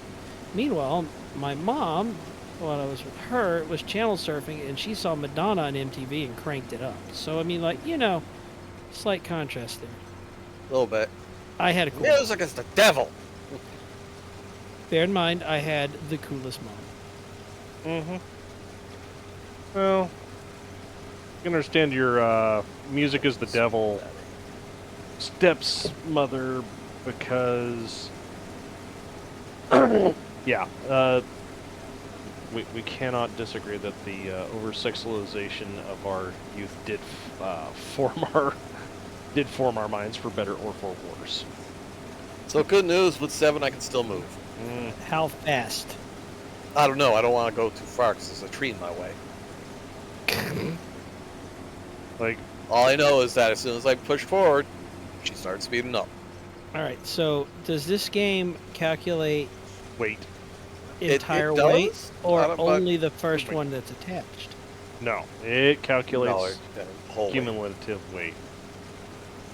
Speaker 10: Meanwhile, my mom, while I was with her, was channel surfing, and she saw Madonna on MTV and cranked it up. So, I mean, like, slight contrast there.
Speaker 11: A little bit.
Speaker 10: I had a cool
Speaker 11: Music is the devil.
Speaker 10: Bear in mind, I had the coolest mom.
Speaker 5: Mm-hmm. Well, you can understand your music is the devil stepmother because yeah, we cannot disagree that the over-sexualization of our youth did form our minds for better or for worse.
Speaker 11: So good news, with 7 I can still move.
Speaker 10: How fast?
Speaker 11: I don't know. I don't want to go too far because there's a tree in my way.
Speaker 5: Like,
Speaker 11: all I know is that as soon as I push forward, she starts speeding up.
Speaker 10: All right. So, does this game calculate
Speaker 5: wait,
Speaker 10: entire
Speaker 11: does?
Speaker 10: weight, or
Speaker 11: Not a bug.
Speaker 10: only the first one that's attached?
Speaker 5: no, it calculates
Speaker 11: Whole weight.
Speaker 5: cumulative weight.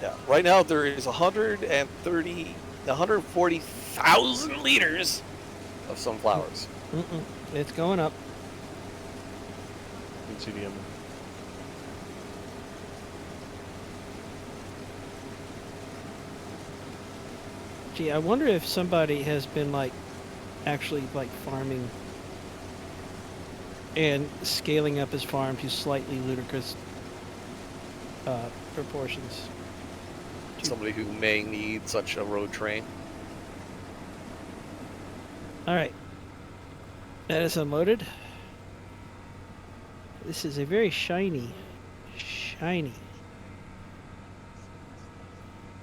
Speaker 11: Yeah. Right now there is 140,000 liters of sunflowers.
Speaker 10: It's going up.
Speaker 5: You can see the end.
Speaker 10: Gee, I wonder if somebody has been actually farming and scaling up his farm to slightly ludicrous proportions.
Speaker 11: Somebody who may need such a road train.
Speaker 10: All right, that is unloaded. This is a very shiny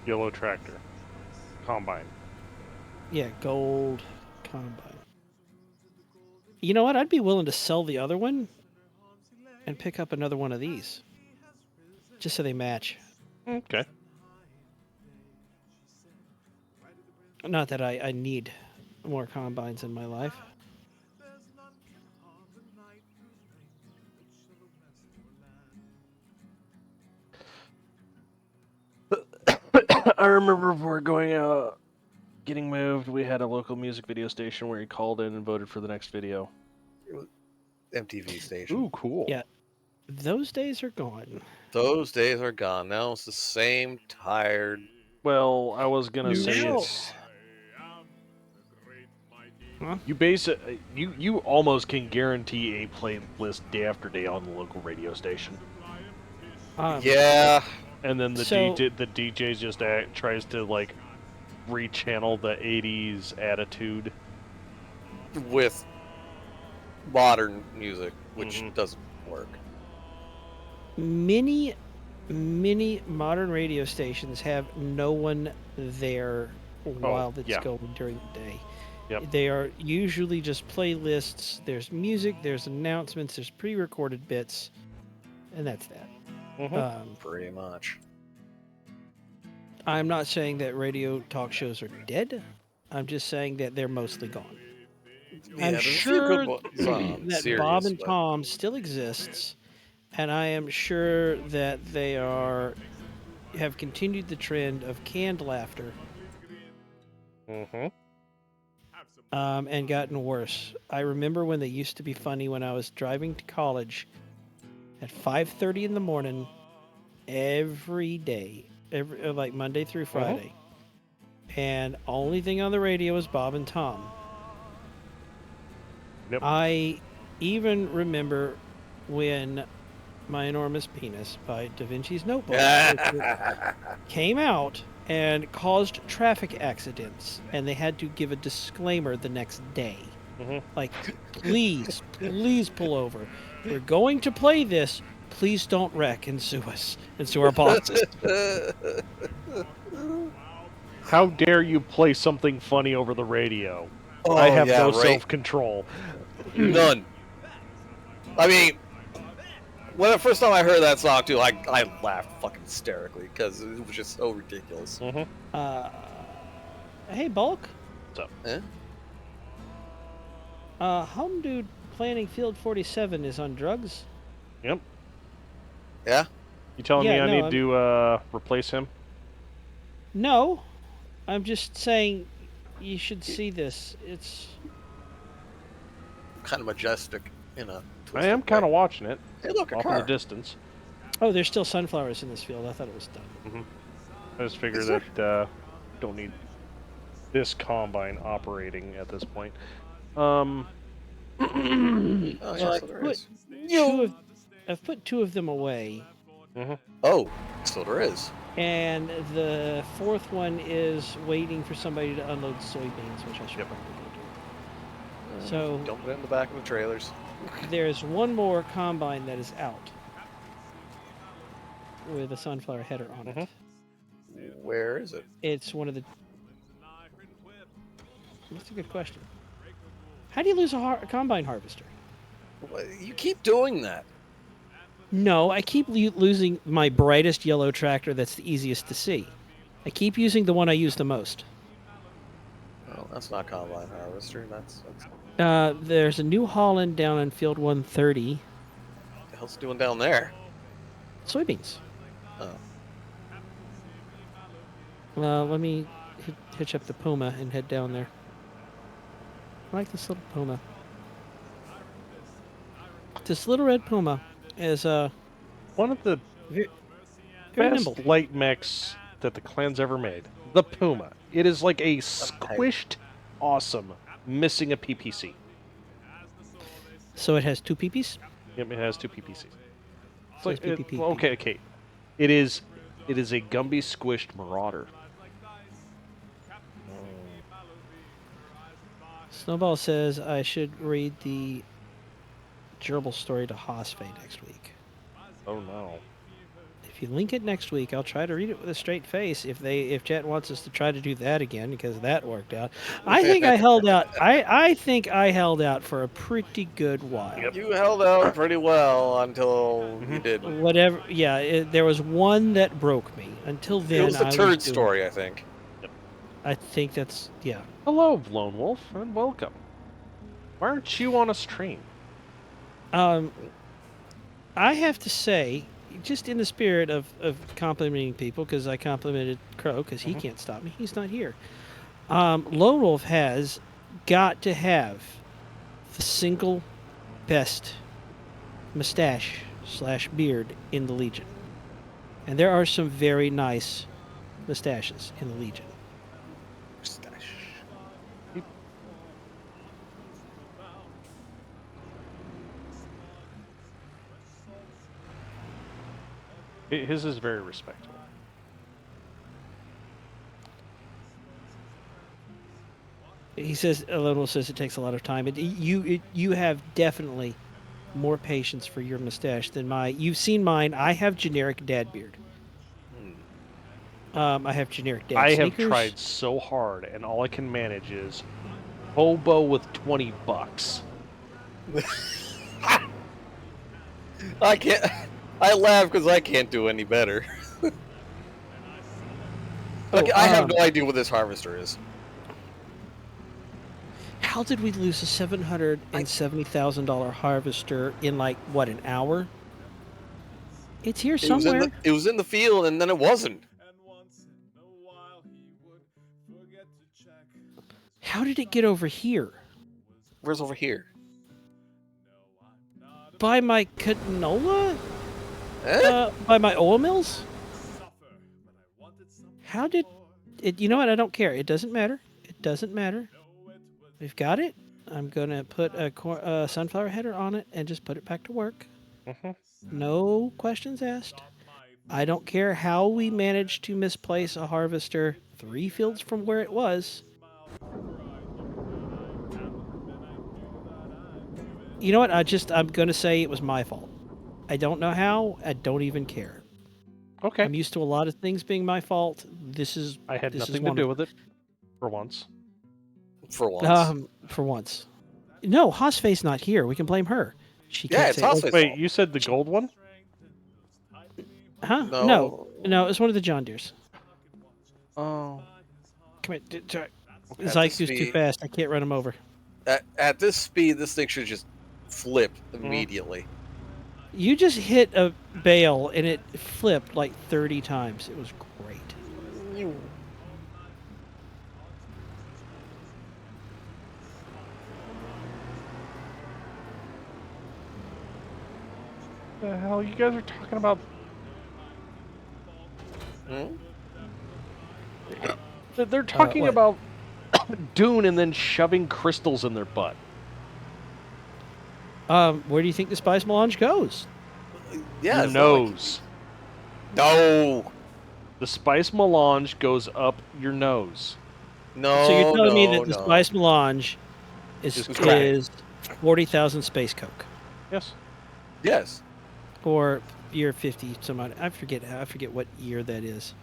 Speaker 5: Yellow tractor. Combine.
Speaker 10: Yeah, gold combine. You know what? I'd be willing to sell the other one and pick up another one of these. Just so they match.
Speaker 5: Okay.
Speaker 10: Not that I need more combines in my life.
Speaker 5: I remember before going out getting moved, we had a local music video station where he called in and voted for the next video.
Speaker 11: MTV station.
Speaker 5: Ooh, cool.
Speaker 10: Yeah. Those days are gone.
Speaker 11: Those days are gone. Now it's the same tired.
Speaker 5: Well, I was gonna say
Speaker 10: Now-
Speaker 5: it's.
Speaker 10: Huh?
Speaker 5: You almost can guarantee a playlist day after day on the local radio station,
Speaker 11: Yeah.
Speaker 5: and then the
Speaker 10: So-
Speaker 5: DJ just tries to like rechannel the '80s attitude.
Speaker 11: With modern music, which
Speaker 5: Mhm.
Speaker 11: doesn't work.
Speaker 10: Many modern radio stations have no one there while it's
Speaker 5: yeah.
Speaker 10: going during the day.
Speaker 5: Yep.
Speaker 10: They are usually just playlists. There's music, there's announcements, there's pre-recorded bits, and that's that.
Speaker 5: Mhm.
Speaker 11: Pretty much.
Speaker 10: I'm not saying that radio talk shows are dead. I'm just saying that they're mostly gone.
Speaker 11: Yeah,
Speaker 10: I'm
Speaker 11: there's a few
Speaker 10: sure
Speaker 11: good ones on
Speaker 10: that
Speaker 11: Sirius,
Speaker 10: Bob and
Speaker 11: but-
Speaker 10: Tom still exists, and I am sure that they have continued the trend of canned laughter and gotten worse. I remember when they used to be funny when I was driving to college at 5:30 in the morning every day, like Monday through Friday. And only thing on the radio was Bob and Tom.
Speaker 5: Yep.
Speaker 10: I even remember when My Enormous Penis by Da Vinci's Notebook came out and caused traffic accidents, and they had to give a disclaimer the next day. Like, please pull over. We're going to play this. Please don't wreck and sue us and sue our bosses.
Speaker 5: How dare you play something funny over the radio?
Speaker 11: Oh,
Speaker 5: I have
Speaker 11: yeah,
Speaker 5: no
Speaker 11: right.
Speaker 5: self-control.
Speaker 11: None. I mean, when the first time I heard that song too, I laughed fucking hysterically because it was just so ridiculous.
Speaker 10: Hey, Bulk.
Speaker 5: What's up?
Speaker 10: Home Dude planning Field 47 is on drugs.
Speaker 5: Yep.
Speaker 11: Yeah?
Speaker 5: You telling
Speaker 10: Yeah,
Speaker 5: me I
Speaker 10: no,
Speaker 5: need to replace him?
Speaker 10: No, I'm just saying you should see this. It's
Speaker 11: Kind of majestic in a
Speaker 5: I
Speaker 11: twisted
Speaker 5: am kind of
Speaker 11: way.
Speaker 5: watching it
Speaker 11: Hey, look, a
Speaker 5: off in the
Speaker 11: car.
Speaker 5: distance.
Speaker 10: oh, there's still sunflowers in this field. I thought it was done.
Speaker 5: I just figure
Speaker 11: Is
Speaker 5: that don't need this combine operating at this point.
Speaker 11: Oh, yeah, so there is.
Speaker 10: I've put two of them away,
Speaker 11: Oh, so there is.
Speaker 10: and the fourth one is waiting for somebody to unload soybeans, which I should probably go do. So
Speaker 11: Dump it in the back of the trailers.
Speaker 10: there's one more combine that is out with a sunflower header on it.
Speaker 11: Where is it?
Speaker 10: It's one of the. That's a good question. How do you lose a combine harvester?
Speaker 11: You keep doing that.
Speaker 10: No, I keep losing my brightest yellow tractor that's the easiest to see. I keep using the one I use the most.
Speaker 11: Oh, that's not combine harvester. That's
Speaker 10: There's a New Holland down on field 130.
Speaker 11: what the hell's it doing down there?
Speaker 10: Soybeans.
Speaker 11: Oh.
Speaker 10: Let me hitch up the Puma and head down there. I like this little Puma. This little red Puma is
Speaker 5: One of the
Speaker 10: very
Speaker 5: best
Speaker 10: nimble.
Speaker 5: light mechs that the clan's ever made. The Puma. It is like a squished, awesome, missing a PPC.
Speaker 10: So it has two peepees?
Speaker 5: Yep, it has two PPCs.
Speaker 10: So it's PPP.
Speaker 5: Well, okay. It is a Gumby squished Marauder.
Speaker 10: Snowball says I should read the gerbil story to Hosfey next week.
Speaker 5: Oh no.
Speaker 10: If you link it next week, I'll try to read it with a straight face. If Jet wants us to try to do that again, because that worked out. I think I held out. I think I held out for a pretty good while.
Speaker 11: You held out pretty well until you didn't.
Speaker 10: Whatever. Yeah, there was one that broke me. Until then,
Speaker 11: It was the
Speaker 10: I
Speaker 11: turd
Speaker 10: doing-
Speaker 11: story, I think.
Speaker 10: I think that's yeah.
Speaker 5: Hello, Lone Wolf, and welcome. Why aren't you on a stream?
Speaker 10: I have to say, just in the spirit of complimenting people, because I complimented Crow because he can't stop me. He's not here. Lone Wolf has got to have the single best mustache/beard in the Legion. And there are some very nice mustaches in the Legion.
Speaker 11: Mustache.
Speaker 5: His is very respectable.
Speaker 10: He says, Lone Wolf says it takes a lot of time. You have definitely more patience for your mustache than mine. You've seen mine. I have generic dad beard. I have generic dad
Speaker 5: I
Speaker 10: sneakers.
Speaker 5: have tried so hard, and all I can manage is hobo with $20.
Speaker 11: I can't. I laugh because I can't do any better. Like, I have no idea what this harvester is.
Speaker 10: How did we lose a $770,000 harvester in like what, an hour? It's here somewhere.
Speaker 11: It was in the field, and then it wasn't.
Speaker 10: How did it get over here?
Speaker 11: Where's over here?
Speaker 10: By my canola?
Speaker 11: Eh?
Speaker 10: By my oil mills? How did it? You know what? I don't care. It doesn't matter. It doesn't matter. We've got it. I'm gonna put a sunflower header on it and just put it back to work. No questions asked. I don't care how we managed to misplace a harvester 3 fields from where it was. You know what? I'm gonna say it was my fault. I don't know how. I don't even care.
Speaker 5: Okay.
Speaker 10: I'm used to a lot of things being my fault.
Speaker 5: I had nothing to do with it, for once.
Speaker 11: For once.
Speaker 10: For once. No, Hosfe's not here. We can blame her. She
Speaker 11: Yeah,
Speaker 10: can't
Speaker 11: it's
Speaker 10: say,
Speaker 11: Hosfe's
Speaker 5: Wait,
Speaker 11: fault.
Speaker 5: you said the gold one?
Speaker 10: Huh?
Speaker 11: No.
Speaker 10: No, it's one of the John Deeres.
Speaker 5: Oh.
Speaker 10: Come here.
Speaker 11: At
Speaker 10: Zyke's
Speaker 11: this
Speaker 10: too
Speaker 11: speed-
Speaker 10: fast. I can't run him over.
Speaker 11: At this speed, this thing should just flip immediately.
Speaker 10: You just hit a bale and it flipped like 30 times. It was great.
Speaker 5: The hell you guys are talking about? They're talking
Speaker 10: what?
Speaker 5: about Dune and then shoving crystals in their butt.
Speaker 10: Where do you think the spice melange goes?
Speaker 11: Yeah,
Speaker 5: Your
Speaker 11: it's not like-
Speaker 5: nose.
Speaker 11: No.
Speaker 5: The spice melange goes up your nose.
Speaker 11: No.
Speaker 10: So you're telling me
Speaker 11: no,
Speaker 10: that the
Speaker 11: no.
Speaker 10: spice melange
Speaker 5: Is
Speaker 10: is 40,000 space coke,
Speaker 5: Yes.
Speaker 11: Yes.
Speaker 10: or year 50 some odd. I forget what year that is.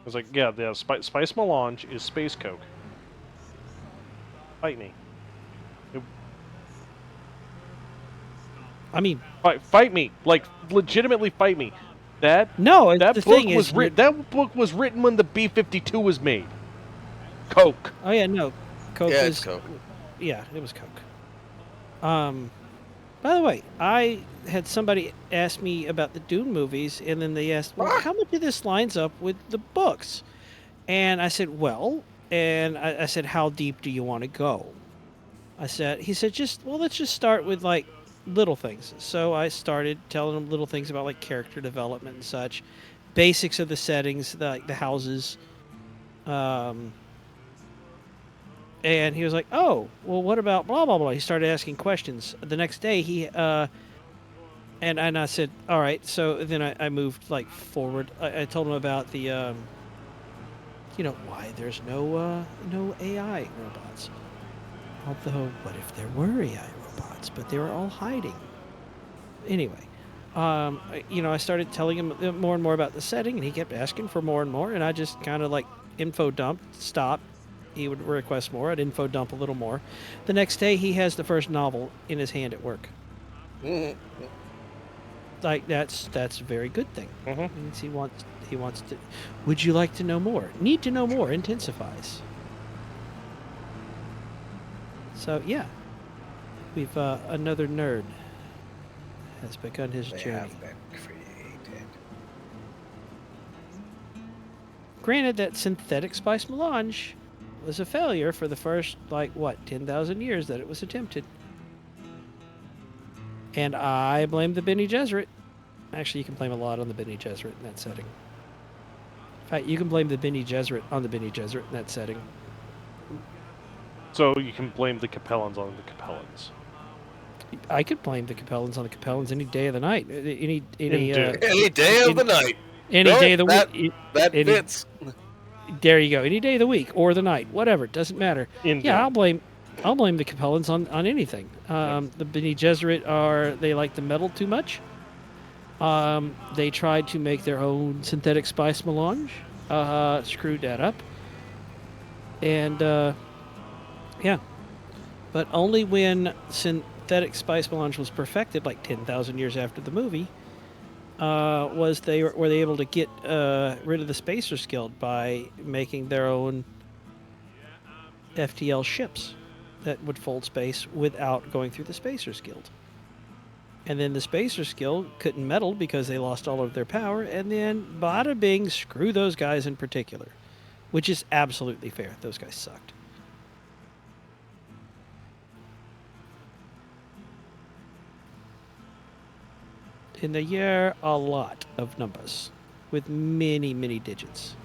Speaker 5: It's like, yeah, the spice melange is space coke. Fight me.
Speaker 10: I mean,
Speaker 5: Fight me. Like, legitimately fight me. That
Speaker 10: no.
Speaker 5: that
Speaker 10: The
Speaker 5: book
Speaker 10: thing
Speaker 5: was
Speaker 10: is,
Speaker 5: written. That book was written when the B-52 was made. Coke.
Speaker 10: oh yeah, no, coke
Speaker 11: Yeah,
Speaker 10: was
Speaker 11: it's Coke.
Speaker 10: Yeah, it was coke. By the way, I had somebody ask me about the Dune movies, and then they asked, well, how much of this lines up with the books? And I said, well, and I said, how deep do you want to go? He said, let's just start with like little things. So I started telling him little things about like character development and such, basics of the settings, like the houses. And he was like, oh, well, what about blah, blah, blah. He started asking questions. The next day, and I said, all right. So then I moved like forward. I told him about the, why there's no AI robots. Although, what if there were AI robots, but they were all hiding? Anyway, I started telling him more and more about the setting, and he kept asking for more and more, and I just kind of like info dumped, stopped. He would request more. I'd info dump a little more. The next day, he has the first novel in his hand at work. Like that's a very good thing. Means he wants to. Would you like to know more? Need to know more intensifies. So yeah, we've another nerd has begun his
Speaker 11: They
Speaker 10: journey.
Speaker 11: have been created.
Speaker 10: granted that synthetic spice melange was a failure for the first, 10,000 years that it was attempted. And I blame the Bene Gesserit. Actually, you can blame a lot on the Bene Gesserit in that setting. In fact, you can blame the Bene Gesserit on the Bene Gesserit in that setting.
Speaker 5: So you can blame the Capellans on the Capellans.
Speaker 10: I could blame the Capellans on the Capellans any day of the night. Any
Speaker 11: Any day of the night.
Speaker 10: Any day of the week.
Speaker 11: That fits.
Speaker 10: There you go. Any day of the week or the night, whatever. It doesn't matter.
Speaker 5: Indeed.
Speaker 10: Yeah, I'll blame the Capellans on anything. The Bene Gesserit they like the metal too much. They tried to make their own synthetic spice melange. Screwed that up. And yeah, but only when synthetic spice melange was perfected, 10,000 years after the movie, were they able to get rid of the Spacers Guild by making their own FTL ships that would fold space without going through the Spacers Guild. And then the Spacers Guild couldn't meddle because they lost all of their power, and then bada bing, screw those guys in particular, which is absolutely fair. Those guys sucked. In the year, a lot of numbers with many, many digits.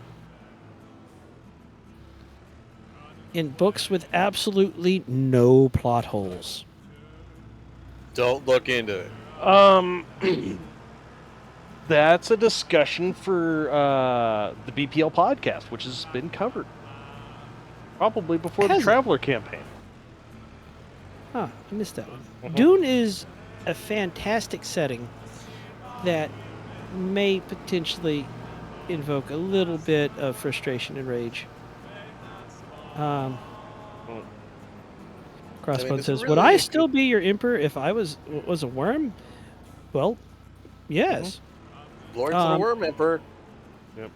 Speaker 10: In books with absolutely no plot holes.
Speaker 11: Don't look into it.
Speaker 5: That's a discussion for the BPL podcast, which has been covered. Probably before the Traveler campaign.
Speaker 10: Huh, I missed that one. Dune is a fantastic setting that may potentially invoke a little bit of frustration and rage. Crossbone says, "Would I still be your emperor if I was a worm?" Well, yes.
Speaker 11: Lord for the Worm Emperor.
Speaker 5: Yep.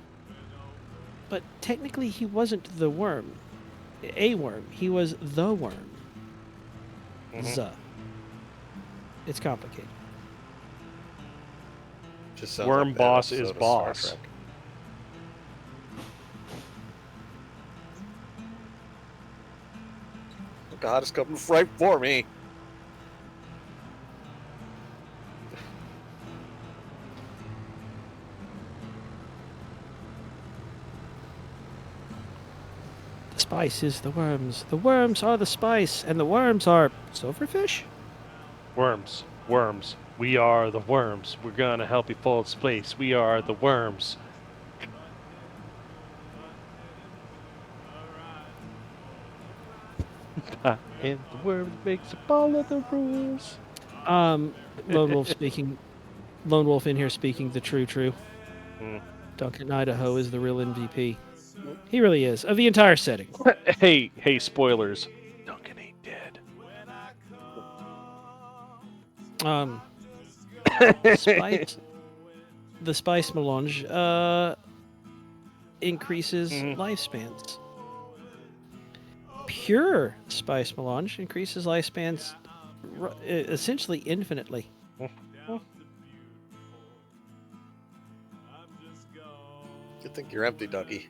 Speaker 10: But technically, he wasn't the worm. A worm. He was the worm. It's complicated.
Speaker 11: Just sounds
Speaker 5: Worm
Speaker 11: like that
Speaker 5: boss
Speaker 11: episode
Speaker 5: is
Speaker 11: of
Speaker 5: boss.
Speaker 11: Star Trek. God is coming right for me.
Speaker 10: The spice is the worms. The worms are the spice, and the worms are silverfish?
Speaker 5: Worms. Worms. We are the worms. We're gonna help you fold space. We are the worms. And the worm makes up all of the rules.
Speaker 10: Lone Wolf in here speaking the true. Duncan Idaho is the real MVP. He really is, of the entire setting.
Speaker 5: Hey, spoilers. Duncan ain't dead.
Speaker 10: The spice melange increases lifespans. Pure spice melange increases lifespans essentially infinitely.
Speaker 11: You think you're empty, Ducky.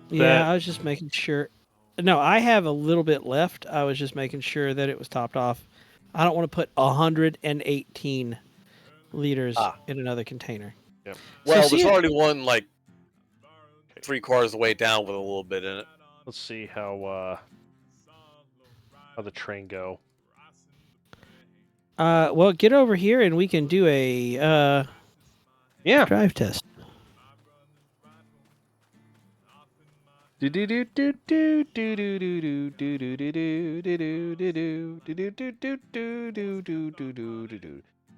Speaker 10: Yeah, I was just making sure. No, I have a little bit left. I was just making sure that it was topped off. I don't want to put 118 liters in another container.
Speaker 5: Yep.
Speaker 11: Well, there's already one 3/4 of the way down with a little bit in it.
Speaker 5: Let's see how the train go.
Speaker 10: Well, get over here and we can do a drive test.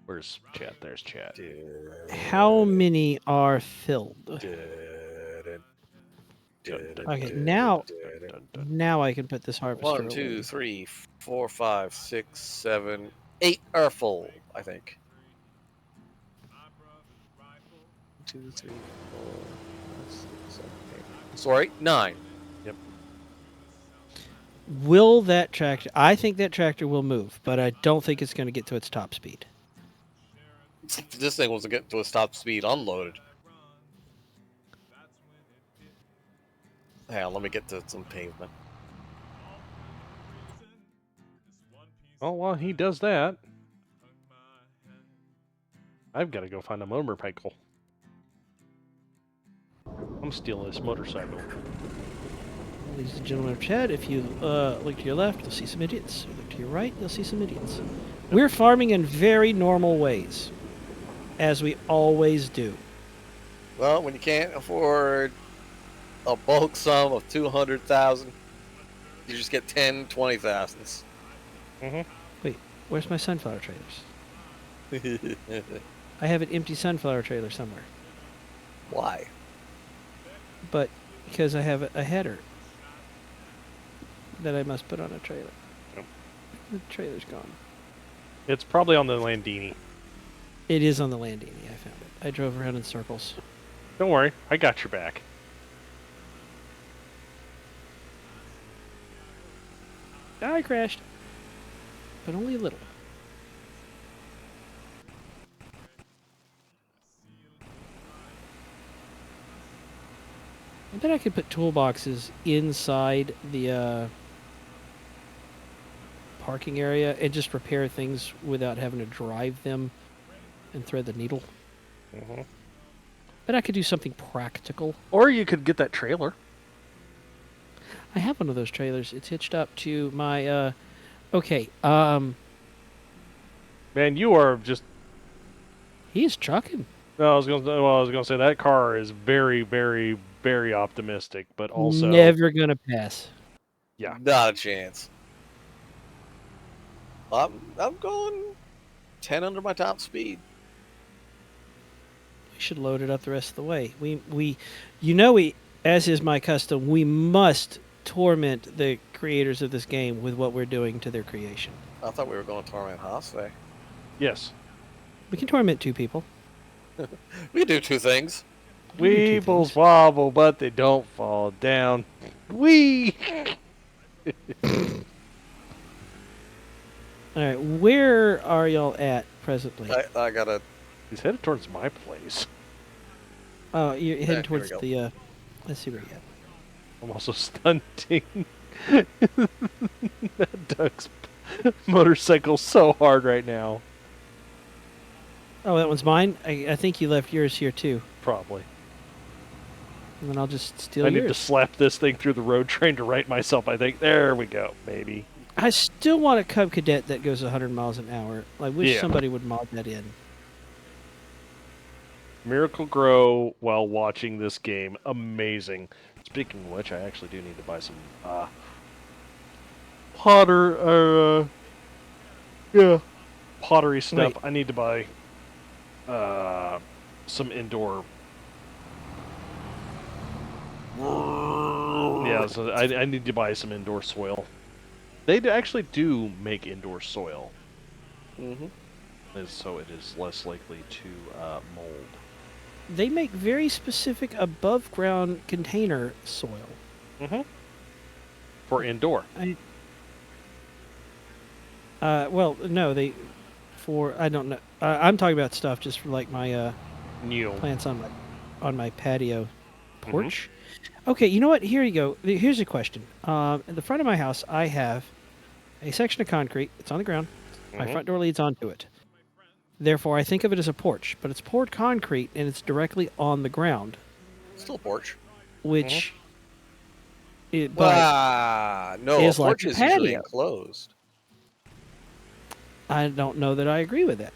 Speaker 5: Where's chat? There's chat.
Speaker 10: How many are filled? Okay, now I can put this harvester
Speaker 11: 1, 2, 3, 4, 5, 6, 7, 8 are full, I think. 2, 3, 4, 5, 6, 7, 8. Sorry, 9.
Speaker 5: Yep.
Speaker 10: Will that tractor? I think that tractor will move, but I don't think it's going to get to its top speed.
Speaker 11: This thing wasn't getting to its top speed unloaded. Hang on, let me get to some pavement.
Speaker 5: Oh, while he does that, I've got to go find a motorcycle. I'm stealing this motorcycle.
Speaker 10: Ladies and gentlemen of Chad, if you look to your left, you'll see some idiots. Look to your right, you'll see some idiots. We're farming in very normal ways, as we always do.
Speaker 11: Well, when you can't afford a bulk sum of 200,000, you just get 10, 20,000s.
Speaker 10: Wait, where's my sunflower trailers? I have an empty sunflower trailer somewhere.
Speaker 11: Why?
Speaker 10: But because I have a header that I must put on a trailer.
Speaker 5: Yep.
Speaker 10: The trailer's gone.
Speaker 5: It's probably on the Landini.
Speaker 10: It is on the Landini. I found it. I drove around in circles.
Speaker 5: Don't worry, I got your back.
Speaker 10: I crashed. But only a little. I bet I could put toolboxes inside the parking area and just repair things without having to drive them and thread the needle. But I could do something practical.
Speaker 5: Or you could get that trailer.
Speaker 10: I have one of those trailers. It's hitched up to my okay.
Speaker 5: Man, you are just.
Speaker 10: He's trucking.
Speaker 5: No, I was gonna say that car is very, very, very optimistic, but also
Speaker 10: never gonna pass.
Speaker 5: Yeah,
Speaker 11: not a chance. I'm going 10 under my top speed.
Speaker 10: We should load it up the rest of the way. We, as is my custom, we must torment the creators of this game with what we're doing to their creation.
Speaker 11: I thought we were going to torment Hosfei.
Speaker 5: Yes.
Speaker 10: We can torment two people.
Speaker 11: We can do two things.
Speaker 5: Weebles wobble, but they don't fall down. Wee!
Speaker 10: Alright, where are y'all at presently?
Speaker 11: I gotta...
Speaker 5: He's headed towards my place.
Speaker 10: Oh, you're heading
Speaker 11: Here
Speaker 10: towards
Speaker 11: we go.
Speaker 10: the, let's see where you're at.
Speaker 5: I'm also stunting that Doug's motorcycle so hard right now.
Speaker 10: Oh, that one's mine? I think you left yours here too.
Speaker 5: Probably.
Speaker 10: And then I'll just steal
Speaker 5: I
Speaker 10: yours.
Speaker 5: need to slap this thing through the road train to right myself, I think. There we go, maybe.
Speaker 10: I still want a Cub Cadet that goes 100 miles an hour. I wish
Speaker 5: Yeah.
Speaker 10: somebody would mod that in.
Speaker 5: Miracle Grow while watching this game. Amazing. Speaking of which, I actually do need to buy some pottery stuff.
Speaker 10: Wait.
Speaker 5: I need to buy some indoor. Yeah, so I need to buy some indoor soil. They actually do make indoor soil. So it is less likely to mold.
Speaker 10: They make very specific above ground container soil.
Speaker 5: For indoor.
Speaker 10: Well, no, I don't know. I'm talking about stuff just for like my
Speaker 5: New.
Speaker 10: plants on my patio porch. Okay, you know what? Here you go. Here's a question. In the front of my house, I have a section of concrete. It's on the ground. My front door leads onto it. Therefore, I think of it as a porch, but it's poured concrete and it's directly on the ground.
Speaker 11: Still a porch.
Speaker 10: Which,
Speaker 11: no,
Speaker 10: is
Speaker 11: a
Speaker 10: like
Speaker 11: porch
Speaker 10: a
Speaker 11: is usually
Speaker 10: patio.
Speaker 11: enclosed.
Speaker 10: I don't know that I agree with that.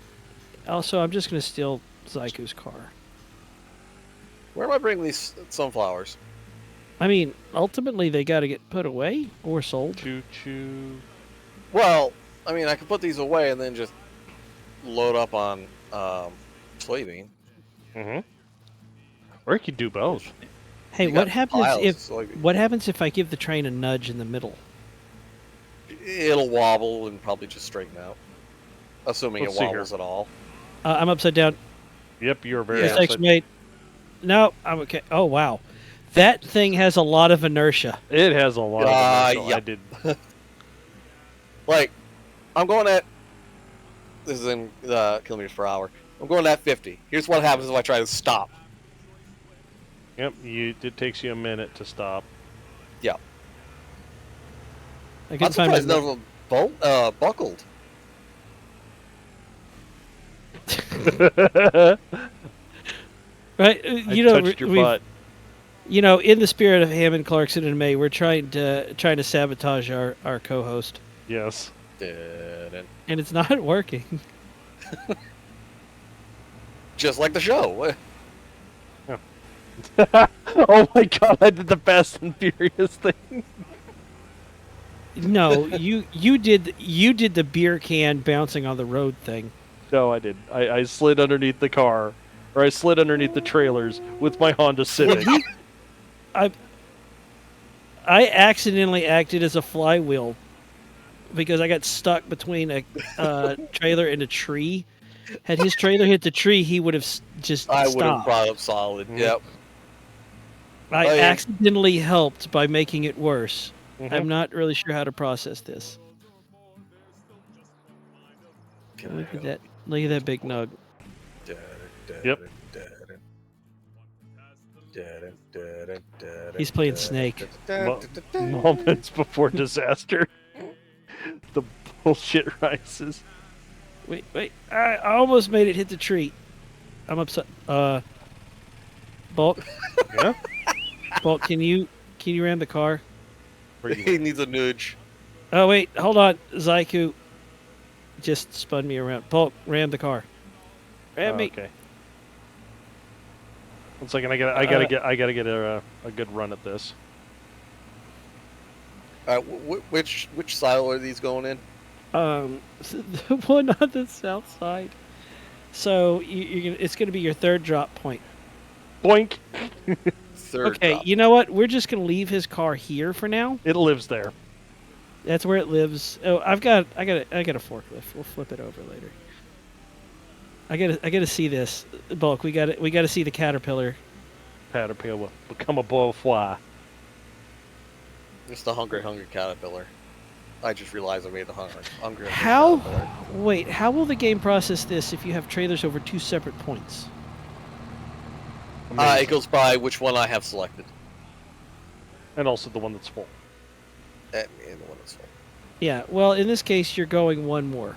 Speaker 10: Also, I'm just going to steal Zyku's car.
Speaker 11: Where am I bringing these sunflowers?
Speaker 10: I mean, ultimately, they got to get put away or sold.
Speaker 5: Choo-choo.
Speaker 11: Well, I mean, I could put these away and then just load up on soybean.
Speaker 5: Or you could do both.
Speaker 10: Hey,
Speaker 11: You
Speaker 10: what
Speaker 11: got
Speaker 10: happens
Speaker 11: piles
Speaker 10: if
Speaker 11: of soybean.
Speaker 10: what happens if I give the train a nudge in the middle?
Speaker 11: It'll wobble and probably just straighten out. Assuming
Speaker 5: Let's
Speaker 11: it
Speaker 5: see
Speaker 11: wobbles
Speaker 5: here.
Speaker 11: at all.
Speaker 10: I'm upside down.
Speaker 5: Yep, you're very
Speaker 11: Yeah.
Speaker 10: Thanks,
Speaker 5: upset.
Speaker 10: mate. No, I'm okay. Oh, wow. That thing has a lot of inertia.
Speaker 5: It has a lot of inertia.
Speaker 11: yeah.
Speaker 5: I did.
Speaker 11: Like, I'm going at... This is in kilometers per hour. I'm going at 50. Here's what happens if I try to stop.
Speaker 5: Yep, it takes you a minute to stop.
Speaker 11: Yeah.
Speaker 10: I
Speaker 11: I'm
Speaker 10: couldn't find
Speaker 11: surprised
Speaker 10: my
Speaker 11: none of them buckled.
Speaker 10: right.
Speaker 5: I touched your butt.
Speaker 10: You know, in the spirit of Hammond, Clarkson, and May, we're trying to sabotage our co-host,
Speaker 5: Yes.
Speaker 10: and it's not working.
Speaker 11: Just like the show.
Speaker 5: Oh my god, I did the Fast and Furious thing.
Speaker 10: No, you did the beer can bouncing on the road thing.
Speaker 5: No, I didn't. I slid underneath the car, or I slid underneath the trailers with my Honda Civic.
Speaker 10: I accidentally acted as a flywheel because I got stuck between a trailer and a tree. Had his trailer hit the tree, he would have just
Speaker 11: I would have
Speaker 10: stopped.
Speaker 11: brought up solid. Yep.
Speaker 10: I accidentally helped by making it worse.
Speaker 5: Mhm.
Speaker 10: I'm not really sure how to process this. Look at that! Look at that big nug.
Speaker 5: Yep.
Speaker 10: He's playing Snake.
Speaker 5: Moments before disaster. The bullshit rises.
Speaker 10: Wait! I almost made it hit the tree. I'm upset. Bulk.
Speaker 5: Yeah.
Speaker 10: Bulk, can you ram the car?
Speaker 11: He needs a nudge.
Speaker 10: Oh wait, hold on. Zaiku just spun me around. Bulk, ram the car. Ram me.
Speaker 5: Okay. 1 second, I gotta get a good run at this.
Speaker 11: Which silo are these going in?
Speaker 10: The one on the south side. So it's gonna be your third drop point.
Speaker 5: Boink.
Speaker 10: Okay, you know what? We're just gonna leave his car here for now.
Speaker 5: It lives there.
Speaker 10: That's where it lives. Oh, I got a forklift. We'll flip it over later. I gotta see this. Bulk, we gotta see the caterpillar.
Speaker 5: Caterpillar will become a butterfly.
Speaker 11: It's the hungry caterpillar. I just realized I made the hungry
Speaker 10: How?
Speaker 11: caterpillar.
Speaker 10: Wait, how will the game process this if you have trailers over 2 separate points?
Speaker 11: It goes by which one I have selected.
Speaker 5: And also the one that's full.
Speaker 11: And the one that's full.
Speaker 10: Yeah, well, in this case, you're going one more.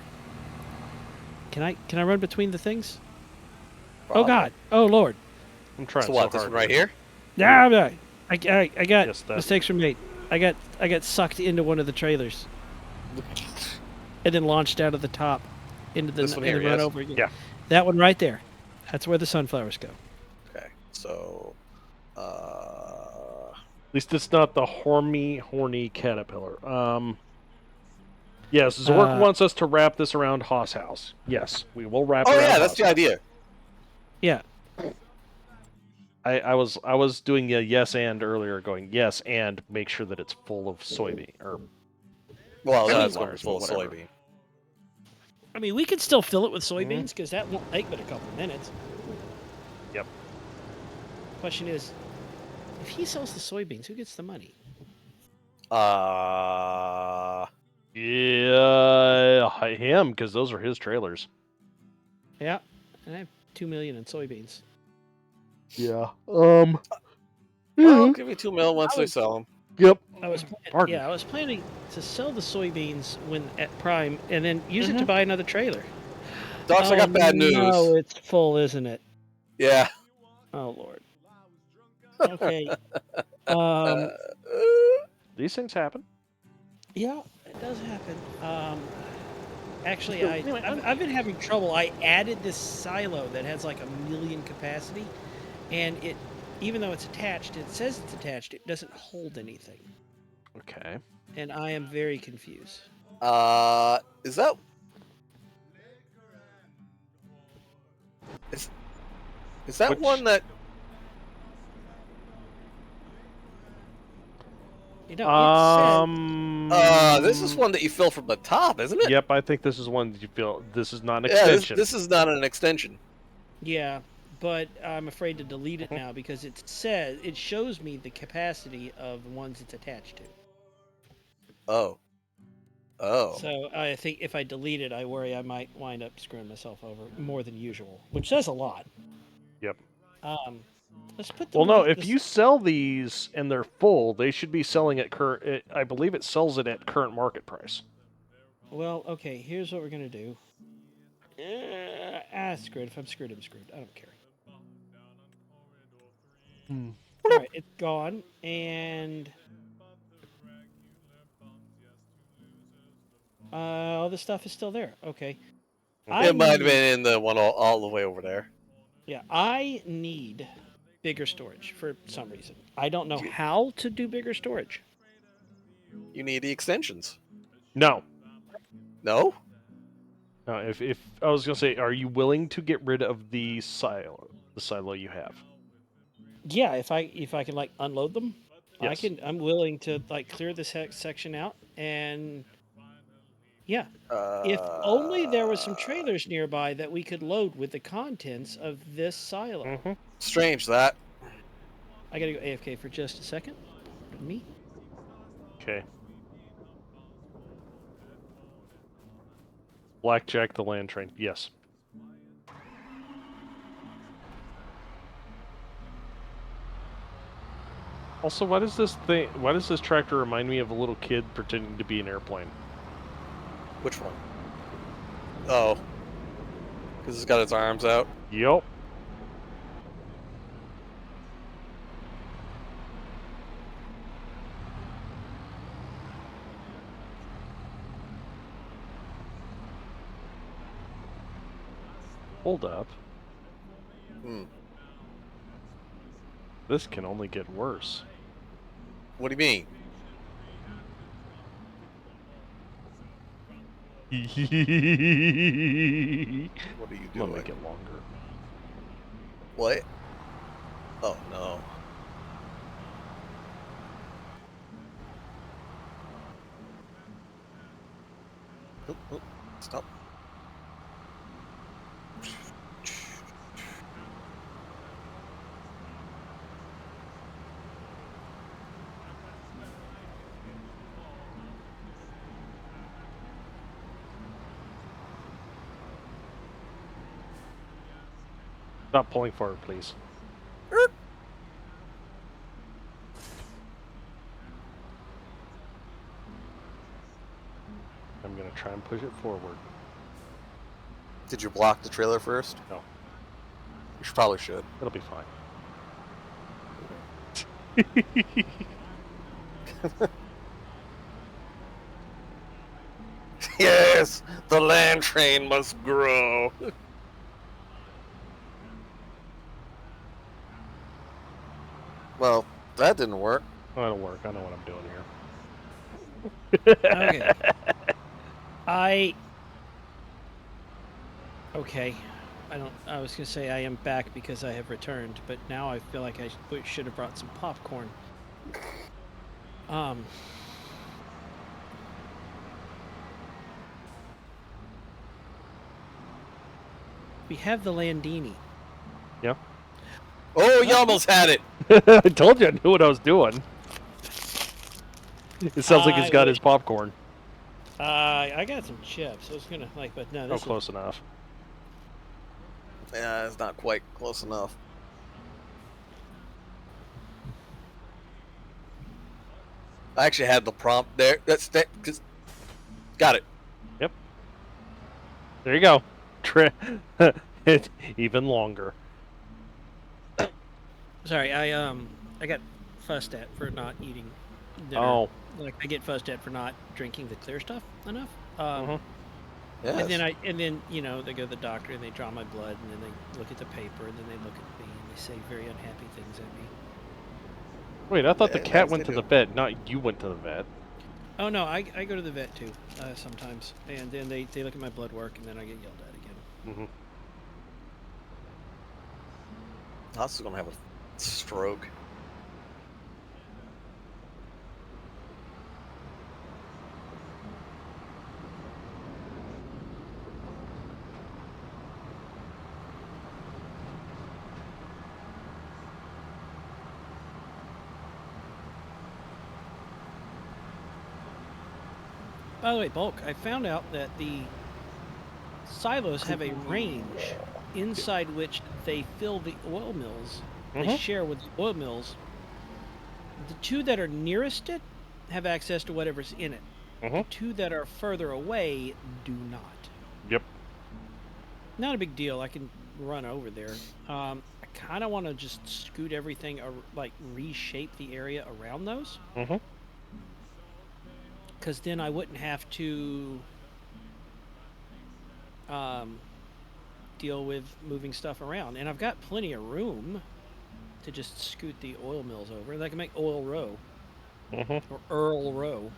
Speaker 10: Can I run between the things?
Speaker 11: Probably.
Speaker 10: Oh God! Oh Lord!
Speaker 5: I'm trying.
Speaker 11: So what? This one right here?
Speaker 10: Nah, I got
Speaker 5: Yes, that.
Speaker 10: mistakes were made. I got sucked into one of the trailers, and then launched out of the top into the
Speaker 11: This one here,
Speaker 10: and run
Speaker 11: yes?
Speaker 10: over again.
Speaker 5: Yeah.
Speaker 10: That one right there. That's where the sunflowers go.
Speaker 11: Okay, so
Speaker 5: At least it's not the horny caterpillar. Yes, Zork wants us to wrap this around Haas House. Yes, we will wrap it
Speaker 11: Oh
Speaker 5: around
Speaker 11: yeah,
Speaker 5: Haas
Speaker 11: that's the
Speaker 5: House.
Speaker 11: idea.
Speaker 10: Yeah.
Speaker 5: I was doing a yes and earlier, going yes and make sure that it's full of soybean or.
Speaker 11: Well, that's
Speaker 5: sunflowers,
Speaker 11: going to be full of
Speaker 5: whatever.
Speaker 11: soybean.
Speaker 10: I mean, we could still fill it with soybeans because that won't take but a couple minutes.
Speaker 5: Yep.
Speaker 10: Question is, if he sells the soybeans, who gets the money?
Speaker 5: Yeah, him, because those are his trailers.
Speaker 10: Yeah, and I have 2 million in soybeans.
Speaker 5: Yeah.
Speaker 11: Well, give me $2 million once they sell them.
Speaker 5: Yep.
Speaker 10: I was planning to sell the soybeans when at Prime, and then use it to buy another trailer.
Speaker 11: Docs, I got bad news.
Speaker 10: No, it's full, isn't it?
Speaker 11: Yeah.
Speaker 10: Oh Lord. Okay.
Speaker 5: These things happen.
Speaker 10: Yeah, it does happen. Actually, I've been having trouble. I added this silo that has like 1 million capacity, and it, even though it's attached, it says it's attached. It doesn't hold anything,
Speaker 5: Okay.
Speaker 10: and I am very confused.
Speaker 11: Is that
Speaker 5: Which-
Speaker 11: one that?
Speaker 10: You know, it
Speaker 11: This is one that you fill from the top, isn't it?
Speaker 5: Yep, I think this is one that you feel. This is not an
Speaker 11: Yeah,
Speaker 5: extension.
Speaker 11: this is not an extension.
Speaker 10: yeah, but I'm afraid to delete it now because it shows me the capacity of the ones it's attached to.
Speaker 11: Oh.
Speaker 10: So I think if I delete it, I worry I might wind up screwing myself over more than usual, which says a lot.
Speaker 5: Yep.
Speaker 10: Let's put them.
Speaker 5: Well, no. If you sell these and they're full, they should be selling at current. I believe it sells it at current market price.
Speaker 10: Well, okay. Here's what we're gonna do. Screwed. If I'm screwed, I'm screwed. I don't care. All right, it's gone, and all the stuff is still there. Okay.
Speaker 11: It might have been in the one all the way over there.
Speaker 10: Yeah, I need bigger storage for some reason. I don't know how to do bigger storage.
Speaker 11: You need the extensions.
Speaker 5: No.
Speaker 11: No?
Speaker 5: No. If I was gonna say, are you willing to get rid of the silo you have?
Speaker 10: Yeah, if I can like unload them,
Speaker 5: Yes.
Speaker 10: I'm willing to like clear this section out and yeah. If only there was some trailers nearby that we could load with the contents of this silo.
Speaker 5: Mm-hmm.
Speaker 11: Strange that.
Speaker 10: I gotta go AFK for just a second. Pardon me.
Speaker 5: Okay. Blackjack the land train. Yes. Also, why does this tractor remind me of a little kid pretending to be an airplane?
Speaker 11: Which one? Oh. Because it's got its arms out.
Speaker 5: Yup. Hold up. This can only get worse.
Speaker 11: What do you mean? What are you doing?
Speaker 5: I'll make it longer.
Speaker 11: What? Oh no. Oh, stop.
Speaker 5: Stop pulling forward, please. I'm gonna try and push it forward.
Speaker 11: Did you block the trailer first?
Speaker 5: No.
Speaker 11: You probably should.
Speaker 5: It'll be fine.
Speaker 11: Yes, the land train must grow. Well, that didn't work.
Speaker 5: Oh, it'll work. I know what I'm doing here.
Speaker 10: Okay. Okay. I was gonna say I am back because I have returned, but now I feel like I should have brought some popcorn. We have the Landini.
Speaker 5: Yeah.
Speaker 11: Oh, you almost had it.
Speaker 5: I told you I knew what I was doing. It sounds like he's got his popcorn.
Speaker 10: I got some chips. I was gonna but no. This
Speaker 5: close enough.
Speaker 11: Yeah, it's not quite close enough. I actually had the prompt there. Got it.
Speaker 5: Yep. There you go. It's even longer.
Speaker 10: Sorry, I got fussed at for not eating dinner.
Speaker 5: Oh.
Speaker 10: Like I get fussed at for not drinking the clear stuff enough.
Speaker 11: Yes.
Speaker 10: And then you know they go to the doctor and they draw my blood and then they look at the paper and then they look at me and they say very unhappy things at me.
Speaker 5: Wait, I thought the cat went to the vet, not you went to the vet.
Speaker 10: Oh no, I go to the vet too sometimes, and then they look at my blood work and then I get yelled at again.
Speaker 11: I was gonna have a stroke.
Speaker 10: By the way, Bulk, I found out that the silos have a range inside which they fill the oil mills they share with the oil mills. The two that are nearest it have access to whatever's in it. The two that are further away do not.
Speaker 5: Yep.
Speaker 10: Not a big deal. I can run over there. I kind of want to just scoot everything, like reshape the area around those. Because then I wouldn't have to deal with moving stuff around. And I've got plenty of room to just scoot the oil mills over. And I can make Oil Row. Or Earl Row.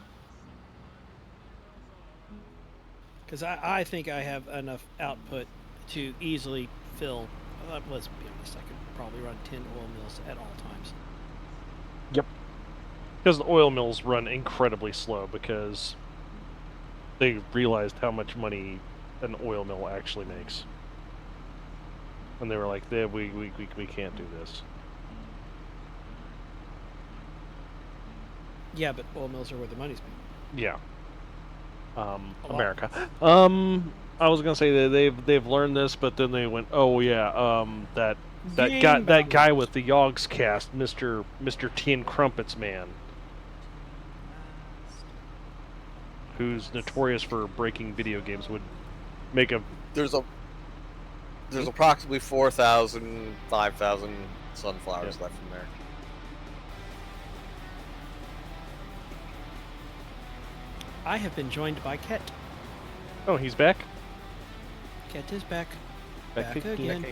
Speaker 10: Because I think I have enough output to easily fill. Let's be honest, I could probably run 10 oil mills at all times.
Speaker 5: Yep. Because the oil mills run incredibly slow because they realized how much money an oil mill actually makes. And they were like, we can't do this.
Speaker 10: Yeah, but oil mills are where the money's made.
Speaker 5: Yeah. America. I was gonna say that they've learned this, but then they went, oh yeah, that guy with the Yogs cast, Mr. Tin Crumpets Man, who's notorious for breaking video games, would make a.
Speaker 11: There's approximately 4,000, 5,000 sunflowers left from there.
Speaker 10: I have been joined by Ket.
Speaker 5: Oh, he's back?
Speaker 10: Ket is back.
Speaker 5: Back
Speaker 10: again.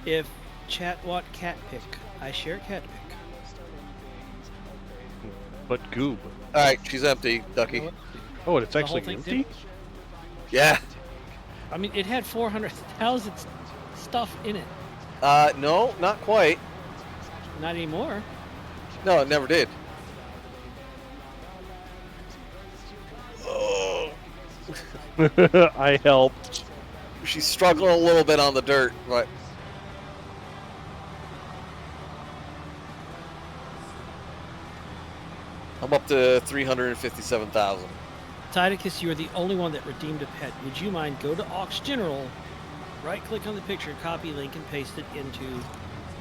Speaker 10: If chat want cat pick, I share cat pick.
Speaker 5: But goob.
Speaker 11: Alright, she's empty, Ducky.
Speaker 5: Oh, it's actually empty?
Speaker 11: Yeah.
Speaker 10: I mean, it had 400,000 stuff in it.
Speaker 11: No, not quite.
Speaker 10: Not anymore.
Speaker 11: No, it never did. Oh.
Speaker 5: I helped.
Speaker 11: She's struggling a little bit on the dirt, but I'm up to 357,000.
Speaker 10: Titicus, you are the only one that redeemed a pet. Would you mind go to Aux General, right-click on the picture, copy link, and paste it into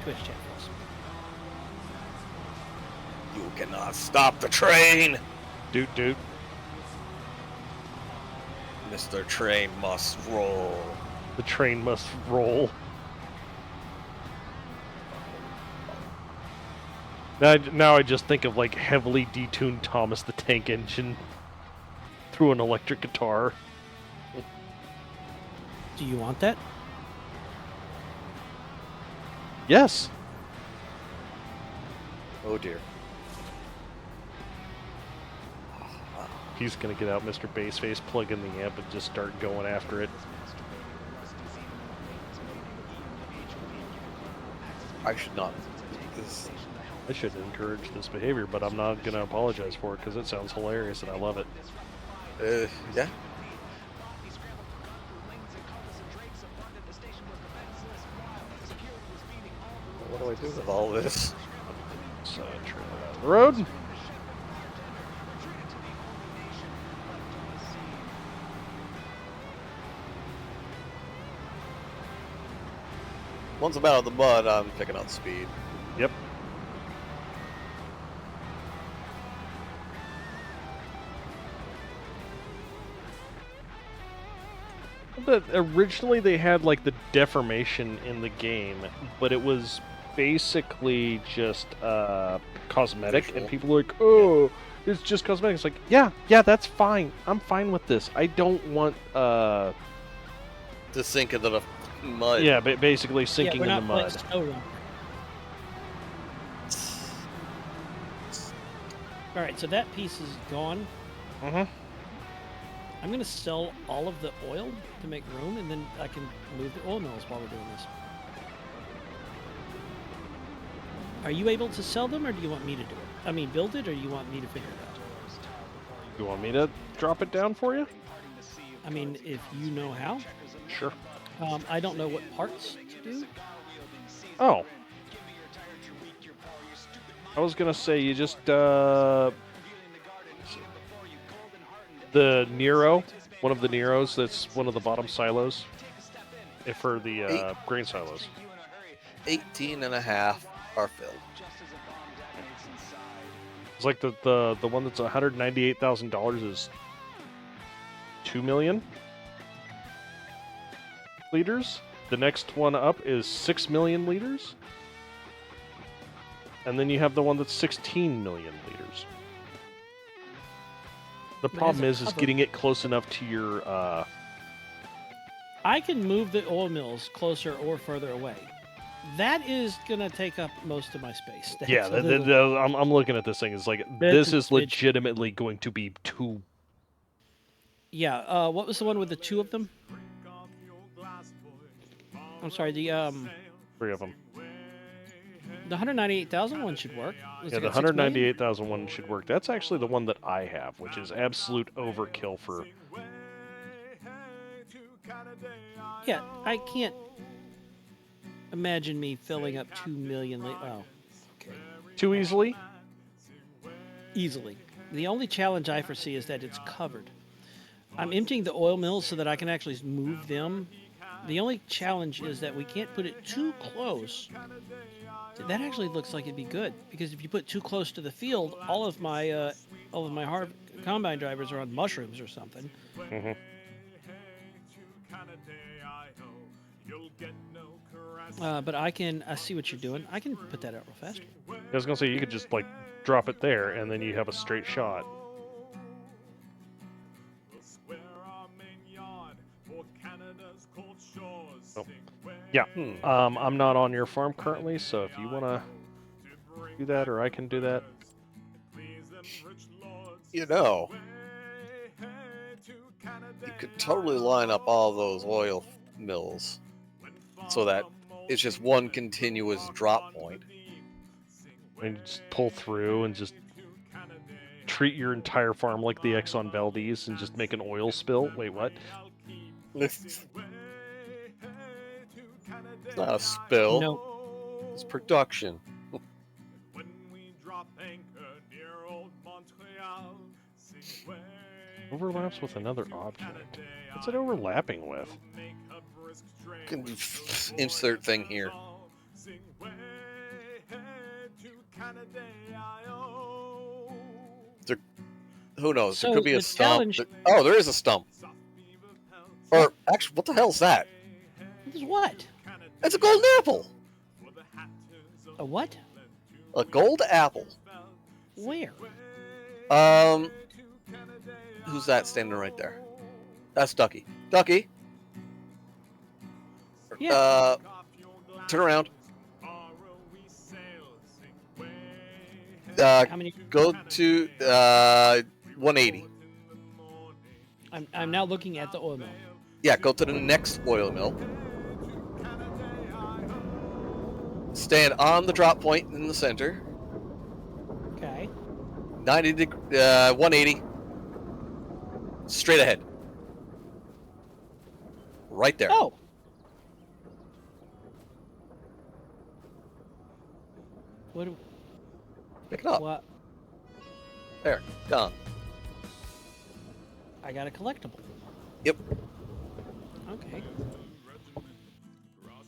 Speaker 10: Twitch chat for us?
Speaker 11: You cannot stop the train!
Speaker 5: Doot.
Speaker 11: Mr. Train must roll.
Speaker 5: The train must roll. Now I just think of like heavily detuned Thomas the Tank Engine through an electric guitar.
Speaker 10: Do you want that?
Speaker 5: Yes.
Speaker 11: Oh dear.
Speaker 5: He's gonna get out Mr. Bassface, plug in the amp, and just start going after it.
Speaker 11: I should not do this.
Speaker 5: I should encourage this behavior, but I'm not gonna apologize for it because it sounds hilarious and I love it.
Speaker 11: Yeah. What do I do with all this?
Speaker 5: So, trailer out of the road.
Speaker 11: Once I'm out of the mud, I'm picking up speed.
Speaker 5: Yep. But originally they had like the deformation in the game, but it was basically just cosmetic,
Speaker 11: Visual.
Speaker 5: and people were like, "Oh, it's just cosmetic." It's like, yeah, that's fine. I'm fine with this. I don't want
Speaker 11: To sink into the mud.
Speaker 5: yeah, basically sinking
Speaker 10: we're
Speaker 5: in the
Speaker 10: not playing
Speaker 5: mud.
Speaker 10: Snow Run. All right, so that piece is gone. I'm going to sell all of the oil to make room, and then I can move the oil mills while we're doing this. Are you able to sell them, or do you want me to do it? I mean, build it, or you want me to figure it out?
Speaker 5: You want me to drop it down for you?
Speaker 10: I mean, if you know how.
Speaker 5: Sure.
Speaker 10: I don't know what parts to do.
Speaker 5: Oh. I was gonna say you just the Nero, one of the Neros that's one of the bottom silos, for the grain silos.
Speaker 11: 18 and a half are filled.
Speaker 5: It's like the one that's $198,000 is 2 million liters. The next one up is 6 million liters. And then you have the one that's 16 million liters. The problem is getting it close enough to your...
Speaker 10: I can move the oil mills closer or further away. That is going to take up most of my space. That's
Speaker 5: Yeah, I'm looking at this thing. It's like, this is legitimately going to be too...
Speaker 10: Yeah, what was the one with the two of them? I'm sorry, the...
Speaker 5: 3 of them.
Speaker 10: The 198,000 one should work.
Speaker 5: Yeah, the 198,000 one should work. That's actually the one that I have, which is absolute overkill for...
Speaker 10: Yeah, I can't imagine me filling up 2 million... Oh, okay.
Speaker 5: Too easily?
Speaker 10: Easily. The only challenge I foresee is that it's covered. I'm emptying the oil mills so that I can actually move them. The only challenge is that we can't put it too close. That actually looks like it'd be good, because if you put too close to the field, all of my hard combine drivers are on mushrooms or something.
Speaker 5: Mm-hmm.
Speaker 10: But I see what you're doing. I can put that out real fast.
Speaker 5: I was gonna say, you could just like drop it there, and then you have a straight shot. Oh. Yeah. I'm not on your farm currently, so if you wanna do that, or I can do that.
Speaker 11: You know, you could totally line up all those oil mills so that it's just one continuous drop point.
Speaker 5: And just pull through and just treat your entire farm like the Exxon Valdez and just make an oil spill. Wait, what?
Speaker 11: It's not a spill.
Speaker 10: No.
Speaker 11: It's production.
Speaker 5: Overlaps with another object. What's it overlapping with?
Speaker 11: Can insert thing here. Who knows?
Speaker 10: So
Speaker 11: there could be a
Speaker 10: the
Speaker 11: stump.
Speaker 10: challenge-
Speaker 11: Oh, there is a stump. Or actually, what the hell is that?
Speaker 10: This is what?
Speaker 11: It's a golden apple.
Speaker 10: A what?
Speaker 11: A gold apple.
Speaker 10: Where?
Speaker 11: Who's that standing right there? That's Ducky. Ducky.
Speaker 10: Yeah.
Speaker 11: Turn around.
Speaker 10: How many?
Speaker 11: Go to 180.
Speaker 10: I'm now looking at the oil mill.
Speaker 11: Yeah, go to the next oil mill. Stand on the drop point in the center.
Speaker 10: Okay.
Speaker 11: 180. Straight ahead. Right there.
Speaker 10: Oh. What?
Speaker 11: Pick it up.
Speaker 10: What?
Speaker 11: There. Gone.
Speaker 10: I got a collectible.
Speaker 11: Yep.
Speaker 10: Okay.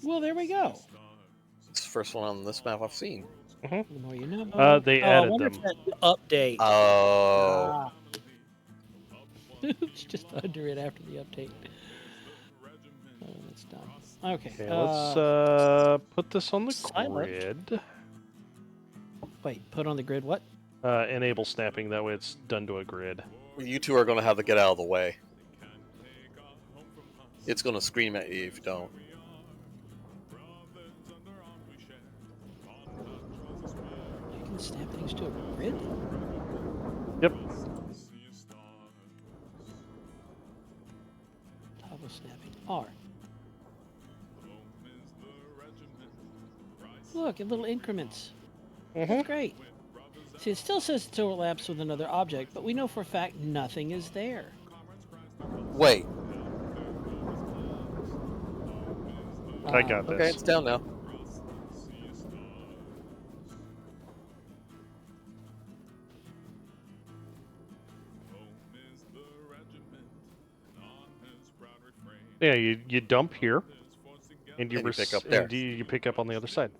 Speaker 10: Well, there we go.
Speaker 11: It's the first one on this map I've seen.
Speaker 10: The more you know.
Speaker 5: They
Speaker 10: I
Speaker 5: added
Speaker 10: wonder
Speaker 5: them.
Speaker 10: if that's update.
Speaker 11: Oh.
Speaker 10: It's just under it after the update. Oh, that's done. Okay.
Speaker 5: Okay, let's put this on the
Speaker 10: silent.
Speaker 5: grid.
Speaker 10: Wait, put on the grid what?
Speaker 5: Enable snapping, that way it's done to a grid.
Speaker 11: You two are going to have to get out of the way. It's going to scream at you if you don't.
Speaker 10: You can snap things to a grid?
Speaker 5: Yep.
Speaker 10: Toggle snapping. R. Look, in little increments. That's great. See, it still says it overlaps with another object, but we know for a fact nothing is there.
Speaker 11: Wait.
Speaker 5: I got this.
Speaker 11: Okay, it's down now.
Speaker 5: Yeah, you dump here. And you,
Speaker 11: And you pick up there.
Speaker 5: And you pick up on the other side.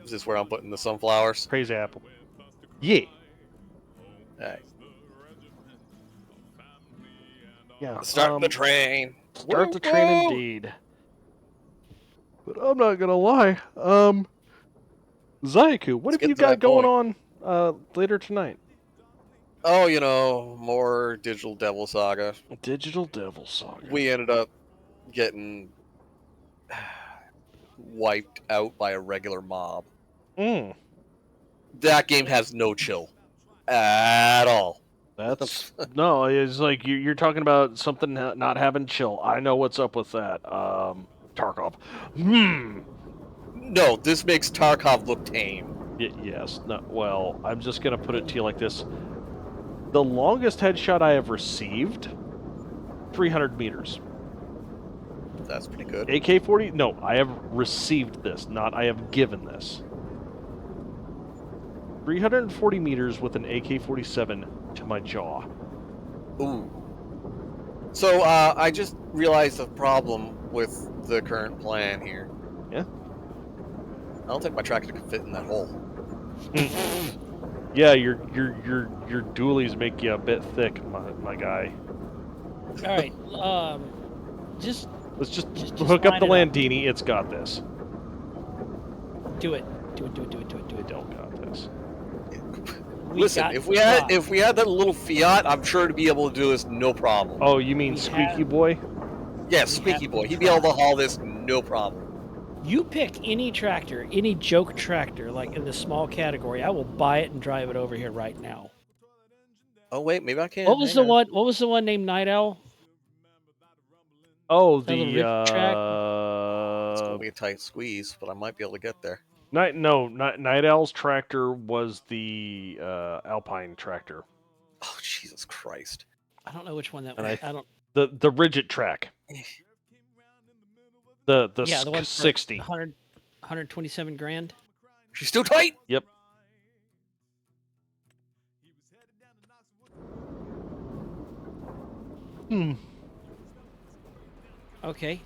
Speaker 11: Is this where I'm putting the sunflowers?
Speaker 5: Crazy apple. Yeah.
Speaker 11: Alright.
Speaker 5: Yeah.
Speaker 11: Start the train.
Speaker 5: Start the train indeed. But I'm not gonna lie. Zayaku, what
Speaker 11: Let's
Speaker 5: have
Speaker 11: get
Speaker 5: you
Speaker 11: to
Speaker 5: got
Speaker 11: that
Speaker 5: going on later tonight?
Speaker 11: Oh, you know, more Digital Devil Saga.
Speaker 5: Digital Devil Saga.
Speaker 11: We ended up getting wiped out by a regular mob. That game has no chill at all.
Speaker 5: That's no. It's like you're talking about something not having chill. I know what's up with that. Tarkov.
Speaker 11: No, this makes Tarkov look tame.
Speaker 5: Yes. No, well, I'm just gonna put it to you like this: the longest headshot I have received, 300 meters.
Speaker 11: That's pretty good.
Speaker 5: AK-40. No, I have received this, not I have given this. 340 meters with an AK-47 to my jaw.
Speaker 11: Ooh. So, I just realized a problem with the current plan here.
Speaker 5: Yeah?
Speaker 11: I don't think my tractor can fit in that hole.
Speaker 5: Yeah, your dualies make you a bit thick, my guy.
Speaker 10: All right,
Speaker 5: let's just hook up the Landini. It's got this.
Speaker 10: Do it. Do it.
Speaker 5: It don't got this.
Speaker 11: Listen, if we had that little Fiat, I'm sure to be able to do this no problem.
Speaker 5: Oh, you mean Squeaky Boy?
Speaker 11: Yeah, Squeaky Boy. He'd be able to haul this no problem.
Speaker 10: You pick any tractor, any joke tractor, like in the small category. I will buy it and drive it over here right now.
Speaker 11: Oh wait, maybe I can.
Speaker 10: What was the one? What was the one named Night Owl?
Speaker 5: Oh,
Speaker 10: It's
Speaker 11: gonna be a tight squeeze, but I might be able to get there.
Speaker 5: Night Owl's tractor was the Alpine tractor.
Speaker 11: Oh Jesus Christ!
Speaker 10: I don't know which one that was. I don't.
Speaker 5: The rigid track. The
Speaker 10: one
Speaker 5: 60.
Speaker 10: 127 grand.
Speaker 11: She's too tight.
Speaker 5: Yep.
Speaker 10: Okay.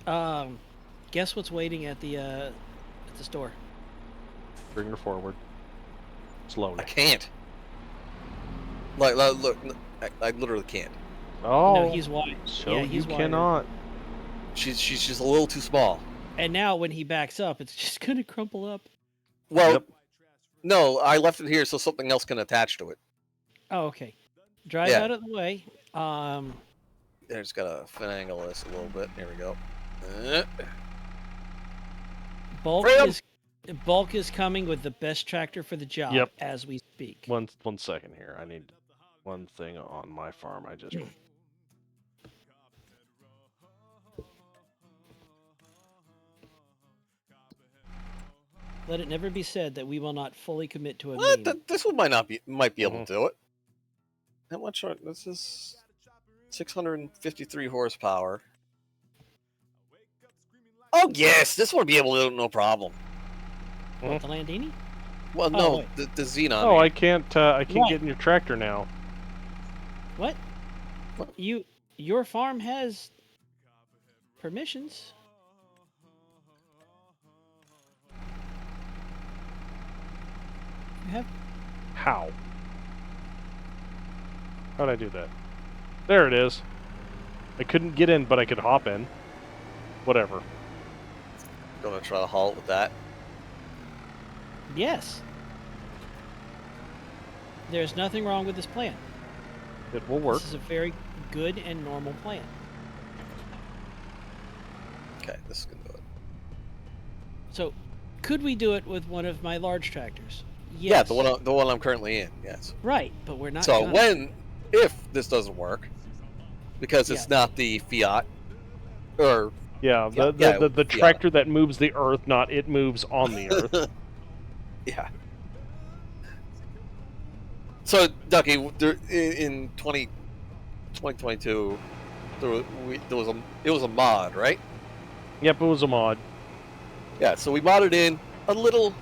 Speaker 10: Guess what's waiting at the store?
Speaker 5: Bring her forward. Slowly.
Speaker 11: I can't. Like look, I literally can't.
Speaker 5: Oh.
Speaker 10: No, he's wide.
Speaker 5: So
Speaker 10: yeah, he's
Speaker 5: you cannot.
Speaker 11: She's just a little too small.
Speaker 10: And now when he backs up, it's just gonna crumple up.
Speaker 11: Well, no, I left it here so something else can attach to it.
Speaker 10: Oh, okay. Drive out of the way.
Speaker 11: Just gotta finagle this a little bit. Here we go.
Speaker 10: Bulk is coming with the best tractor for the job as we speak.
Speaker 5: One second here. I need one thing on my farm. I just.
Speaker 10: Let it never be said that we will not fully commit to a
Speaker 11: meme. This one might be able to do it. How much are this? Is 653 horsepower. Oh yes, this one will be able to do it no problem.
Speaker 10: What, the Landini?
Speaker 11: Well, no, the Xenon.
Speaker 5: Oh, I can't get in your tractor now.
Speaker 10: What? Your farm has permissions. You have.
Speaker 5: How? How'd I do that? There it is. I couldn't get in, but I could hop in. Whatever.
Speaker 11: Gonna try to haul it with that.
Speaker 10: Yes. There's nothing wrong with this plan.
Speaker 5: It will work.
Speaker 10: This is a very good and normal plan.
Speaker 11: Okay, this is gonna do it.
Speaker 10: So, could we do it with one of my large tractors? Yes.
Speaker 11: Yeah, the one I'm currently in. Yes.
Speaker 10: Right, but we're not.
Speaker 11: So if this doesn't work, because it's not the Fiat, or
Speaker 5: the tractor that moves the earth, not it moves on the earth.
Speaker 11: Yeah. So, Ducky, in 2022, it was a mod, right?
Speaker 5: Yep, it was a mod.
Speaker 11: Yeah, so we modded in a little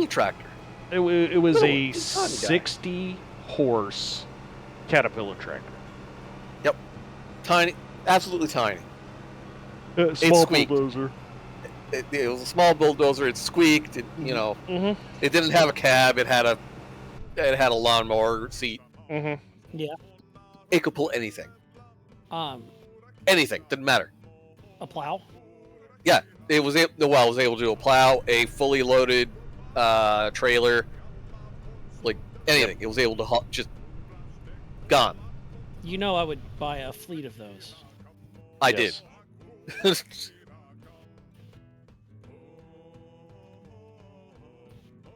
Speaker 11: tractor.
Speaker 5: It was a 60 horse Caterpillar tractor.
Speaker 11: Yep, tiny, absolutely tiny.
Speaker 5: Small
Speaker 11: squeaked.
Speaker 5: bulldozer.
Speaker 11: It was a small bulldozer. It squeaked. It, you know, it didn't have a cab. It had a lawnmower seat.
Speaker 10: Yeah.
Speaker 11: It could pull anything. Anything, didn't matter.
Speaker 10: A plow.
Speaker 11: Yeah, it was able to do a plow, a fully loaded trailer, like anything. It was able to just gone.
Speaker 10: You know, I would buy a fleet of those.
Speaker 11: I
Speaker 5: Yes.
Speaker 11: did.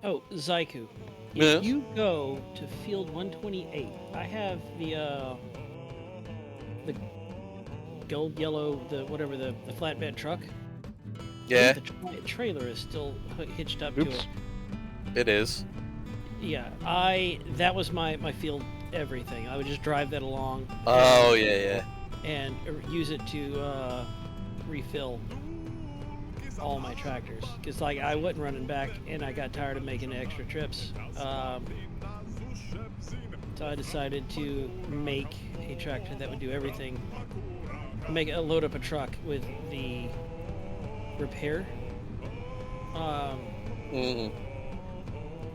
Speaker 10: Oh, Zaiku. If
Speaker 11: Yes?
Speaker 10: you go to field 128, I have the gold yellow, the flatbed truck.
Speaker 11: Yeah,
Speaker 10: The trailer is still hitched up
Speaker 5: Oops.
Speaker 10: to it.
Speaker 11: it is.
Speaker 10: Yeah, that was my field everything. I would just drive that along.
Speaker 11: Oh yeah.
Speaker 10: And use it to refill all my tractors, because like I wasn't running back and I got tired of making extra trips, so I decided to make a tractor that would do everything. Load up a truck with the repair,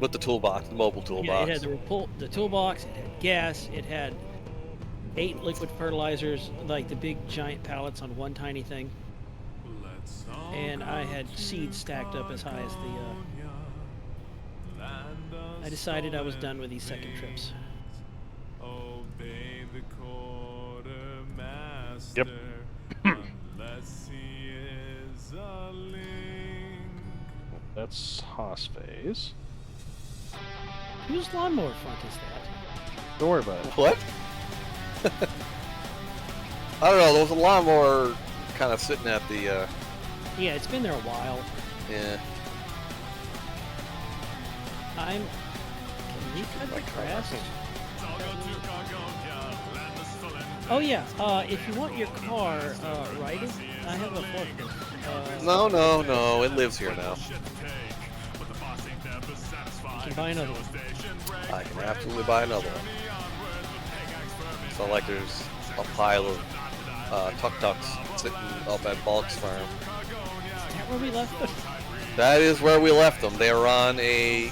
Speaker 11: With the toolbox, the mobile
Speaker 10: yeah,
Speaker 11: toolbox.
Speaker 10: it had the toolbox, it had gas, it had 8 liquid fertilizers, like the big giant pallets on one tiny thing. And I had seeds stacked up as high as I decided I was done with these second trips.
Speaker 5: Yep. That's Haas phase.
Speaker 10: Whose lawnmower front is that?
Speaker 5: Don't worry about it.
Speaker 11: What? I don't know. There was a lawnmower kind of sitting at the.
Speaker 10: Yeah, it's been there a while.
Speaker 11: Yeah.
Speaker 10: Can you cut the grass? Oh yeah, if you want your car righted, I have a forklift.
Speaker 11: No. It lives here now.
Speaker 10: You can buy another one.
Speaker 11: I can absolutely buy another one. It's not like there's a pile of tuk-tuks sitting up at Bulk's farm.
Speaker 10: Is that where we left them?
Speaker 11: That is where we left them. They were on a.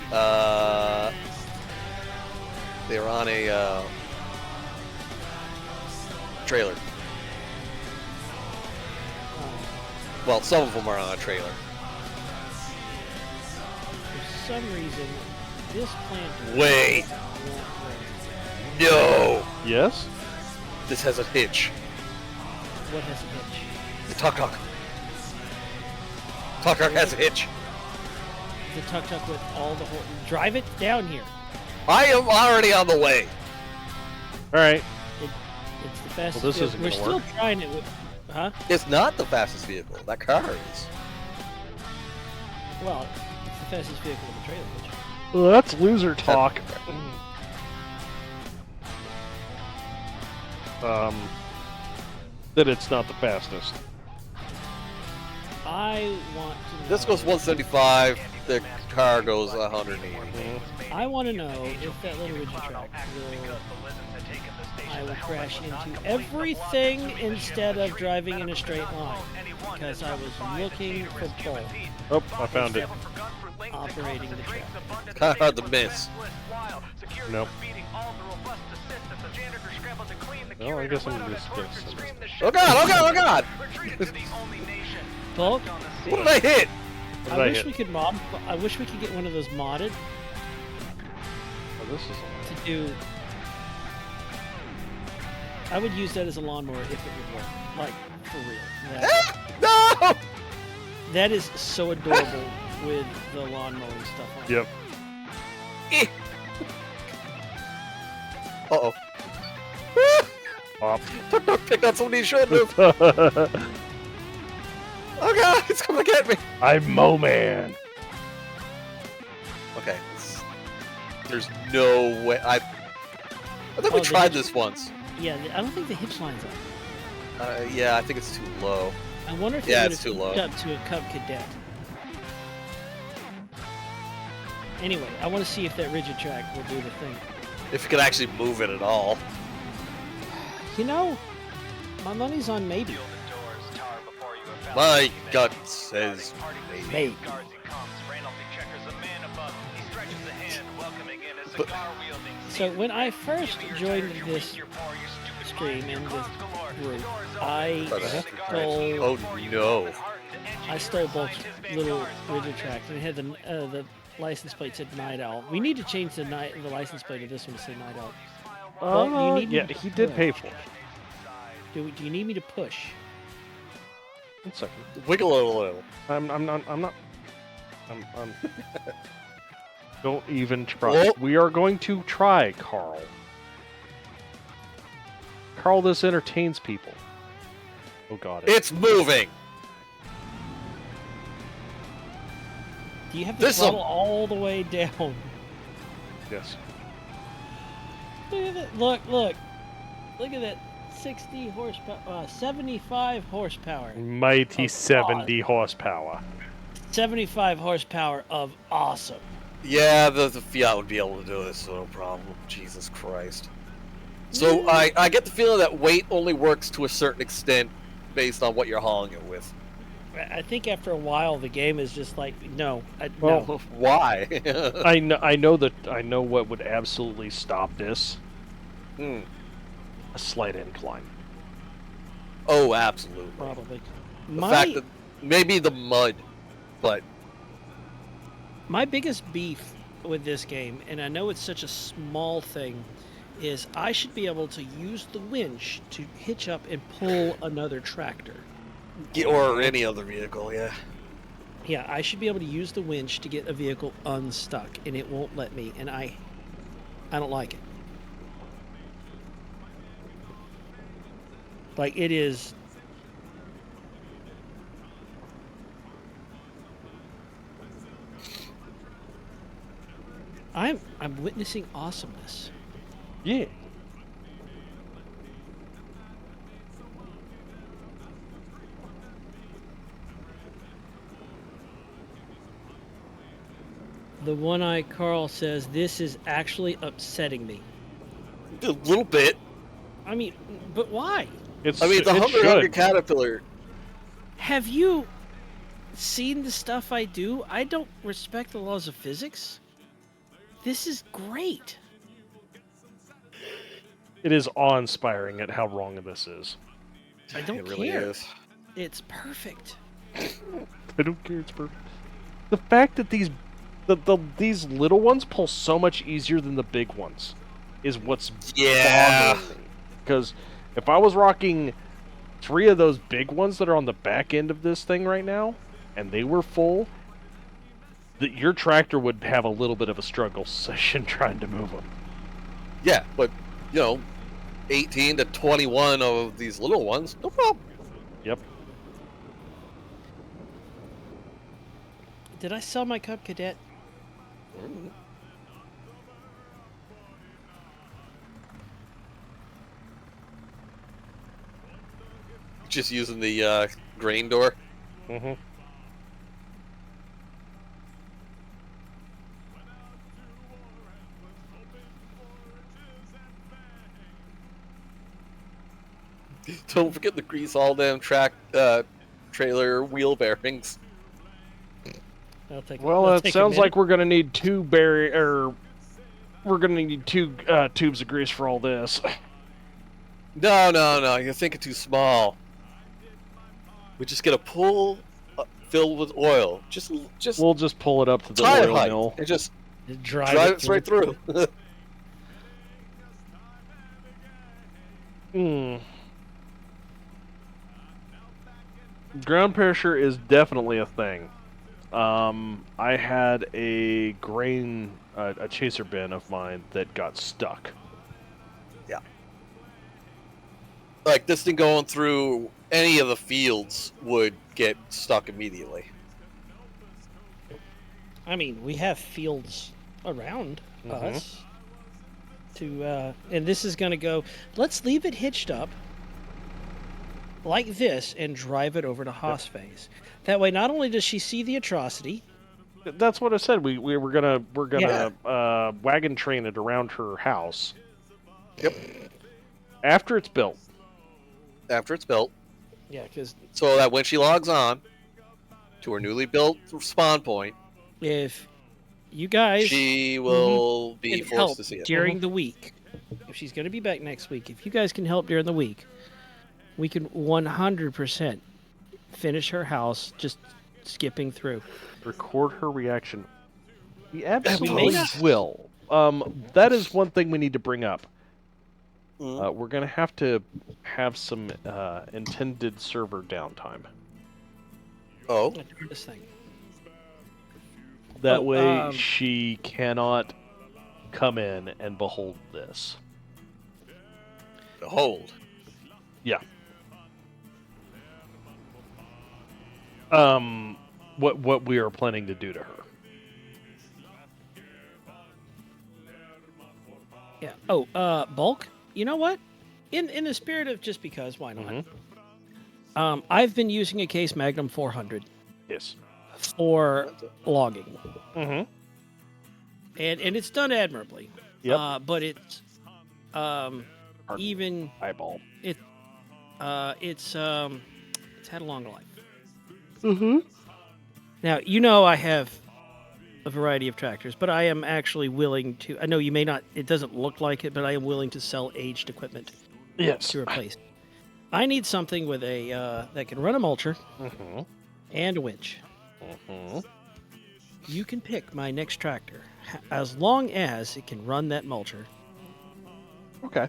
Speaker 11: Trailer. Well, some of them are on a trailer.
Speaker 10: For some reason, this plant.
Speaker 11: Wait. No.
Speaker 5: Yes?
Speaker 11: This has a hitch.
Speaker 10: What has a hitch?
Speaker 11: The tuk-tuk. Tuk-tuk has a hitch.
Speaker 10: The tuk-tuk with all the drive it down here.
Speaker 11: I am already on the way.
Speaker 5: All right.
Speaker 10: It's the fastest.
Speaker 5: Well, this isn't
Speaker 10: We're
Speaker 5: gonna
Speaker 10: still
Speaker 5: work.
Speaker 10: trying it with, huh?
Speaker 11: It's not the fastest vehicle. That car is.
Speaker 10: Well, it's the fastest vehicle with a trailer hitch.
Speaker 5: Well, that's loser talk. That it's not the fastest.
Speaker 10: I want to know,
Speaker 11: This goes 175. The car goes 180.
Speaker 10: I want to know if that little rigid track I will crash into everything instead of driving in a straight line, because I was looking for both.
Speaker 5: Oh, I found it.
Speaker 10: Operating the track.
Speaker 11: It's kind of hard to miss.
Speaker 5: Nope. Well, I guess I'm gonna just guess.
Speaker 11: Oh god! Oh god! Oh god!
Speaker 10: Bulk,
Speaker 11: What did I hit?
Speaker 5: What
Speaker 10: I
Speaker 5: did I
Speaker 10: wish
Speaker 5: hit?
Speaker 10: we could mod. I wish we could get one of those modded
Speaker 5: Oh, this is
Speaker 10: to do. I would use that as a lawnmower if it would work, like for real.
Speaker 11: No!
Speaker 10: That is so adorable with the lawnmower and stuff on it.
Speaker 5: Yep.
Speaker 11: Uh-oh.
Speaker 5: Pop.
Speaker 11: Picked on somebody you shouldn't have. Oh god, it's coming to get me.
Speaker 5: I'm Mo Man.
Speaker 11: Okay. There's no way. I think we
Speaker 10: Oh,
Speaker 11: tried
Speaker 10: the-
Speaker 11: this once.
Speaker 10: Yeah, I don't think the hitch line's up.
Speaker 11: Yeah, I think it's too low.
Speaker 10: I wonder if
Speaker 11: Yeah,
Speaker 10: it
Speaker 11: it's
Speaker 10: would
Speaker 11: too
Speaker 10: have
Speaker 11: low.
Speaker 10: up to a Cub Cadet. Anyway, I want to see if that rigid track will do the thing.
Speaker 11: If you could actually move it at all.
Speaker 10: You know, my money's on maybe.
Speaker 11: My gut says
Speaker 10: Mate.
Speaker 11: But-
Speaker 10: So when I first joined this stream and this group, I stole.
Speaker 11: Oh no!
Speaker 10: I stole Bulk's little rigid track, and it had the license plate said Night Owl. We need to change the license plate of this one to say Night Owl. Well, do you need me
Speaker 5: yeah,
Speaker 10: to
Speaker 5: he did
Speaker 10: push?
Speaker 5: pay for it.
Speaker 10: Do you need me to push?
Speaker 5: 1 second.
Speaker 11: Wiggle it a little.
Speaker 5: I'm not. Don't even try.
Speaker 11: Well-
Speaker 5: We are going to try, Carl. Carl, this entertains people. Oh god.
Speaker 11: It's moving.
Speaker 10: Do you have the
Speaker 11: This'll-
Speaker 10: throttle all the way down?
Speaker 5: Yes.
Speaker 10: Look at that! Look at that! 60 horsepower, 75 horsepower.
Speaker 5: Mighty
Speaker 10: Of
Speaker 5: 70 horsepower.
Speaker 10: 75 horsepower of awesome.
Speaker 11: Yeah, the Fiat would be able to do this, so no problem. Jesus Christ. So I get the feeling that weight only works to a certain extent based on what you're hauling it with.
Speaker 10: I think after a while the game is just like no.
Speaker 5: Well,
Speaker 10: No.
Speaker 11: Why?
Speaker 5: I know what would absolutely stop this.
Speaker 11: Hmm.
Speaker 5: A slight incline.
Speaker 11: Oh, absolutely.
Speaker 10: Probably.
Speaker 11: The fact that maybe the mud, but
Speaker 10: My biggest beef with this game, and I know it's such a small thing, is I should be able to use the winch to hitch up and pull another tractor.
Speaker 11: or any other vehicle, yeah.
Speaker 10: Yeah, I should be able to use the winch to get a vehicle unstuck, and it won't let me, and I don't like it. Like, it is... I'm witnessing awesomeness.
Speaker 5: Yeah.
Speaker 10: The one-eyed Carl says, this is actually upsetting me.
Speaker 11: A little bit.
Speaker 10: I mean, but why?
Speaker 5: It's,
Speaker 11: I mean, the
Speaker 5: it
Speaker 11: Humber
Speaker 5: should.
Speaker 11: Caterpillar.
Speaker 10: Have you seen the stuff I do? I don't respect the laws of physics. This is great.
Speaker 5: It is awe-inspiring at how wrong this is.
Speaker 10: I don't
Speaker 11: It really
Speaker 10: care.
Speaker 11: is.
Speaker 10: It's perfect.
Speaker 5: I don't care. It's perfect. The fact that these little ones pull so much easier than the big ones is what's
Speaker 11: Yeah.
Speaker 5: bothering me. Because if I was rocking 3 of those big ones that are on the back end of this thing right now, and they were full, your tractor would have a little bit of a struggle session trying to move them.
Speaker 11: Yeah, but, 18 to 21 of these little ones, no problem.
Speaker 5: Yep.
Speaker 10: Did I sell my Cub Cadet?
Speaker 11: Just using the grain door.
Speaker 5: Mm-hmm.
Speaker 11: Don't forget to grease all them trailer wheel bearings.
Speaker 10: I'll take
Speaker 5: Well,
Speaker 10: I'll
Speaker 5: it
Speaker 10: take a
Speaker 5: sounds
Speaker 10: minute.
Speaker 5: like we're gonna need 2 we're gonna need 2 tubes of grease for all this.
Speaker 11: No, you're thinking too small. We just get a pool filled with oil. Just
Speaker 5: We'll just pull it up to the
Speaker 11: tire
Speaker 5: oil
Speaker 11: height
Speaker 5: mill.
Speaker 11: and just
Speaker 10: drive
Speaker 11: drive it straight through.
Speaker 5: Ground pressure is definitely a thing. I had a a chaser bin of mine that got stuck.
Speaker 11: Yeah. Like this thing going through any of the fields would get stuck immediately.
Speaker 10: I mean, we have fields around us. And this is going to go... Let's leave it hitched up like this and drive it over to Hosfey's. That way, not only does she see the atrocity...
Speaker 5: That's what I said. We're gonna wagon train it around her house.
Speaker 11: Yep.
Speaker 5: After it's built.
Speaker 11: After it's built.
Speaker 10: Yeah, because
Speaker 11: So that when she logs on to her newly built spawn point,
Speaker 10: if you guys
Speaker 11: she will be
Speaker 10: can
Speaker 11: forced
Speaker 10: help
Speaker 11: to see it.
Speaker 10: during the week, if she's going to be back next week, if you guys can help during the week, we can 100% finish her house just skipping through.
Speaker 5: Record her reaction. We
Speaker 10: We
Speaker 5: absolutely
Speaker 10: may
Speaker 5: will. That is one thing we need to bring up.
Speaker 11: Mhm.
Speaker 5: We're going to have some intended server downtime.
Speaker 11: Oh,
Speaker 10: This thing.
Speaker 5: That
Speaker 10: Oh,
Speaker 5: way she cannot come in and behold this.
Speaker 11: behold.
Speaker 5: Yeah. What we are planning to do to her.
Speaker 10: Yeah. Oh, bulk. You know what? In the spirit of just because, why not? I've been using a Case Magnum 400
Speaker 5: Yes.
Speaker 10: for logging,
Speaker 5: Mm-hmm.
Speaker 10: and it's done admirably.
Speaker 5: Yep.
Speaker 10: But it's even
Speaker 5: Eyeball.
Speaker 10: it's had a longer life.
Speaker 5: Mm-hmm.
Speaker 10: Now you know I have a variety of tractors, but I am actually willing to. I know you may not. It doesn't look like it, but I am willing to sell aged equipment.
Speaker 5: Yes.
Speaker 10: To replace. I need something with a that can run a mulcher
Speaker 5: Mm-hmm.
Speaker 10: and a winch.
Speaker 5: Mm-hmm.
Speaker 10: You can pick my next tractor as long as it can run that mulcher.
Speaker 5: Okay.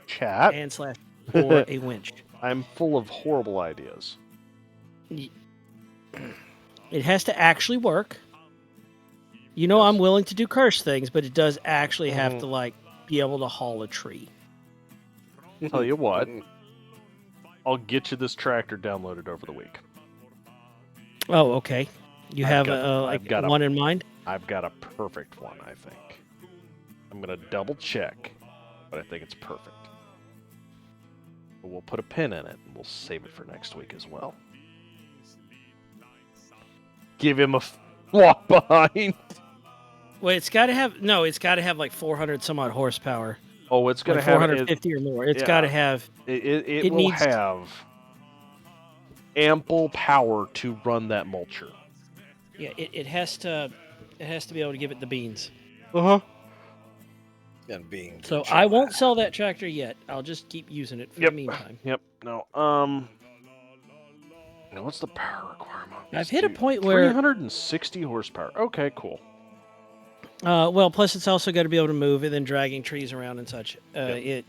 Speaker 5: Chat.
Speaker 10: And slash or a winch.
Speaker 5: I'm full of horrible ideas.
Speaker 10: It has to actually work. You know, I'm willing to do curse things, but it does actually have to like be able to haul a tree.
Speaker 5: Tell you what, I'll get you this tractor downloaded over the week.
Speaker 10: Oh, okay. You have one in mind?
Speaker 5: I've got a perfect one, I think. I'm going to double check, but I think it's perfect. But we'll put a pin in it, and we'll save it for next week as well. Give him a walk behind.
Speaker 10: Well, it's got to have like 400 some odd horsepower.
Speaker 5: Oh, it's going
Speaker 10: like
Speaker 5: to have
Speaker 10: 450 or more. It's got to have.
Speaker 5: It will have ample power to run that mulcher.
Speaker 10: Yeah, it has to. It has to be able to give it the beans.
Speaker 5: Uh-huh.
Speaker 11: And being
Speaker 10: So I won't sell that tractor yet. I'll just keep using it for the meantime.
Speaker 5: Yep. No. Now what's the power requirement?
Speaker 10: I've hit a point where
Speaker 5: 360 horsepower. Okay, cool.
Speaker 10: Well, plus it's also got to be able to move and then dragging trees around and such. I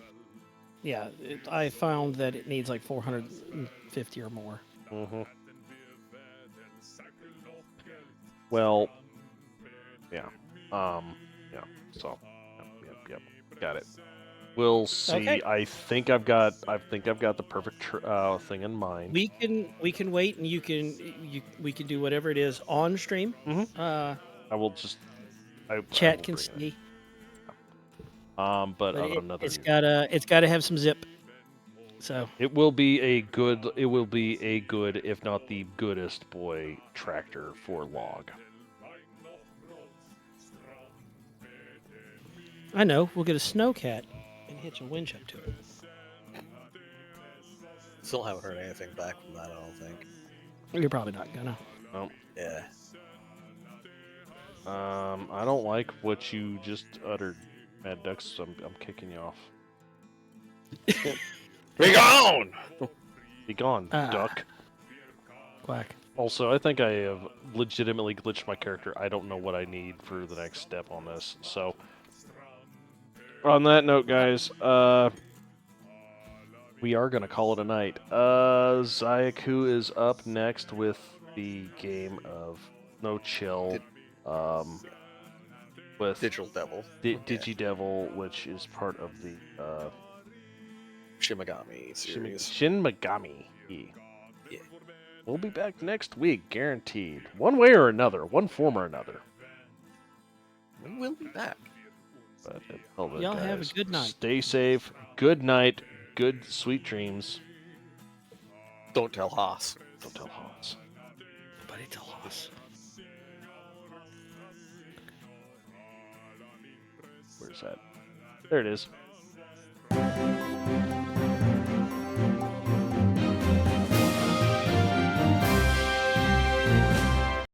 Speaker 10: found that it needs like 450 or more.
Speaker 5: Mm-hmm. Well, yeah. Yeah. So, yep. Got it. We'll see.
Speaker 10: Okay.
Speaker 5: I think I've got the perfect thing in mind.
Speaker 10: We can wait, and we can do whatever it is on stream.
Speaker 5: Mm-hmm. I will just.
Speaker 10: Chat can see.
Speaker 5: But another.
Speaker 10: It's gotta have some zip. So
Speaker 5: it will be a good, if not the goodest boy tractor for log.
Speaker 10: I know. We'll get a snowcat and hitch a winch up to it.
Speaker 11: Still haven't heard anything back from that, I don't think.
Speaker 10: You're probably not gonna.
Speaker 5: Oh.
Speaker 11: Yeah.
Speaker 5: I don't like what you just uttered, Mad Ducks. So I'm kicking you off.
Speaker 11: Be gone!
Speaker 5: Be gone, duck.
Speaker 10: Quack.
Speaker 5: Also, I think I have legitimately glitched my character. I don't know what I need for the next step on this. So, on that note, guys, we are going to call it a night. Zayaku is up next with the game of No Chill. With
Speaker 11: Digital Devil.
Speaker 5: Digidevil, which is part of the
Speaker 11: Shin Megami series.
Speaker 5: Shin Megami.
Speaker 11: Yeah.
Speaker 5: We'll be back next week, guaranteed. One way or another, one form or another.
Speaker 11: We will be back.
Speaker 5: But until then,
Speaker 10: Y'all
Speaker 5: guys,
Speaker 10: have a good night.
Speaker 5: Stay safe. Good night. Good sweet dreams.
Speaker 11: Don't tell Haas.
Speaker 5: Don't tell Hans.
Speaker 10: Nobody tell Haas.
Speaker 5: Where's that? There it is.